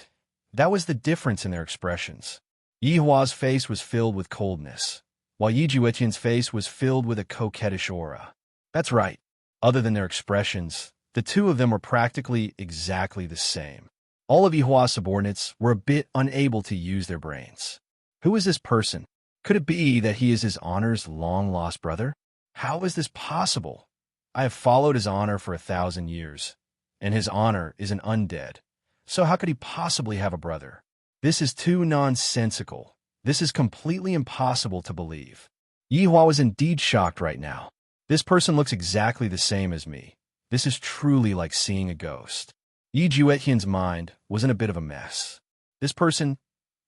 that was the difference in their expressions. Yihua's face was filled with coldness, while Yi Juetian's face was filled with a coquettish aura. That's right. Other than their expressions, the two of them were practically exactly the same. All of Yihua's subordinates were a bit unable to use their brains. Who is this person? Could it be that he is his honor's long-lost brother? How is this possible? I have followed his honor for 1,000 years, and his honor is an undead. So how could he possibly have a brother? This is too nonsensical. This is completely impossible to believe. Yihua was indeed shocked right now. This person looks exactly the same as me. This is truly like seeing a ghost. Yi Juetian's mind was in a bit of a mess. This person,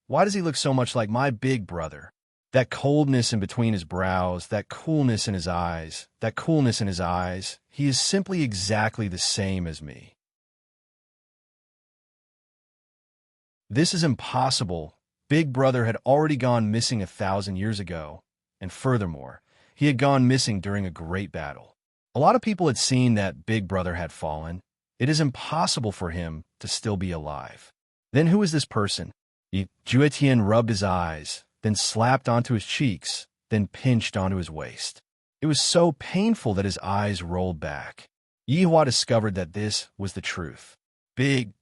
why does he look so much like my big brother? That coldness in between his brows, that coolness in his eyes, he is simply exactly the same as me. This is impossible. Big Brother had already gone missing 1,000 years ago, and furthermore, he had gone missing during a great battle. A lot of people had seen that Big Brother had fallen. It is impossible for him to still be alive. Then who is this person? Yi Juetian rubbed his eyes, then slapped onto his cheeks, then pinched onto his waist. It was so painful that his eyes rolled back. Yi Hua discovered that this was the truth. Big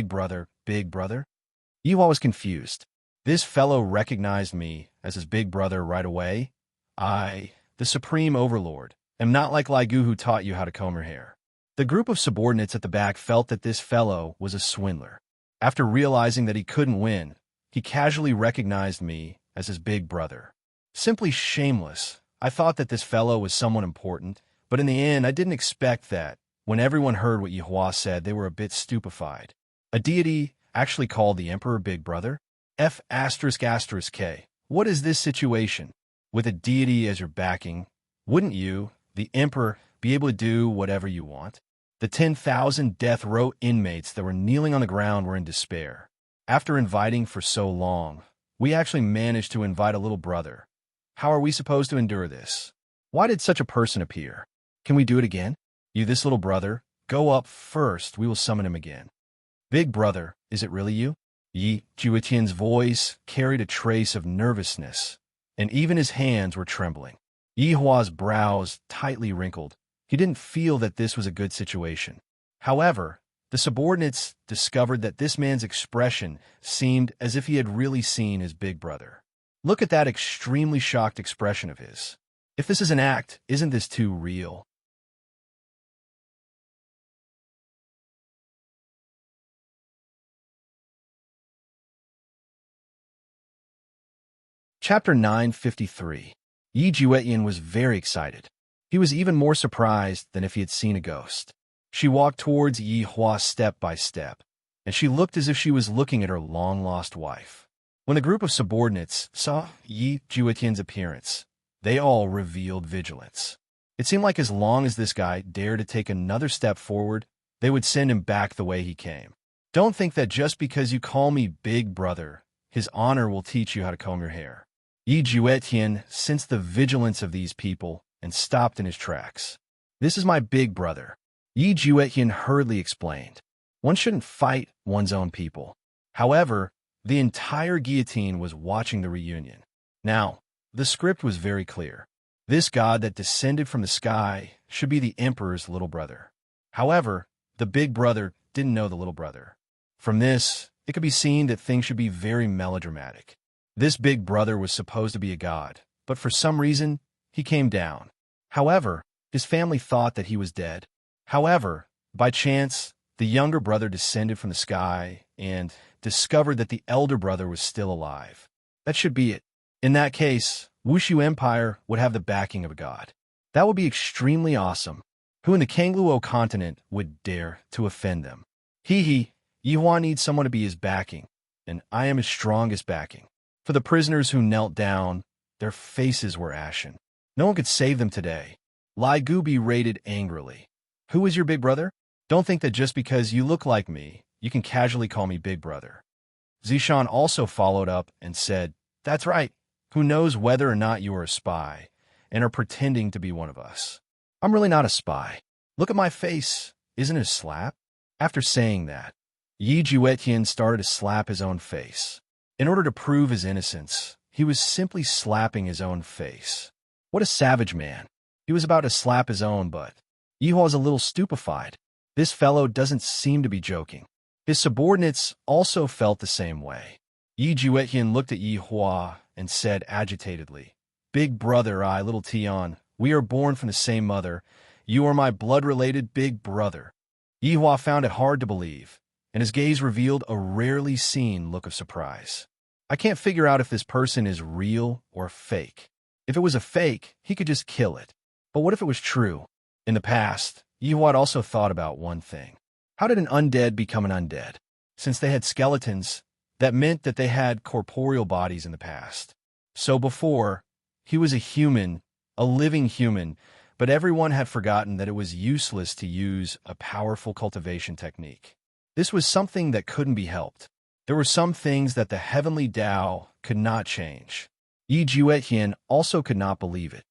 brother, Big Brother? Yi Hua was confused. This fellow recognized me as his big brother right away. I, the Supreme Overlord, am not like Lai Gu who taught you how to comb your hair. The group of subordinates at the back felt that this fellow was a swindler. After realizing that he couldn't win, he casually recognized me as his big brother. Simply shameless. I thought that this fellow was someone important, but in the end I didn't expect that. When everyone heard what Yi Hua said, they were a bit stupefied. A deity actually called the Emperor Big Brother? F***K. What is this situation? With a deity as your backing, wouldn't you, the Emperor, be able to do whatever you want? The 10,000 death row inmates that were kneeling on the ground were in despair. After inviting for so long, we actually managed to invite a little brother. How are we supposed to endure this? Why did such a person appear? Can we do it again? You, this little brother, go up first. We will summon him again. Big Brother, is it really you? Yi Juetian's voice carried a trace of nervousness, and even his hands were trembling. Yi Hua's brows tightly wrinkled. He didn't feel that this was a good situation. However, the subordinates discovered that this man's expression seemed as if he had really seen his big brother. Look at that extremely shocked expression of his. If this is an act, isn't this too real? Chapter 953. Yi Juetian was very excited. He was even more surprised than if he had seen a ghost. She walked towards Yi Hua step by step, and she looked as if she was looking at her long-lost wife. When the group of subordinates saw Yi Juetian's appearance, they all revealed vigilance. It seemed like as long as this guy dared to take another step forward, they would send him back the way he came. Don't think that just because you call me Big Brother, his honor will teach you how to comb your hair. Yi Juetian sensed the vigilance of these people and stopped in his tracks. This is my big brother. Yi Juetian hurriedly explained. One shouldn't fight one's own people. However, the entire guillotine was watching the reunion. Now, the script was very clear. This god that descended from the sky should be the emperor's little brother. However, the big brother didn't know the little brother. From this, it could be seen that things should be very melodramatic. This big brother was supposed to be a god, but for some reason, he came down. However, his family thought that he was dead. However, by chance, the younger brother descended from the sky and discovered that the elder brother was still alive. That should be it. In that case, Wushu Empire would have the backing of a god. That would be extremely awesome. Who in the Kangluo continent would dare to offend them? Yi Hua needs someone to be his backing, and I am his strongest backing. For the prisoners who knelt down, their faces were ashen. No one could save them today. Lai Gu berated angrily. Who is your big brother? Don't think that just because you look like me, you can casually call me big brother. Zishan also followed up and said, That's right. Who knows whether or not you are a spy and are pretending to be one of us? I'm really not a spy. Look at my face. Isn't it a slap? After saying that, Yi Juetian started to slap his own face. In order to prove his innocence, he was simply slapping his own face. What a savage man. He was about to slap his own butt. Yi Hua was a little stupefied. This fellow doesn't seem to be joking. His subordinates also felt the same way. Yi Juetian looked at Yi Hua and said agitatedly, Big brother, I, little Tian, we are born from the same mother. You are my blood-related big brother. Yi Hua found it hard to believe, and his gaze revealed a rarely seen look of surprise. I can't figure out if this person is real or fake. If it was a fake, he could just kill it. But what if it was true? In the past, Yi Hua had also thought about one thing. How did an undead become an undead? Since they had skeletons, that meant that they had corporeal bodies in the past. So before, he was a human, a living human, but everyone had forgotten that it was useless to use a powerful cultivation technique. This was something that couldn't be helped. There were some things that the heavenly Tao could not change. Yi Juetian also could not believe it.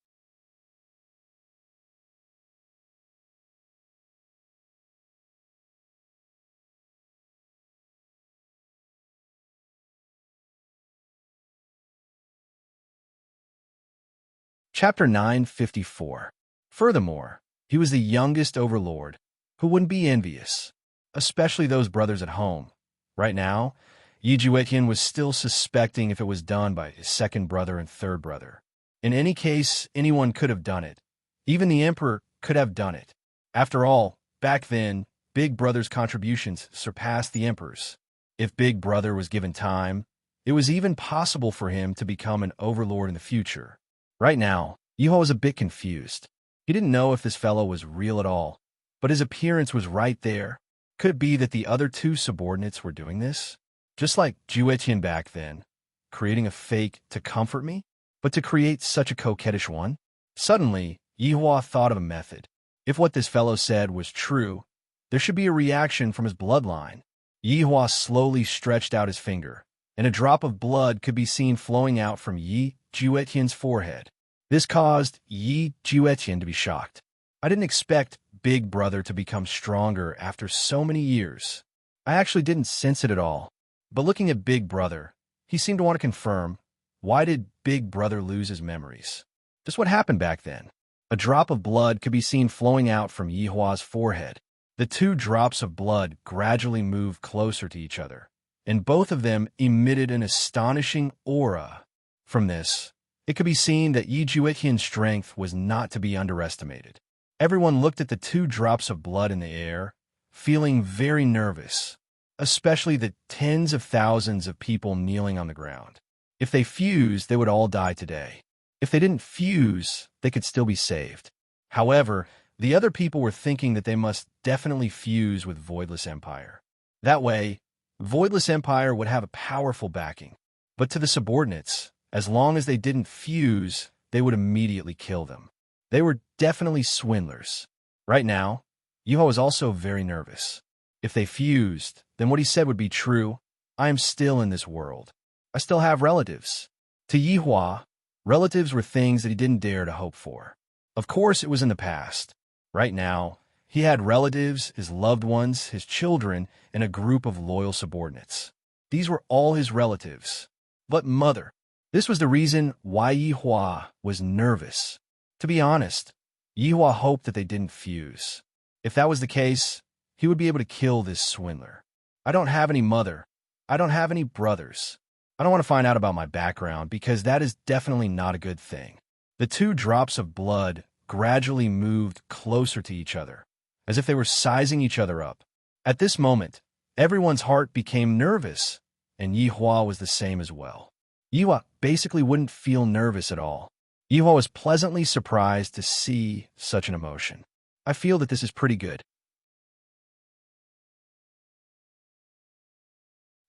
Chapter 954. Furthermore, he was the youngest overlord, who wouldn't be envious, especially those brothers at home. Right now, Yi Juetian was still suspecting if it was done by his second brother and third brother. In any case, anyone could have done it. Even the emperor could have done it. After all, back then, Big Brother's contributions surpassed the emperor's. If Big Brother was given time, it was even possible for him to become an overlord in the future. Right now, Yiho was a bit confused. He didn't know if this fellow was real at all, but his appearance was right there. Could it be that the other two subordinates were doing this? Just like Juetian back then, creating a fake to comfort me, but to create such a coquettish one? Suddenly, Yihua thought of a method. If what this fellow said was true, there should be a reaction from his bloodline. Yihua slowly stretched out his finger, and a drop of blood could be seen flowing out from Yi Juetian's forehead. This caused Yi Juetian to be shocked. I didn't expect Big Brother to become stronger after so many years. I actually didn't sense it at all. But looking at Big Brother, he seemed to want to confirm, why did Big Brother lose his memories? Just what happened back then? A drop of blood could be seen flowing out from Yihua's forehead. The two drops of blood gradually moved closer to each other, and both of them emitted an astonishing aura. From this, it could be seen that Yi Juetian's strength was not to be underestimated. Everyone looked at the two drops of blood in the air, feeling very nervous, especially the tens of thousands of people kneeling on the ground. If they fused, they would all die today. If they didn't fuse, they could still be saved. However, the other people were thinking that they must definitely fuse with Voidless Empire. That way, Voidless Empire would have a powerful backing. But to the subordinates, as long as they didn't fuse, they would immediately kill them. They were definitely swindlers. Right now, Yuho was also very nervous. If they fused, then what he said would be true. I am still in this world. I still have relatives. To Yihua, relatives were things that he didn't dare to hope for. Of course, it was in the past. Right now, he had relatives, his loved ones, his children, and a group of loyal subordinates. These were all his relatives. But mother. This was the reason why Yihua was nervous. To be honest, Yihua hoped that they didn't fuse. If that was the case, he would be able to kill this swindler. I don't have any mother. I don't have any brothers. I don't want to find out about my background because that is definitely not a good thing. The two drops of blood gradually moved closer to each other, as if they were sizing each other up. At this moment, everyone's heart became nervous, and Yihua was the same as well. Yihua basically wouldn't feel nervous at all. Yihua was pleasantly surprised to see such an emotion. I feel that this is pretty good.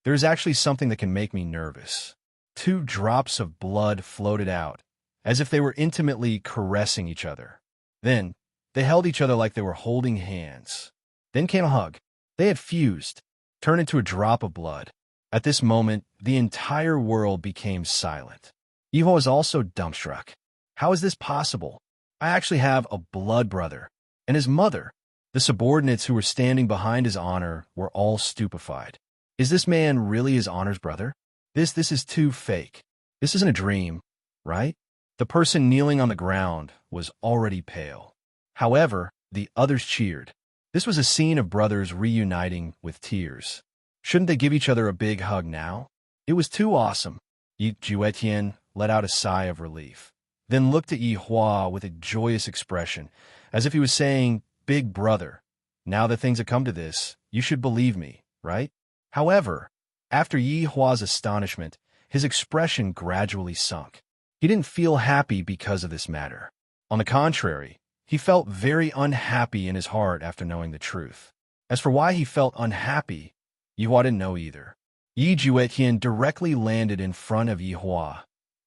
There is actually something that can make me nervous. Two drops of blood floated out, as if they were intimately caressing each other. Then, they held each other like they were holding hands. Then came a hug. They had fused, turned into a drop of blood. At this moment, the entire world became silent. Yihua was also dumbstruck. How is this possible? I actually have a blood brother. And his mother. The subordinates who were standing behind his honor were all stupefied. Is this man really his honor's brother? This is too fake. This isn't a dream, right? The person kneeling on the ground was already pale. However, the others cheered. This was a scene of brothers reuniting with tears. Shouldn't they give each other a big hug now? It was too awesome. Yi Juetian let out a sigh of relief, then looked at Yihua with a joyous expression, as if he was saying, Big brother, now that things have come to this, you should believe me, right? However, after Yihua's astonishment, his expression gradually sunk. He didn't feel happy because of this matter. On the contrary, he felt very unhappy in his heart after knowing the truth. As for why he felt unhappy, Yihua didn't know either. Yi Juetian directly landed in front of Yihua,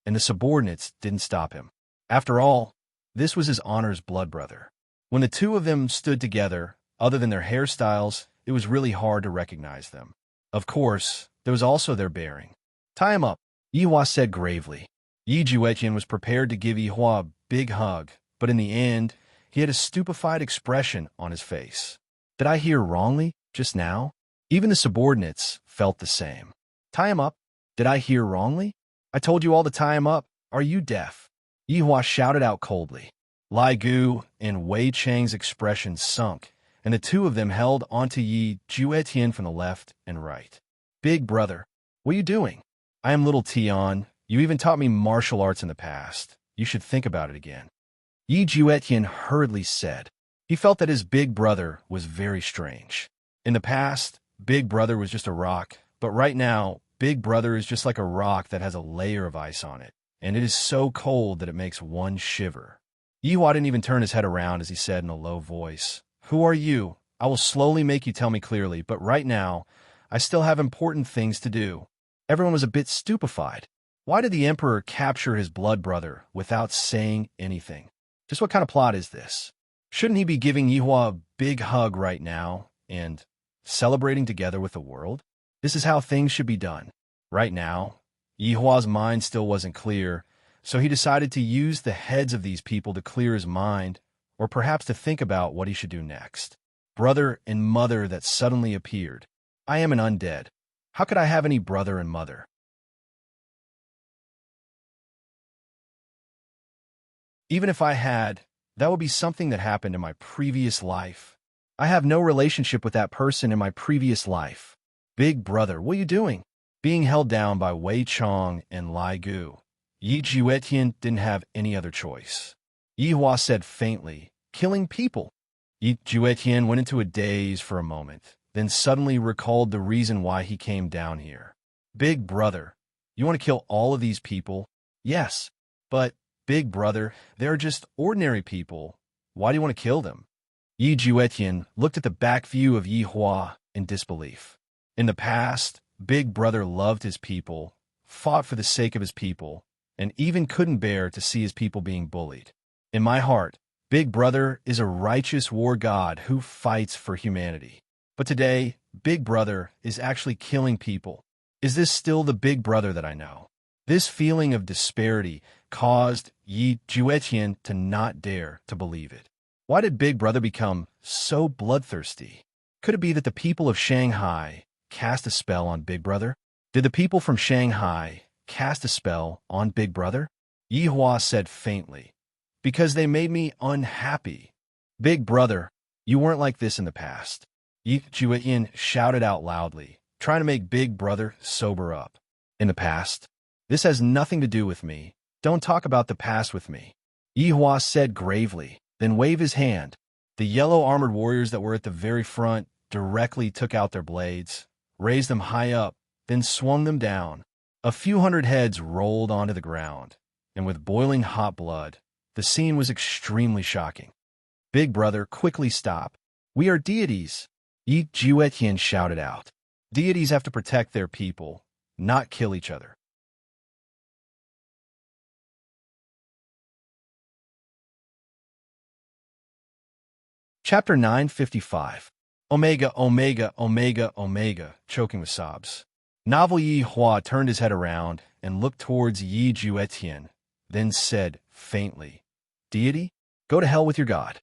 and the subordinates didn't stop him. After all, this was his honor's blood brother. When the two of them stood together, other than their hairstyles, it was really hard to recognize them. Of course, there was also their bearing. "Tie him up," Yihua said gravely. Yi Juetian was prepared to give Yihua a big hug, but in the end, he had a stupefied expression on his face. Did I hear wrongly just now? Even the subordinates felt the same. "Tie him up? Did I hear wrongly? I told you all to tie him up. Are you deaf?" Yihua shouted out coldly. Lai Gu and Wei Chang's expressions sunk, and the two of them held onto Yi Juetian from the left and right. "Big brother, what are you doing?" "I am little Tian. You even taught me martial arts in the past. You should think about it again," Yi Juetian hurriedly said. He felt that his big brother was very strange. In the past, Big Brother was just a rock, but right now, Big Brother is just like a rock that has a layer of ice on it, and it is so cold that it makes one shiver. Yihua didn't even turn his head around as he said in a low voice, "Who are you? I will slowly make you tell me clearly, but right now, I still have important things to do." Everyone was a bit stupefied. Why did the emperor capture his blood brother without saying anything? Just what kind of plot is this? Shouldn't he be giving Yihua a big hug right now and celebrating together with the world? This is how things should be done. Right now, Yihua's mind still wasn't clear, so he decided to use the heads of these people to clear his mind, or perhaps to think about what he should do next. Brother and mother that suddenly appeared. I am an undead. How could I have any brother and mother? Even if I had, that would be something that happened in my previous life. I have no relationship with that person in my previous life. Big brother, what are you doing? Being held down by Wei Chong and Lai Gu, Yi Juetian didn't have any other choice. Yihua said faintly, "Killing people." Yi Juetian went into a daze for a moment, then suddenly recalled the reason why he came down here. "Big brother, you want to kill all of these people?" "Yes, but, big brother, they're just ordinary people. Why do you want to kill them?" Yi Juetian looked at the back view of Yihua in disbelief. In the past, Big Brother loved his people, fought for the sake of his people, and even couldn't bear to see his people being bullied. In my heart, Big Brother is a righteous war god who fights for humanity. But today, Big Brother is actually killing people. Is this still the Big Brother that I know? This feeling of disparity caused Yi Juetian to not dare to believe it. Why did Big Brother become so bloodthirsty? Could it be that the people of Shanghai cast a spell on Big Brother? Did the people from Shanghai cast a spell on Big Brother? Yihua said faintly, "Because they made me unhappy." "Big Brother, you weren't like this in the past." Yi Juetian shouted out loudly, trying to make Big Brother sober up. "In the past? This has nothing to do with me. Don't talk about the past with me," Yihua said gravely, then waved his hand. The yellow armored warriors that were at the very front directly took out their blades, raised them high up, then swung them down. A few hundred heads rolled onto the ground, and with boiling hot blood, the scene was extremely shocking. "Big Brother, quickly stop. We are deities," Yi Juetian shouted out. Deities have to protect their people, not kill each other. Chapter 955. Omega, Omega, Omega, Omega, choking with sobs. Novel Yihua turned his head around and looked towards Yi Juetian, then said faintly, "Deity, go to hell with your god."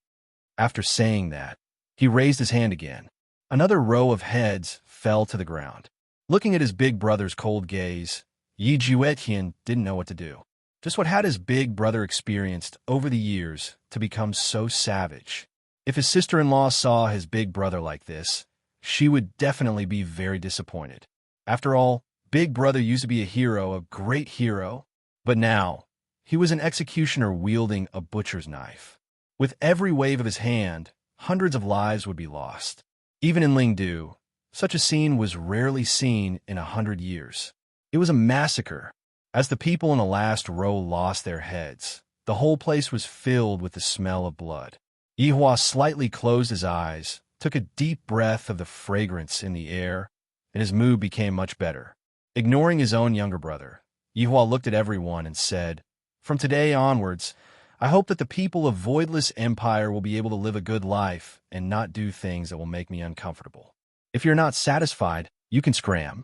After saying that, he raised his hand again. Another row of heads fell to the ground. Looking at his big brother's cold gaze, Yi Juetian didn't know what to do. Just what had his big brother experienced over the years to become so savage? If his sister-in-law saw his big brother like this, she would definitely be very disappointed. After all, Big Brother used to be a hero, a great hero, but now he was an executioner wielding a butcher's knife. With every wave of his hand, hundreds of lives would be lost. Even in Lingdu, such a scene was rarely seen in 100 years. It was a massacre. As the people in the last row lost their heads, the whole place was filled with the smell of blood. Yihua slightly closed his eyes took a deep breath of the fragrance in the air, and his mood became much better. Ignoring his own younger brother, Yihua looked at everyone and said, "From today onwards, I hope that the people of Voidless Empire will be able to live a good life and not do things that will make me uncomfortable. If you're not satisfied, you can scram.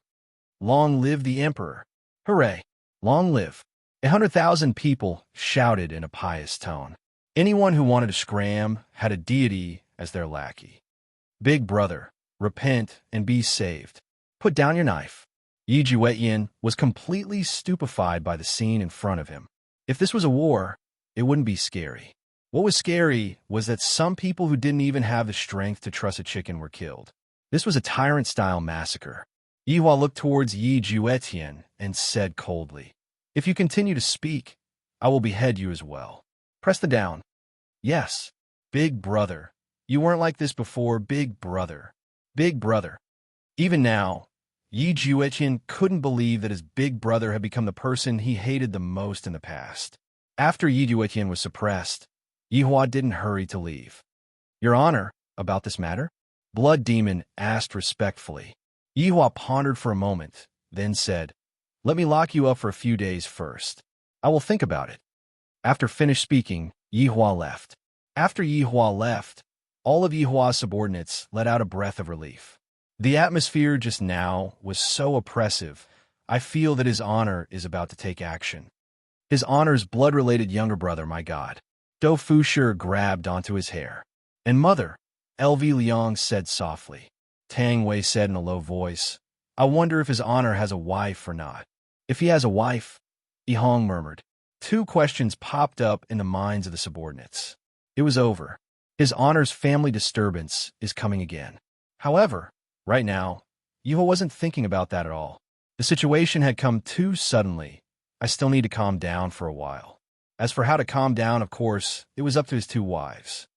Long live the Emperor! Hooray! Long live!" 100,000 people shouted in a pious tone. Anyone who wanted to scram had a deity as their lackey. "Big brother, repent and be saved. Put down your knife." Yi Juetian was completely stupefied by the scene in front of him. If this was a war, it wouldn't be scary. What was scary was that some people who didn't even have the strength to truss a chicken were killed. This was a tyrant-style massacre. Yihua looked towards Yi Juetian and said coldly, "If you continue to speak, I will behead you as well. Press the down." "Yes, big brother. You weren't like this before, big brother. Big brother." Even now, Yi Juetian couldn't believe that his big brother had become the person he hated the most in the past. After Yi Juetian was suppressed, Yihua didn't hurry to leave. "Your Honor, about this matter?" Blood Demon asked respectfully. Yihua pondered for a moment, then said, "Let me lock you up for a few days first. I will think about it." After finished speaking, Yihua left. After Yihua left, all of Yihua's subordinates let out a breath of relief. The atmosphere just now was so oppressive, I feel that his honor is about to take action. His honor's blood-related younger brother, my God. Do Fushir grabbed onto his hair. "And mother," LV Liang said softly. Tang Wei said in a low voice, "I wonder if his honor has a wife or not." "If he has a wife," Yihong murmured. Two questions popped up in the minds of the subordinates. It was over. His honor's family disturbance is coming again. However, right now, Yihua wasn't thinking about that at all. The situation had come too suddenly. I still need to calm down for a while. As for how to calm down, of course, it was up to his two wives.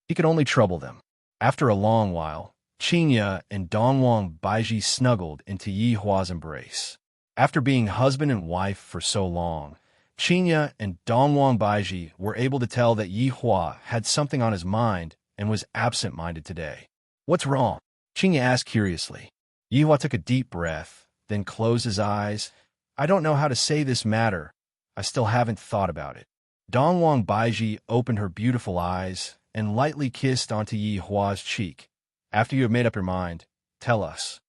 He could only trouble them. After a long while, Qinya and Dongwang Baiji snuggled into Yihua's embrace. After being husband and wife for so long, Qinya and Dongwang Baiji were able to tell that Yihua had something on his mind and was absent-minded today. "What's wrong?" Qinya asked curiously. Yihua took a deep breath, then closed his eyes. "I don't know how to say this matter. I still haven't thought about it." Dongwang Baiji opened her beautiful eyes and lightly kissed onto Yihua's cheek. "After you have made up your mind, tell us."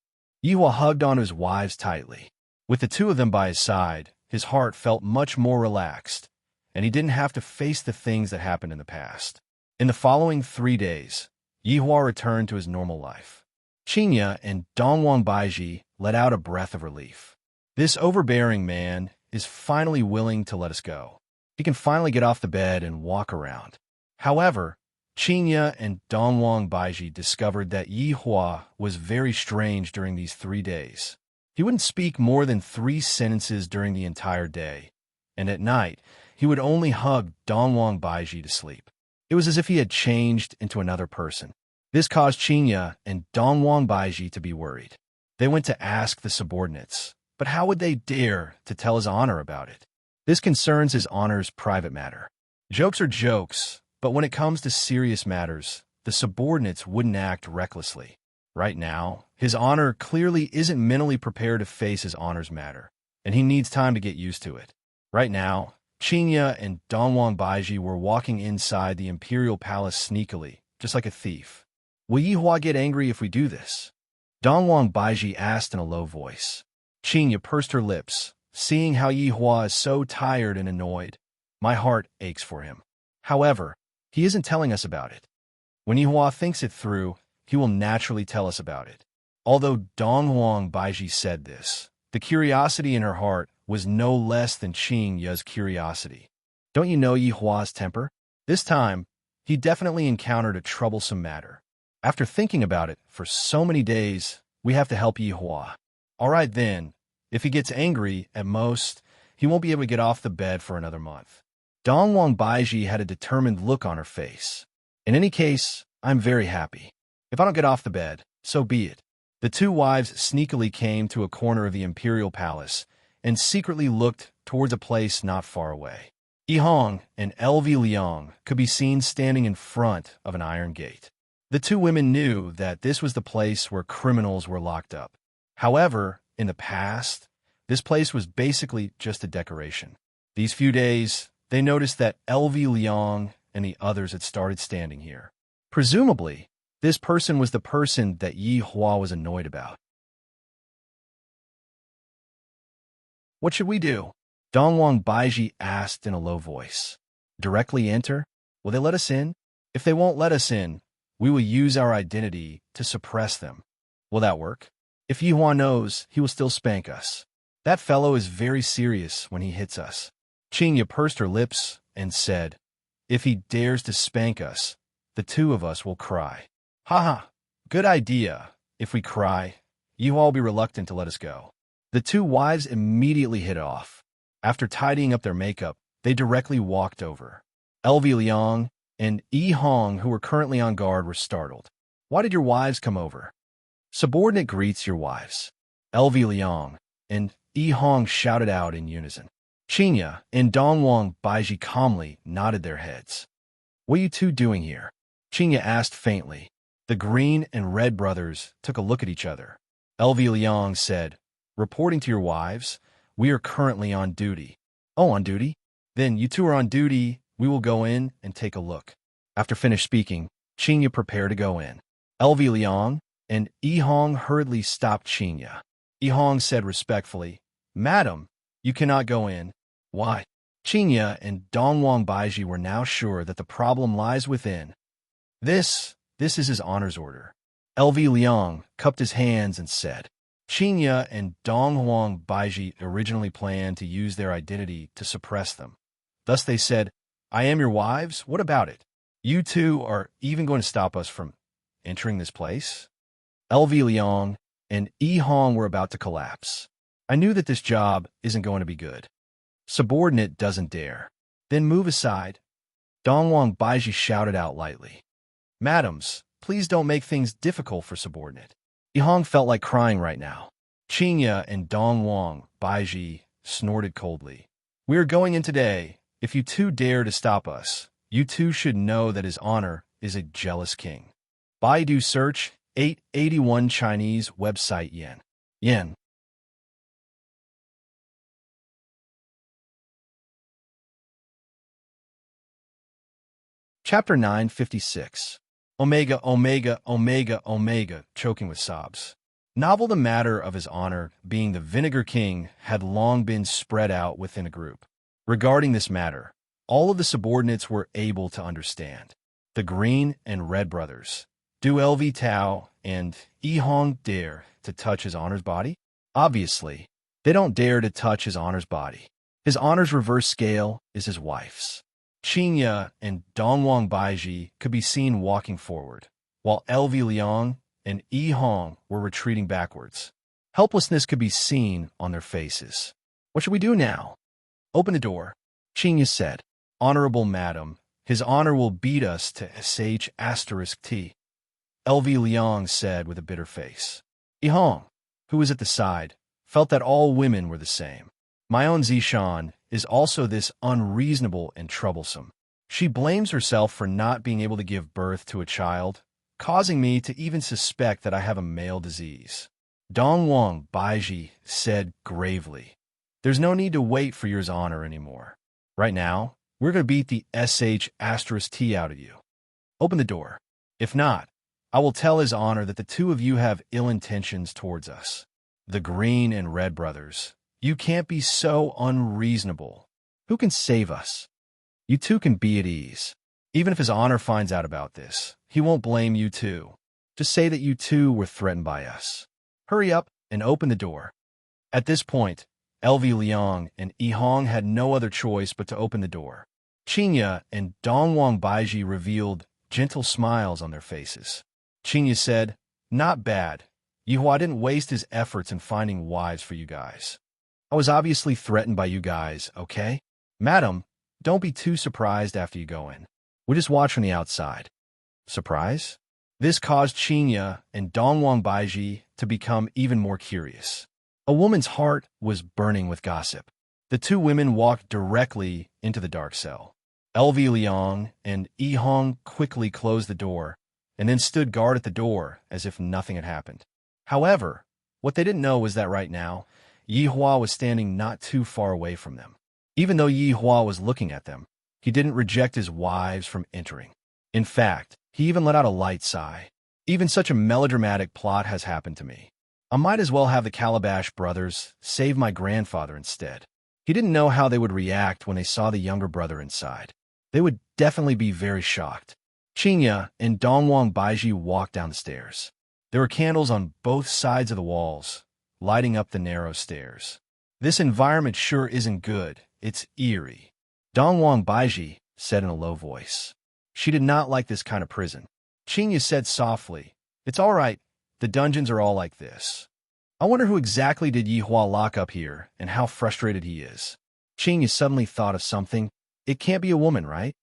Yihua hugged onto his wives tightly. With the two of them by his side, his heart felt much more relaxed, and he didn't have to face the things that happened in the past. In the following 3 days, Yihua returned to his normal life. Qinya and Dongwang Baiji let out a breath of relief. This overbearing man is finally willing to let us go. He can finally get off the bed and walk around. However, Qinya and Dongwang Baiji discovered that Yihua was very strange during these 3 days. He wouldn't speak more than 3 sentences during the entire day, and at night, he would only hug Dongwang Baiji to sleep. It was as if he had changed into another person. This caused Qinya and Dongwang Baiji to be worried. They went to ask the subordinates, but how would they dare to tell his honor about it? This concerns his honor's private matter. Jokes are jokes, but when it comes to serious matters, the subordinates wouldn't act recklessly. Right now, his honor clearly isn't mentally prepared to face his honor's matter, and he needs time to get used to it. Right now, Qinya and Dongwang Baiji were walking inside the imperial palace sneakily, just like a thief. "Will Yihua get angry if we do this?" Dongwang Baiji asked in a low voice. Qinya pursed her lips, seeing how Yihua is so tired and annoyed. "My heart aches for him. However, he isn't telling us about it. When Yihua thinks it through, he will naturally tell us about it." Although Dongwang Baiji said this, the curiosity in her heart was no less than Qinya's curiosity. Don't you know Yihua's temper? This time, he definitely encountered a troublesome matter. After thinking about it for so many days, we have to help Yihua. All right then, if he gets angry, at most, he won't be able to get off the bed for another month. Dongwang Baiji had a determined look on her face. In any case, I'm very happy. If I don't get off the bed, so be it. The two wives sneakily came to a corner of the imperial palace and secretly looked towards a place not far away. Yi Hong and L.V. Liang could be seen standing in front of an iron gate. The two women knew that this was the place where criminals were locked up. However, in the past, this place was basically just a decoration. These few days, they noticed that L.V. Liang and the others had started standing here. Presumably, this person was the person that Yi Hua was annoyed about. What should we do? Dongwang Baiji asked in a low voice. Directly enter? Will they let us in? If they won't let us in, we will use our identity to suppress them. Will that work? If Yi Hua knows, he will still spank us. That fellow is very serious when he hits us. Qinya pursed her lips and said, if he dares to spank us, the two of us will cry. Ha! Good idea. If we cry, Yi Hua will be reluctant to let us go. The two wives immediately hit off. After tidying up their makeup, they directly walked over. L.V. Liang and Yi Hong, who were currently on guard, were startled. Why did your wives come over? Subordinate greets your wives. L.V. Liang and Yi Hong shouted out in unison. Qinya and Dongwang Baiji calmly nodded their heads. What are you two doing here? Qinya asked faintly. The Green and Red brothers took a look at each other. L.V. Liang said, reporting to your wives, we are currently on duty. Oh, on duty? Then you two are on duty. We will go in and take a look. After finished speaking, Qinya prepared to go in. L.V. Liang and Yi Hong hurriedly stopped Qinya. Yi Hong said respectfully, Madam, you cannot go in. Why? Qinya and Dongwang Baiji were now sure that the problem lies within. This is his honor's order. L.V. Liang cupped his hands and said, Qinya and Dongwang Baiji originally planned to use their identity to suppress them. Thus they said, I am your wives? What about it? You two are even going to stop us from entering this place? L.V. Liang and Yi Hong were about to collapse. I knew that this job isn't going to be good. Subordinate doesn't dare. Then move aside. Dongwang Baiji shouted out lightly. Madams, please don't make things difficult for subordinate. Yi Hong felt like crying right now. Qinya and Dongwang Baiji snorted coldly. We are going in today. If you two dare to stop us, you two should know that his honor is a jealous king. Baidu search 881 Chinese website yen. Chapter 956. Omega, choking with sobs. Novel the matter of his honor, being the Vinegar King, had long been spread out within a group. Regarding this matter, all of the subordinates were able to understand. The Green and Red brothers. Do L.V. Tao and Yi Hong dare to touch his honor's body? Obviously, they don't dare to touch his honor's body. His honor's reverse scale is his wife's. Qinya and Dongwang Baiji could be seen walking forward, while L.V. Liang and Yi Hong were retreating backwards. Helplessness could be seen on their faces. What should we do now? Open the door, Qinya said. Honorable madam, his honor will beat us to sh*t. L.V. Liang said with a bitter face. Yi Hong, who was at the side, felt that all women were the same. My own Zishan is also this unreasonable and troublesome. She blames herself for not being able to give birth to a child, causing me to even suspect that I have a male disease. Dongwang Baiji said gravely, there's no need to wait for your honor anymore. Right now, we're going to beat the sh*t out of you. Open the door. If not, I will tell his honor that the two of you have ill intentions towards us. The Green and Red brothers. You can't be so unreasonable. Who can save us? You two can be at ease. Even if his honor finds out about this, he won't blame you two. Just say that you two were threatened by us. Hurry up and open the door. At this point, L.V. Liang and Yi Hong had no other choice but to open the door. Qinya and Dongwang Baiji revealed gentle smiles on their faces. Qinya said, not bad. Yi Hua didn't waste his efforts in finding wives for you guys. I was obviously threatened by you guys, okay? Madam, don't be too surprised after you go in. We'll just watch from the outside. Surprise? This caused Qinya and Dongwang Baiji to become even more curious. A woman's heart was burning with gossip. The two women walked directly into the dark cell. LV Liang and Yi Hong quickly closed the door and then stood guard at the door as if nothing had happened. However, what they didn't know was that right now, Yi Hua was standing not too far away from them. Even though Yi Hua was looking at them, he didn't reject his wives from entering. In fact, he even let out a light sigh. Even such a melodramatic plot has happened to me. I might as well have the Calabash brothers save my grandfather instead. He didn't know how they would react when they saw the younger brother inside. They would definitely be very shocked. Qinya and Dongwang Baiji walked down the stairs. There were candles on both sides of the walls, lighting up the narrow stairs. This environment sure isn't good. It's eerie. Dongwang Baiji said in a low voice. She did not like this kind of prison. Qinya said softly, "It's all right. The dungeons are all like this." I wonder who exactly did Yi Hua lock up here and how frustrated he is. Qinya suddenly thought of something. It can't be a woman, right?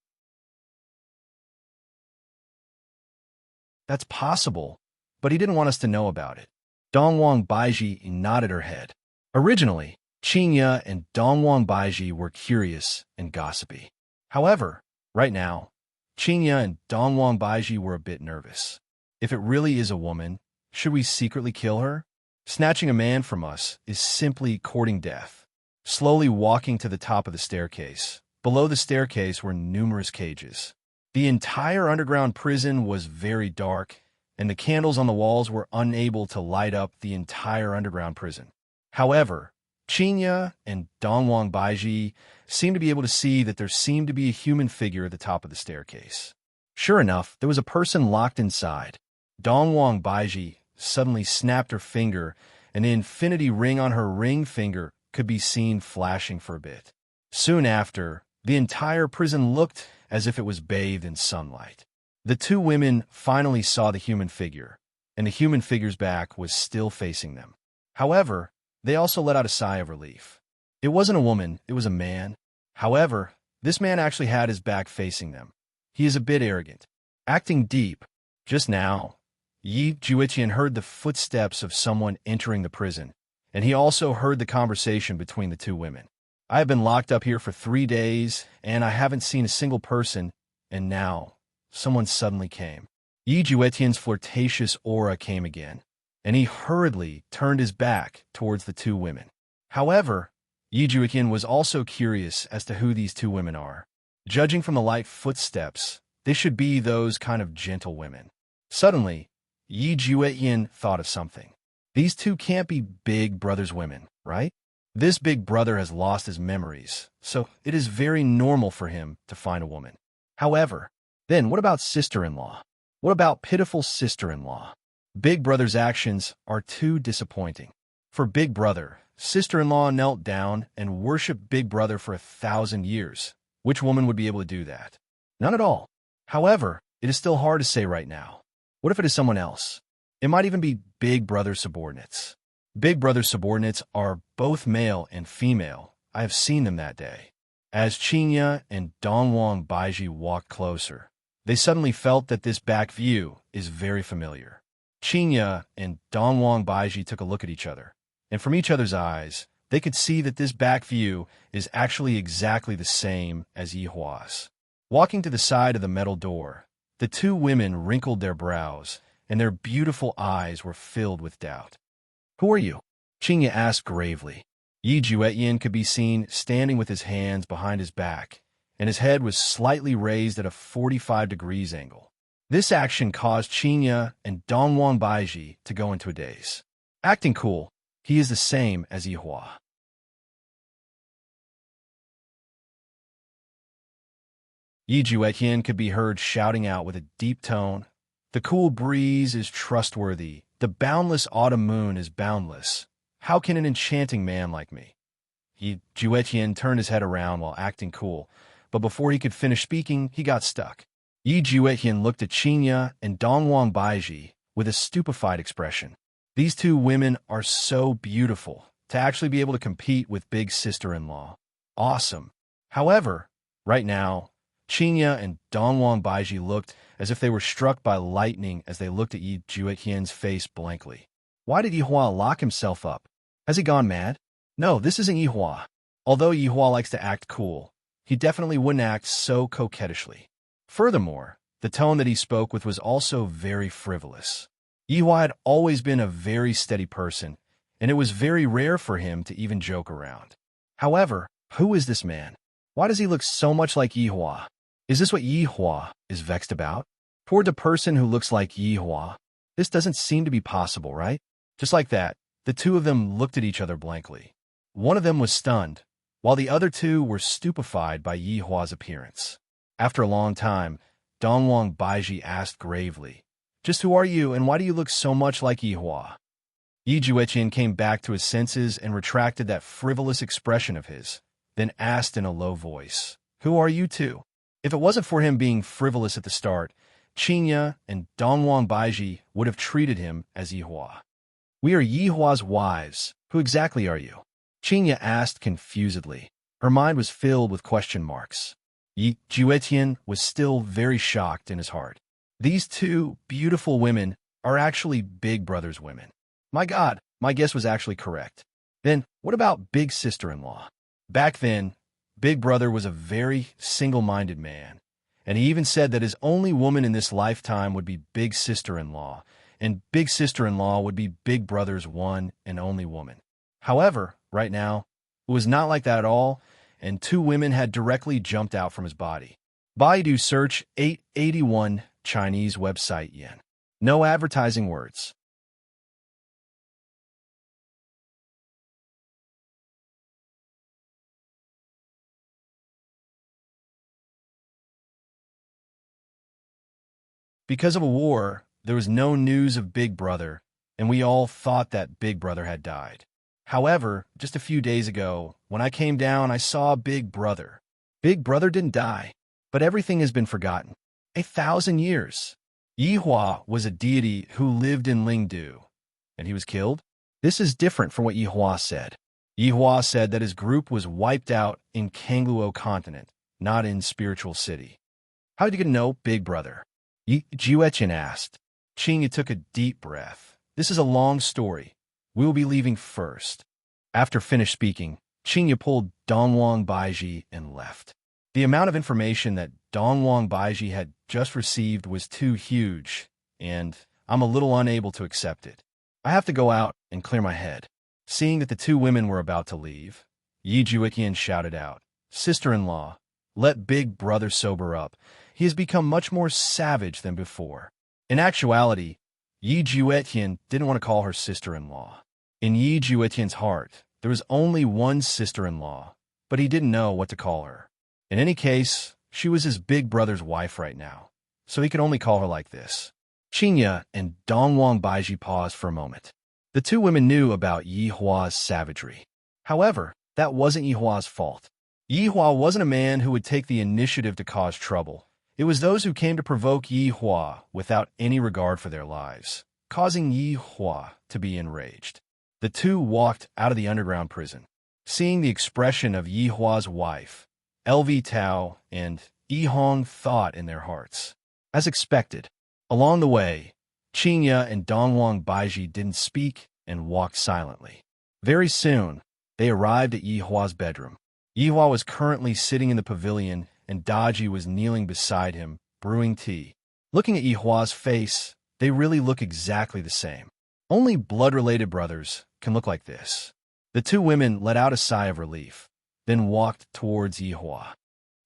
That's possible, but he didn't want us to know about it. Dongwang Baiji nodded her head. Originally, Qinya and Dongwang Baiji were curious and gossipy. However, right now, Qinya and Dongwang Baiji were a bit nervous. If it really is a woman, should we secretly kill her? Snatching a man from us is simply courting death. Slowly walking to the top of the staircase. Below the staircase were numerous cages. The entire underground prison was very dark, and the candles on the walls were unable to light up the entire underground prison. However, Qinya and Dongwang Baiji seemed to be able to see that there seemed to be a human figure at the top of the staircase. Sure enough, there was a person locked inside. Dongwang Baiji suddenly snapped her finger, and the infinity ring on her ring finger could be seen flashing for a bit. Soon after, the entire prison looked as if it was bathed in sunlight. The two women finally saw the human figure, and the human figure's back was still facing them. However, they also let out a sigh of relief. It wasn't a woman, it was a man. However, this man actually had his back facing them. He is a bit arrogant. Acting deep. Just now, Yi Juetian heard the footsteps of someone entering the prison, and he also heard the conversation between the two women. I have been locked up here for 3 days, and I haven't seen a single person, and now, someone suddenly came. Yi Juetian's flirtatious aura came again, and he hurriedly turned his back towards the two women. However, Yi Juetian was also curious as to who these two women are. Judging from the light footsteps, they should be those kind of gentle women. Suddenly, Yi Juetian thought of something. These two can't be Big Brother's women, right? This big brother has lost his memories, so it is very normal for him to find a woman. However, then what about sister-in-law? What about pitiful sister-in-law? Big Brother's actions are too disappointing. For Big Brother, sister-in-law knelt down and worshipped Big Brother for 1,000 years. Which woman would be able to do that? None at all. However, it is still hard to say right now. What if it is someone else? It might even be Big Brother's subordinates. Big Brother's subordinates are both male and female. I have seen them that day. As Qinya and Dongwang Baiji walked closer, they suddenly felt that this back view is very familiar. Qinya and Dongwang Baiji took a look at each other, and from each other's eyes, they could see that this back view is actually exactly the same as Yi Hua's. Walking to the side of the metal door, the two women wrinkled their brows, and their beautiful eyes were filled with doubt. "Who are you?" Qinya asked gravely. Yi Juetian could be seen standing with his hands behind his back, and his head was slightly raised at a 45 degrees angle. This action caused Qinya and Dongwang Baiji to go into a daze. Acting cool, he is the same as Yi Hua. Yi Juetian could be heard shouting out with a deep tone, "The cool breeze is trustworthy. The boundless autumn moon is boundless. How can an enchanting man like me?" Yi Juetian turned his head around while acting cool, but before he could finish speaking, he got stuck. Yi Juetian looked at Qinya and Dongwang Baiji with a stupefied expression. These two women are so beautiful to actually be able to compete with big sister-in-law. Awesome. However, right now, Qinya and Dongwang Baiji looked as if they were struck by lightning as they looked at Yi Juetian's face blankly. Why did Yi Hua lock himself up? Has he gone mad? No, this isn't Yi Hua. Although Yihua likes to act cool, he definitely wouldn't act so coquettishly. Furthermore, the tone that he spoke with was also very frivolous. Yihua had always been a very steady person, and it was very rare for him to even joke around. However, who is this man? Why does he look so much like Yihua? Is this what Yihua is vexed about? Toward the person who looks like Yihua, this doesn't seem to be possible, right? Just like that, the two of them looked at each other blankly. One of them was stunned, while the other two were stupefied by Yihua's appearance. After a long time, Dongwang Baiji asked gravely, "Just who are you, and why do you look so much like Yihua?" Yi Juetian came back to his senses and retracted that frivolous expression of his, then asked in a low voice, "Who are you two?" If it wasn't for him being frivolous at the start, Qinya and Dongwang Baiji would have treated him as Yihua. "We are Yihua's wives. Who exactly are you?" Qinya asked confusedly. Her mind was filled with question marks. Yi Juetian was still very shocked in his heart. These two beautiful women are actually Big Brother's women. My God, my guess was actually correct. Then, what about Big Sister-in-Law? Back then, Big Brother was a very single-minded man, and he even said that his only woman in this lifetime would be Big Sister-in-Law, and Big Sister-in-Law would be Big Brother's one and only woman. However, right now, it was not like that at all, and two women had directly jumped out from his body. Baidu search 881 Chinese website yen. No advertising words. Because of a war, there was no news of Big Brother, and we all thought that Big Brother had died. However, just a few days ago, when I came down, I saw Big Brother. Big Brother didn't die, but everything has been forgotten. 1,000 years. Yihua was a deity who lived in Lingdu, and he was killed? This is different from what Yihua said. Yihua said that his group was wiped out in Kangluo continent, not in Spiritual City. How did you know Big Brother? Juechen asked. Qingyu took a deep breath. This is a long story. We will be leaving first. After finished speaking, Qingyu pulled Dongwang Baiji and left. The amount of information that Dongwang Baiji had just received was too huge, and I'm a little unable to accept it. I have to go out and clear my head. Seeing that the two women were about to leave, Yi Juetian shouted out, "Sister-in-law, let Big Brother sober up. He has become much more savage than before." In actuality, Yi Juetian didn't want to call her sister-in-law. In Yi Juetian's heart, there was only one sister-in-law, but he didn't know what to call her. In any case, she was his Big Brother's wife right now, so he could only call her like this. Qinya and Dongwang Baiji paused for a moment. The two women knew about Yihua's savagery. However, that wasn't Yihua's fault. Yihua wasn't a man who would take the initiative to cause trouble. It was those who came to provoke Yihua without any regard for their lives, causing Yihua to be enraged. The two walked out of the underground prison. Seeing the expression of Yihua's wife, LV Tao and Yihong thought in their hearts. As expected, along the way, Qinya and Dongwang Baiji didn't speak and walked silently. Very soon, they arrived at Yihua's bedroom. Yihua was currently sitting in the pavilion, and Daji was kneeling beside him, brewing tea. Looking at Yihua's face, they really look exactly the same. Only blood-related brothers can look like this. The two women let out a sigh of relief, then walked towards Yihua.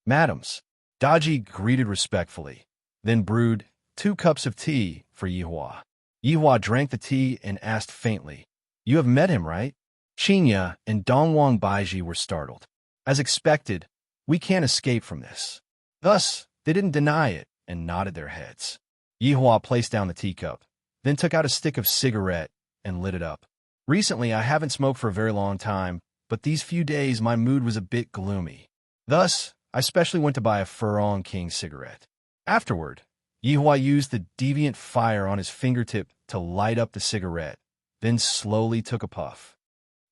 "Madams," Daji greeted respectfully, then brewed 2 cups of tea for Yihua. Yihua drank the tea and asked faintly, "You have met him, right?" Qinya and Dongwang Baiji were startled. As expected, we can't escape from this. Thus, they didn't deny it and nodded their heads. Yihua placed down the teacup, then took out a stick of cigarette and lit it up. "Recently, I haven't smoked for a very long time, but these few days my mood was a bit gloomy. Thus, I specially went to buy a Furong King cigarette." Afterward, Yihua used the deviant fire on his fingertip to light up the cigarette, then slowly took a puff.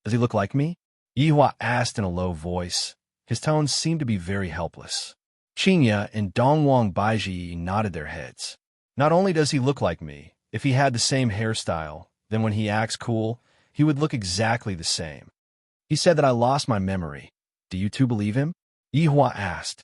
"Does he look like me?" Yihua asked in a low voice. His tones seemed to be very helpless. Qinya and Dongwang Baiji nodded their heads. "Not only does he look like me, if he had the same hairstyle, then when he acts cool, he would look exactly the same. He said that I lost my memory. Do you two believe him? Yihua asked.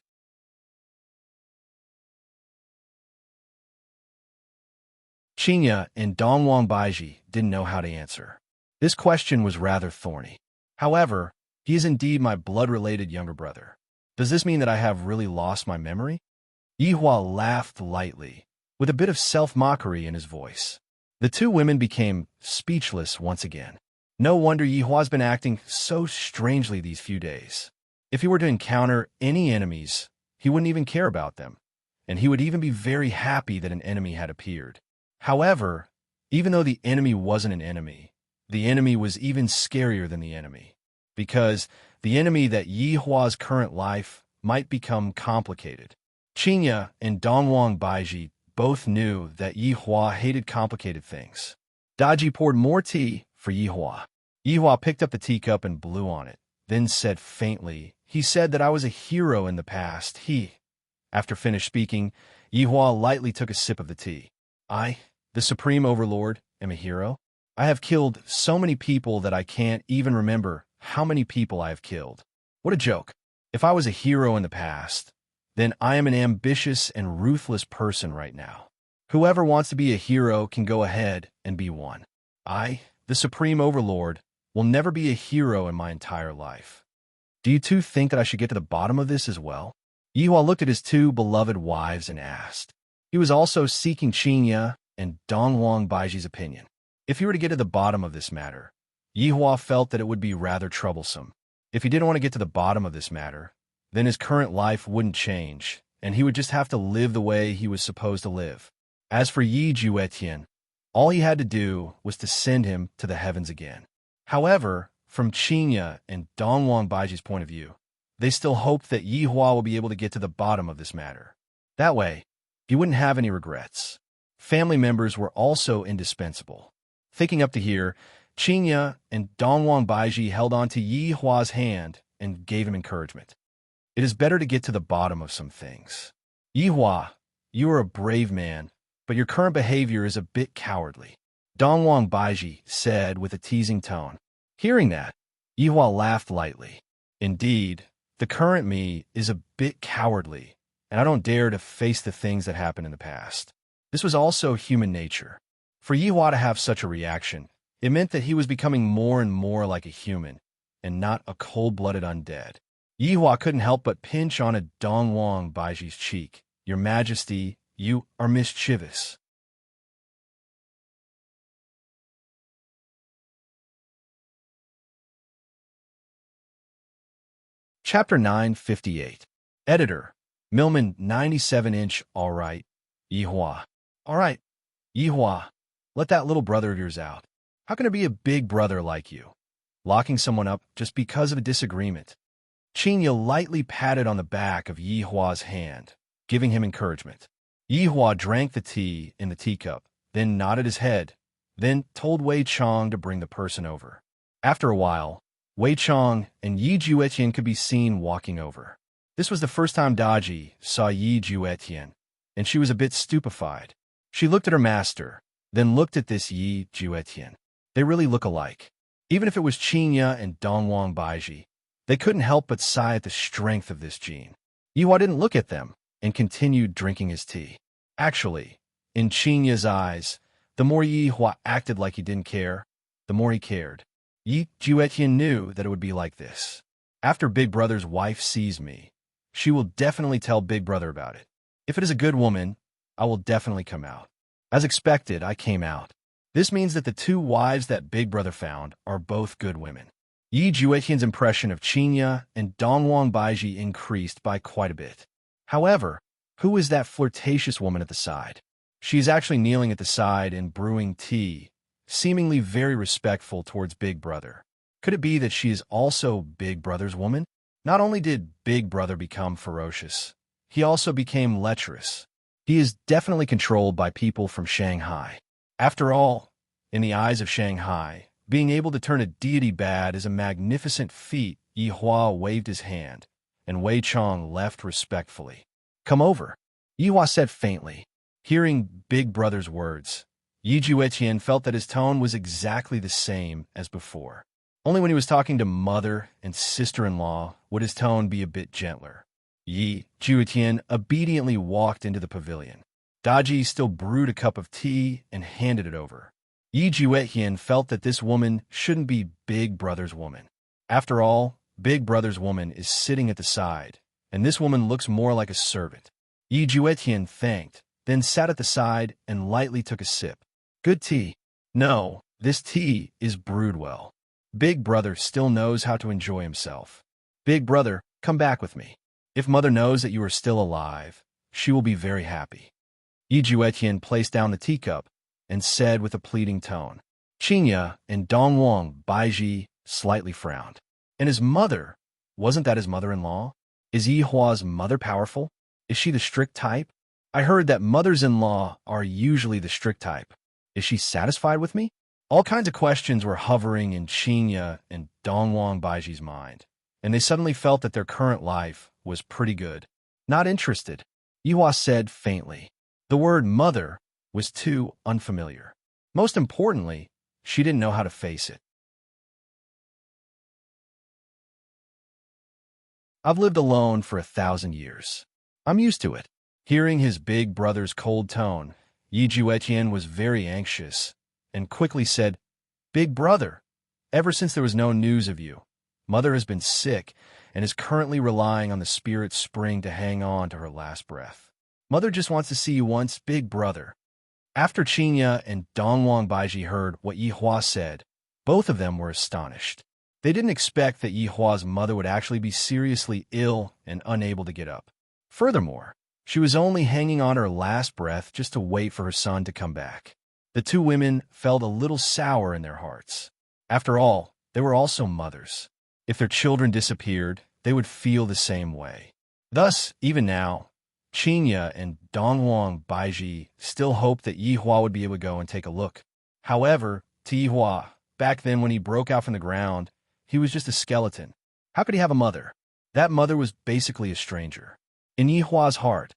Qinya and Dongwang Baiji didn't know how to answer. This question was rather thorny. However, he is indeed my blood-related younger brother. Does this mean that I have really lost my memory? Yihua laughed lightly, with a bit of self-mockery in his voice. The two women became speechless once again. No wonder Yihua's been acting so strangely these few days. If he were to encounter any enemies, he wouldn't even care about them, and he would even be very happy that an enemy had appeared. However, even though the enemy wasn't an enemy, the enemy was even scarier than the enemy, because the enemy that Yihua's current life might become complicated. Qinya and Dongwang Baiji both knew that Yihua hated complicated things. Daji poured more tea for Yihua. Yihua picked up the teacup and blew on it, then said faintly, "He said that I was a hero in the past. After finished speaking, Yihua lightly took a sip of the tea. I, the Supreme Overlord, am a hero? I have killed so many people that I can't even remember how many people I have killed. What a joke. If I was a hero in the past, then I am an ambitious and ruthless person right now. Whoever wants to be a hero can go ahead and be one. I, the Supreme Overlord, will never be a hero in my entire life. Do you two think that I should get to the bottom of this as well?" Yihua looked at his two beloved wives and asked. He was also seeking Qinya and Dongwang Baiji's opinion. If he were to get to the bottom of this matter, Yihua felt that it would be rather troublesome. If he didn't want to get to the bottom of this matter, then his current life wouldn't change, and he would just have to live the way he was supposed to live. As for Yi Juetian, all he had to do was to send him to the heavens again. However, from Qinya and Dongwang Baiji's point of view, they still hoped that Yihua will be able to get to the bottom of this matter. That way, he wouldn't have any regrets. Family members were also indispensable. Thinking up to here, Qinya and Dongwang Baiji held on to Yihua's hand and gave him encouragement. It is better to get to the bottom of some things. Yihua, you are a brave man, but your current behavior is a bit cowardly, Dongwang Baiji said with a teasing tone. Hearing that, Yihua laughed lightly. Indeed, the current me is a bit cowardly, and I don't dare to face the things that happened in the past. This was also human nature. For Yihua to have such a reaction, it meant that he was becoming more and more like a human, and not a cold-blooded undead. Yihua couldn't help but pinch on a Dongwang Baiji's cheek. Your Majesty, you are mischievous. Chapter 958. Editor, Millman 97-inch, all right, Yihua. All right, Yihua, let that little brother of yours out. How can it be a big brother like you? Locking someone up just because of a disagreement. Qinya lightly patted on the back of Yihua's hand, giving him encouragement. Yihua drank the tea in the teacup, then nodded his head, then told Wei Chong to bring the person over. After a while, Wei Chong and Yi Juetian could be seen walking over. This was the first time Daji saw Yi Juetian, and she was a bit stupefied. She looked at her master, then looked at this Yi Juetian. They really look alike. Even if it was Qinya and Dongwang Baiji, they couldn't help but sigh at the strength of this gene. Yihua didn't look at them and continued drinking his tea. Actually, in Qinya's eyes, the more Yihua acted like he didn't care, the more he cared. Yi Juetian knew that it would be like this. After Big Brother's wife sees me, she will definitely tell Big Brother about it. If it is a good woman, I will definitely come out. As expected, I came out. This means that the two wives that Big Brother found are both good women. Yi Juetian's impression of Qinya and Dongwang Baiji increased by quite a bit. However, who is that flirtatious woman at the side? She is actually kneeling at the side and brewing tea, seemingly very respectful towards Big Brother. Could it be that she is also Big Brother's woman? Not only did Big Brother become ferocious, he also became lecherous. He is definitely controlled by people from Shanghai. After all, in the eyes of Shanghai, being able to turn a deity bad is a magnificent feat. Yihua waved his hand, and Wei Chong left respectfully. Come over, Yihua said faintly. Hearing Big Brother's words, Yi Juetian felt that his tone was exactly the same as before. Only when he was talking to mother and sister-in-law would his tone be a bit gentler. Yi Juetian obediently walked into the pavilion. Daji still brewed a cup of tea and handed it over. Yi Juetian felt that this woman shouldn't be Big Brother's woman. After all, Big Brother's woman is sitting at the side, and this woman looks more like a servant. Yi Juetian thanked, then sat at the side and lightly took a sip. Good tea. No, this tea is brewed well. Big Brother still knows how to enjoy himself. Big Brother, come back with me. If mother knows that you are still alive, she will be very happy. Yi Juetian placed down the teacup and said with a pleading tone. Qinya and Dongwang Baiji slightly frowned. And his mother, wasn't that his mother-in-law? Is Yi Hua's mother powerful? Is she the strict type? I heard that mothers-in-law are usually the strict type. Is she satisfied with me? All kinds of questions were hovering in Qinya and Dongwang Baiji's mind, and they suddenly felt that their current life was pretty good. Not interested, Yi Hua said faintly. The word mother was too unfamiliar. Most importantly, she didn't know how to face it. I've lived alone for 1,000 years. I'm used to it. Hearing his big brother's cold tone, Yi Juetian was very anxious and quickly said, Big Brother, ever since there was no news of you, mother has been sick and is currently relying on the spirit spring to hang on to her last breath. Mother just wants to see you once, Big Brother. After Qinya and Dongwang Baiji heard what Yi Hua said, both of them were astonished. They didn't expect that Yi Hua's mother would actually be seriously ill and unable to get up. Furthermore, she was only hanging on her last breath just to wait for her son to come back. The two women felt a little sour in their hearts. After all, they were also mothers. If their children disappeared, they would feel the same way. Thus, even now, Qinya and Dongwang Baiji still hoped that Yi Hua would be able to go and take a look. However, to Yi Hua, back then when he broke out from the ground, he was just a skeleton. How could he have a mother? That mother was basically a stranger. In Yi Hua's heart,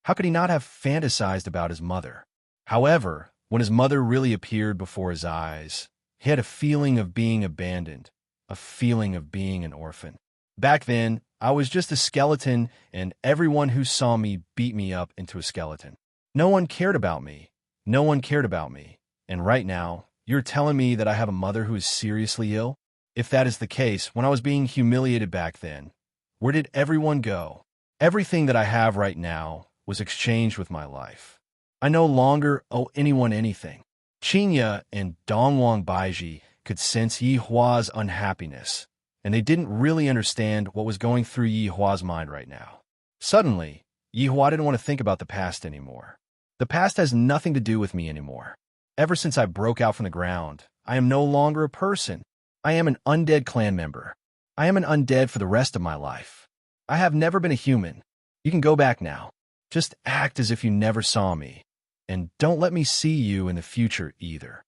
how could he not have fantasized about his mother? However, when his mother really appeared before his eyes, he had a feeling of being abandoned, a feeling of being an orphan. Back then, I was just a skeleton, and everyone who saw me beat me up into a skeleton. No one cared about me. No one cared about me. And right now, you're telling me that I have a mother who is seriously ill? If that is the case, when I was being humiliated back then, where did everyone go? Everything that I have right now was exchanged with my life. I no longer owe anyone anything. Qinya and Dongwang Baiji could sense Yi Hua's unhappiness, and they didn't really understand what was going through Yi Hua's mind right now. Suddenly, Yi Hua didn't want to think about the past anymore. The past has nothing to do with me anymore. Ever since I broke out from the ground, I am no longer a person. I am an undead clan member. I am an undead for the rest of my life. I have never been a human. You can go back now. Just act as if you never saw me. And don't let me see you in the future either.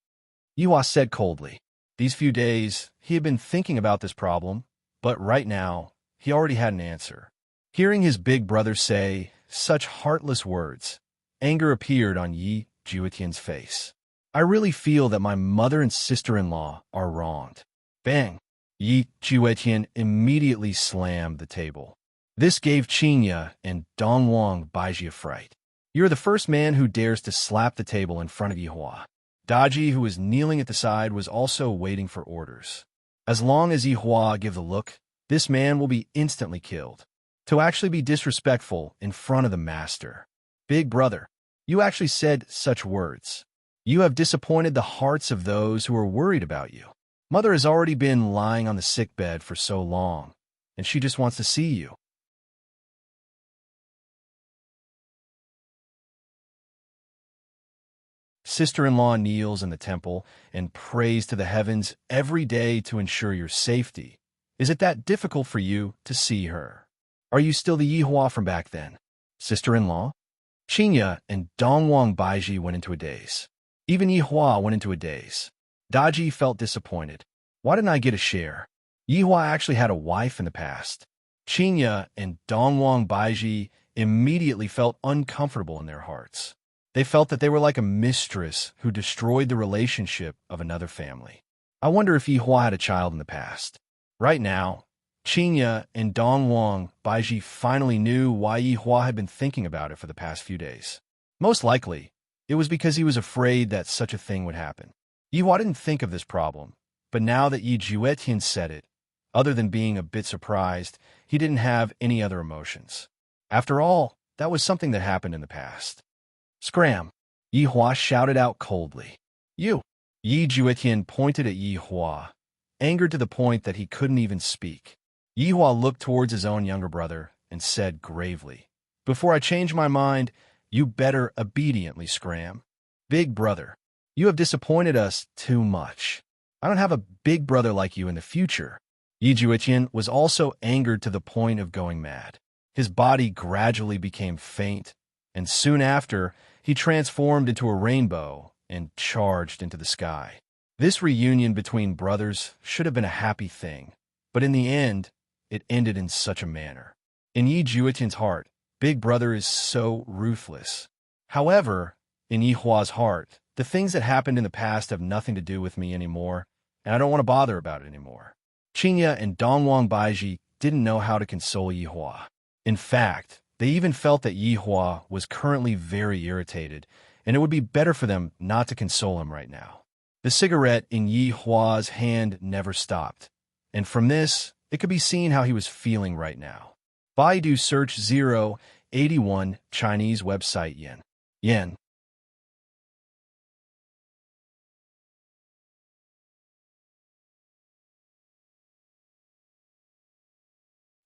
Yi Hua said coldly. These few days, he had been thinking about this problem, but right now, he already had an answer. Hearing his big brother say such heartless words, anger appeared on Yi Juetian's face. I really feel that my mother and sister-in-law are wronged. Bang! Yi Juetian immediately slammed the table. This gave Qinya and Dongwang Baiji a fright. You're the first man who dares to slap the table in front of Yi Hua. Daji, who was kneeling at the side, was also waiting for orders. As long as Yi Hua gives a look, this man will be instantly killed. To actually be disrespectful in front of the master. Big brother, you actually said such words. You have disappointed the hearts of those who are worried about you. Mother has already been lying on the sickbed for so long, and she just wants to see you. Sister-in-law kneels in the temple and prays to the heavens every day to ensure your safety. Is it that difficult for you to see her? Are you still the Yi Hua from back then? Sister-in-law? Qinya and Dongwang Baiji went into a daze. Even Yi Hua went into a daze. Daji felt disappointed. Why didn't I get a share? Yi Hua actually had a wife in the past. Qinya and Dongwang Baiji immediately felt uncomfortable in their hearts. They felt that they were like a mistress who destroyed the relationship of another family. I wonder if Yi Hua had a child in the past. Right now, Qinya and Dongwang Baiji finally knew why Yi Hua had been thinking about it for the past few days. Most likely, it was because he was afraid that such a thing would happen. Yi Hua didn't think of this problem, but now that Yi Juetian said it, other than being a bit surprised, he didn't have any other emotions. After all, that was something that happened in the past. Scram! Yi Hua shouted out coldly. You! Yi Juetian pointed at Yi Hua, angered to the point that he couldn't even speak. Yi Hua looked towards his own younger brother and said gravely, "Before I change my mind, you better obediently scram. Big brother, you have disappointed us too much. I don't have a big brother like you in the future." Yi Juetian was also angered to the point of going mad. His body gradually became faint, and soon after, he transformed into a rainbow and charged into the sky. This reunion between brothers should have been a happy thing, but in the end, it ended in such a manner. In Yi Juetian's heart, Big Brother is so ruthless. However, in Yi Hua's heart, the things that happened in the past have nothing to do with me anymore, and I don't want to bother about it anymore. Qinya and Dongwang Baiji didn't know how to console Yi Hua. In fact, they even felt that Yi Hua was currently very irritated, and it would be better for them not to console him right now. The cigarette in Yi Hua's hand never stopped, and from this, it could be seen how he was feeling right now. Baidu search 081 Chinese website Yen.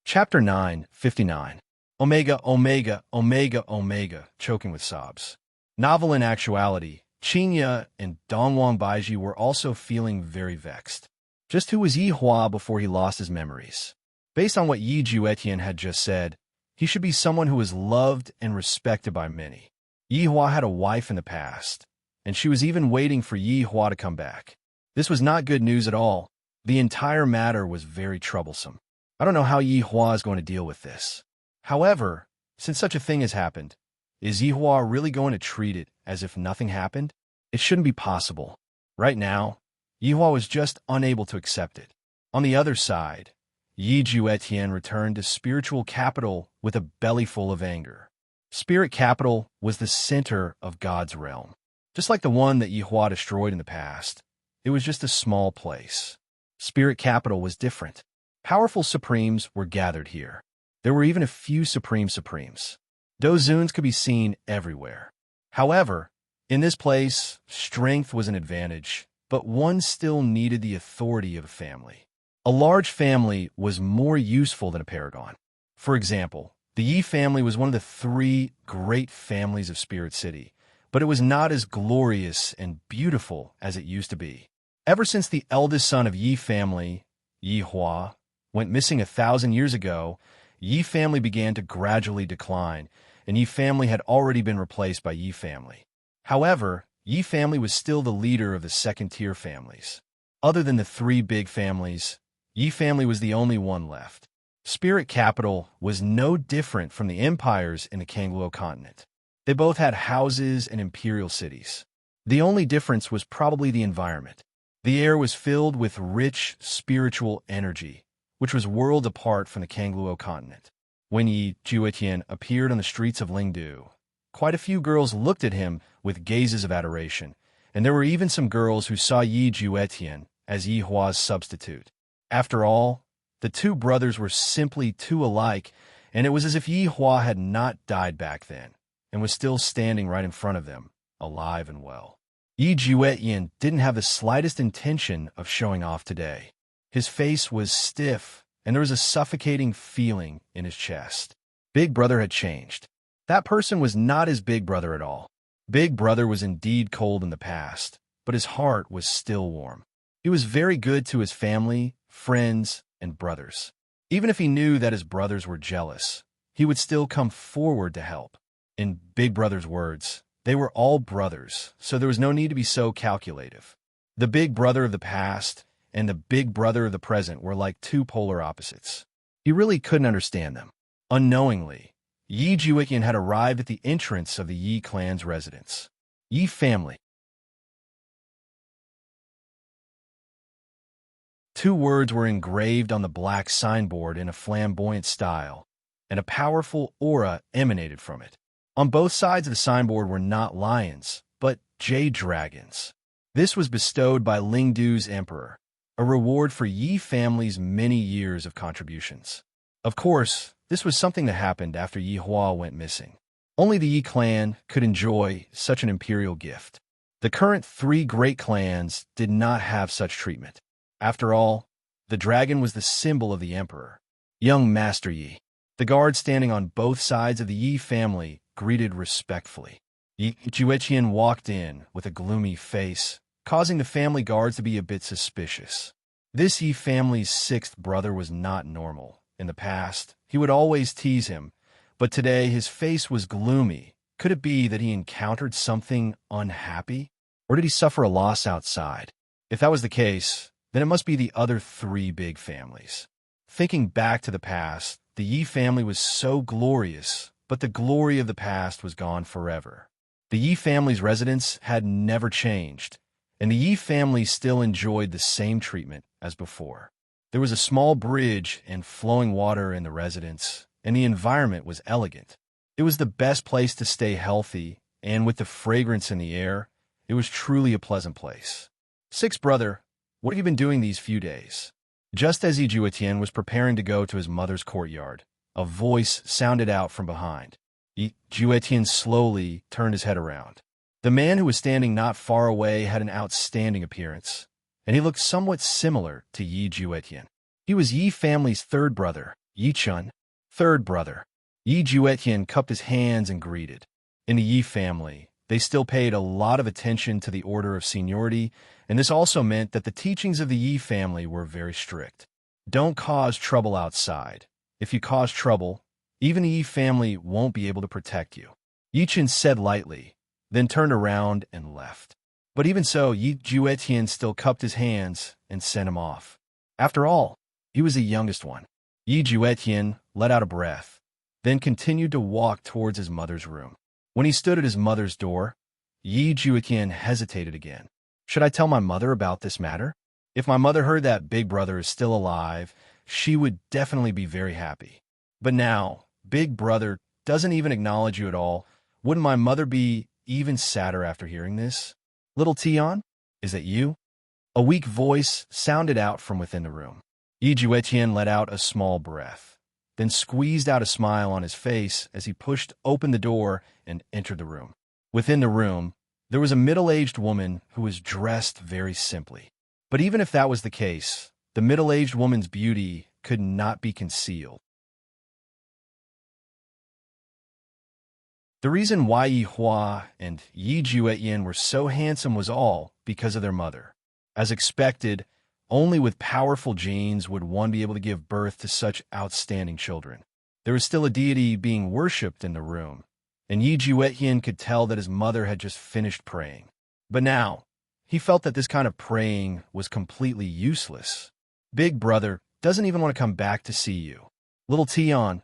Chapter 9:59. Omega, choking with sobs. Novel in actuality, Qinya and Dongwang Baiji were also feeling very vexed. Just who was Yi Hua before he lost his memories? Based on what Yi Juetian had just said, he should be someone who is loved and respected by many. Yi Hua had a wife in the past, and she was even waiting for Yi Hua to come back. This was not good news at all. The entire matter was very troublesome. I don't know how Yi Hua is going to deal with this. However, since such a thing has happened, is Yi Hua really going to treat it as if nothing happened? It shouldn't be possible. Right now, Yi Hua was just unable to accept it. On the other side, Yi Juetian returned to spiritual capital with a belly full of anger. Spirit capital was the center of God's realm. Just like the one that Yi Hua destroyed in the past, it was just a small place. Spirit capital was different. Powerful supremes were gathered here. There were even a few supremes. Dozuns could be seen everywhere. However, in this place, strength was an advantage, but one still needed the authority of a family. A large family was more useful than a paragon. For example, the Yi family was one of the 3 great families of Spirit City, but it was not as glorious and beautiful as it used to be. Ever since the eldest son of Yi family, Yi Hua, went missing 1,000 years ago, Yi family began to gradually decline, and Yi family had already been replaced by Yi family. However, Yi family was still the leader of the second-tier families. Other than the 3 big families, Yi family was the only one left. Spirit capital was no different from the empires in the Kangluo continent. They both had houses and imperial cities. The only difference was probably the environment. The air was filled with rich spiritual energy, which was worlds apart from the Kangluo continent. When Yi Juetian appeared on the streets of Lingdu, quite a few girls looked at him with gazes of adoration, and there were even some girls who saw Yi Juetian as Yi Hua's substitute. After all, the 2 brothers were simply too alike, and it was as if Yi Hua had not died back then, and was still standing right in front of them, alive and well. Yi Juetian didn't have the slightest intention of showing off today. His face was stiff, and there was a suffocating feeling in his chest. Big Brother had changed. That person was not his big brother at all. Big Brother was indeed cold in the past, but his heart was still warm. He was very good to his family, friends, and brothers. Even if he knew that his brothers were jealous, he would still come forward to help. In Big Brother's words, they were all brothers, so there was no need to be so calculative. The Big Brother of the past and the Big Brother of the present were like 2 polar opposites. He really couldn't understand them. Unknowingly, Yi Juetian had arrived at the entrance of the Yi clan's residence. Yi family. Two words were engraved on the black signboard in a flamboyant style, and a powerful aura emanated from it. On both sides of the signboard were not lions, but jade dragons. This was bestowed by Lingdu's emperor, a reward for Yi family's many years of contributions. Of course, this was something that happened after Yi Hua went missing. Only the Yi clan could enjoy such an imperial gift. The current three great clans did not have such treatment. After all, the dragon was the symbol of the emperor. Young Master Yi. The guards standing on both sides of the Yi family greeted respectfully. Yi Juetian walked in with a gloomy face, causing the family guards to be a bit suspicious. This Yi family's sixth brother was not normal. In the past, he would always tease him, but today his face was gloomy. Could it be that he encountered something unhappy? Or did he suffer a loss outside? If that was the case, then it must be the other three big families. Thinking back to the past, the Yi family was so glorious, but the glory of the past was gone forever. The Yi family's residence had never changed, and the Yi family still enjoyed the same treatment as before. There was a small bridge and flowing water in the residence, and the environment was elegant. It was the best place to stay healthy, and with the fragrance in the air, it was truly a pleasant place. Sixth brother, what have you been doing these few days? Just as Yi Juetian was preparing to go to his mother's courtyard, a voice sounded out from behind. Yi Juetian slowly turned his head around. The man who was standing not far away had an outstanding appearance, and he looked somewhat similar to Yi Juetian. He was Yi family's third brother, Yi Chun. Third brother. Yi Juetian cupped his hands and greeted. In the Yi family, they still paid a lot of attention to the order of seniority, and this also meant that the teachings of the Yi family were very strict. Don't cause trouble outside. If you cause trouble, even the Yi family won't be able to protect you. Yi Chun said lightly, then turned around and left. But even so, Yi Juetian still cupped his hands and sent him off. After all, he was the youngest one. Yi Juetian let out a breath, then continued to walk towards his mother's room. When he stood at his mother's door, Yi Juetian hesitated again. Should I tell my mother about this matter? If my mother heard that big brother is still alive, she would definitely be very happy. But now, big brother doesn't even acknowledge you at all. Wouldn't my mother be even sadder after hearing this? Little Tian, is that you? A weak voice sounded out from within the room. Yi Juetian let out a small breath, then squeezed out a smile on his face as he pushed open the door and entered the room. Within the room, there was a middle-aged woman who was dressed very simply. But even if that was the case, the middle-aged woman's beauty could not be concealed. The reason why Yi Hua and Yi Juetian were so handsome was all because of their mother. As expected, only with powerful genes would one be able to give birth to such outstanding children. There was still a deity being worshipped in the room, and Yi Juetian could tell that his mother had just finished praying. But now, he felt that this kind of praying was completely useless. Big brother doesn't even want to come back to see you. Little Tian,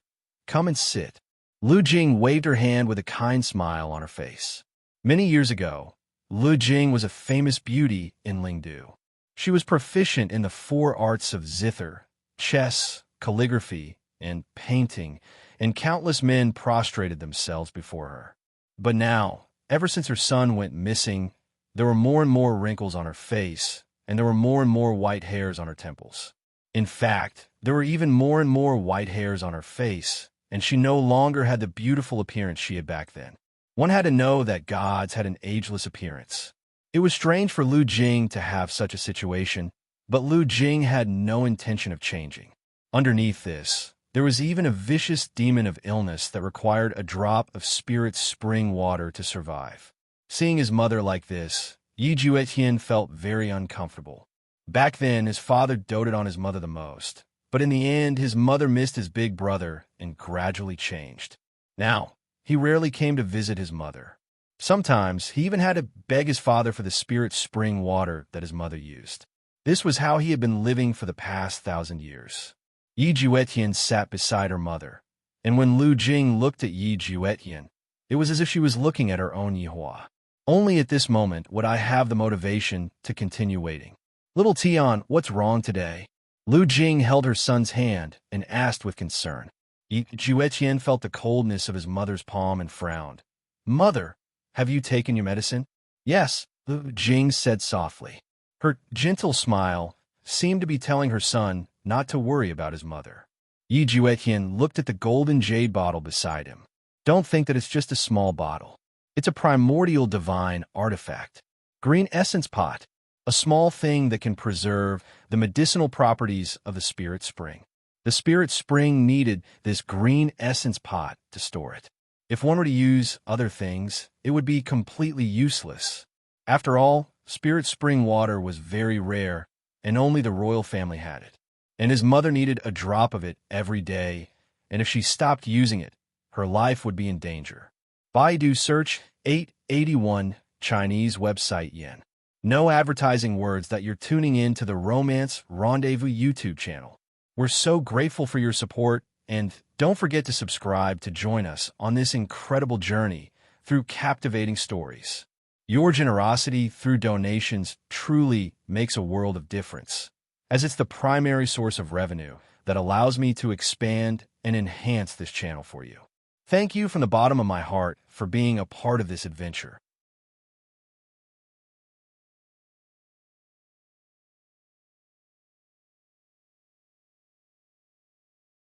come and sit. Lu Jing waved her hand with a kind smile on her face. Many years ago, Lu Jing was a famous beauty in Lingdu. She was proficient in the four arts of zither, chess, calligraphy, and painting, and countless men prostrated themselves before her. But now, ever since her son went missing, there were more and more wrinkles on her face, and there were more and more white hairs on her temples. In fact, there were even more and more white hairs on her face, and she no longer had the beautiful appearance she had back then. One had to know that gods had an ageless appearance. It was strange for Lu Jing to have such a situation, but Lu Jing had no intention of changing. Underneath this, there was even a vicious demon of illness that required a drop of spirit spring water to survive. Seeing his mother like this, Yi Juetian felt very uncomfortable. Back then, his father doted on his mother the most, but in the end, his mother missed his big brother and gradually changed. Now, he rarely came to visit his mother. Sometimes, he even had to beg his father for the spirit spring water that his mother used. This was how he had been living for the past 1,000 years. Yi Juetian sat beside her mother, and when Lu Jing looked at Yi Juetian, it was as if she was looking at her own Yi Hua. Only at this moment would I have the motivation to continue waiting. Little Tian, what's wrong today? Lu Jing held her son's hand and asked with concern. Juetian felt the coldness of his mother's palm and frowned. Mother, have you taken your medicine? Yes, Lu Jing said softly. Her gentle smile seemed to be telling her son not to worry about his mother. Yi Juetian looked at the golden jade bottle beside him. Don't think that it's just a small bottle. It's a primordial divine artifact. Green essence pot, a small thing that can preserve the medicinal properties of the spirit spring. The spirit spring needed this green essence pot to store it. If one were to use other things, it would be completely useless. After all, spirit spring water was very rare, and only the royal family had it. And his mother needed a drop of it every day, and if she stopped using it, her life would be in danger. Baidu search 881 Chinese website yen. No advertising words that you're tuning in to the Romance Rendezvous YouTube channel. We're so grateful for your support, and don't forget to subscribe to join us on this incredible journey through captivating stories. Your generosity through donations truly makes a world of difference, as it's the primary source of revenue that allows me to expand and enhance this channel for you. Thank you from the bottom of my heart for being a part of this adventure.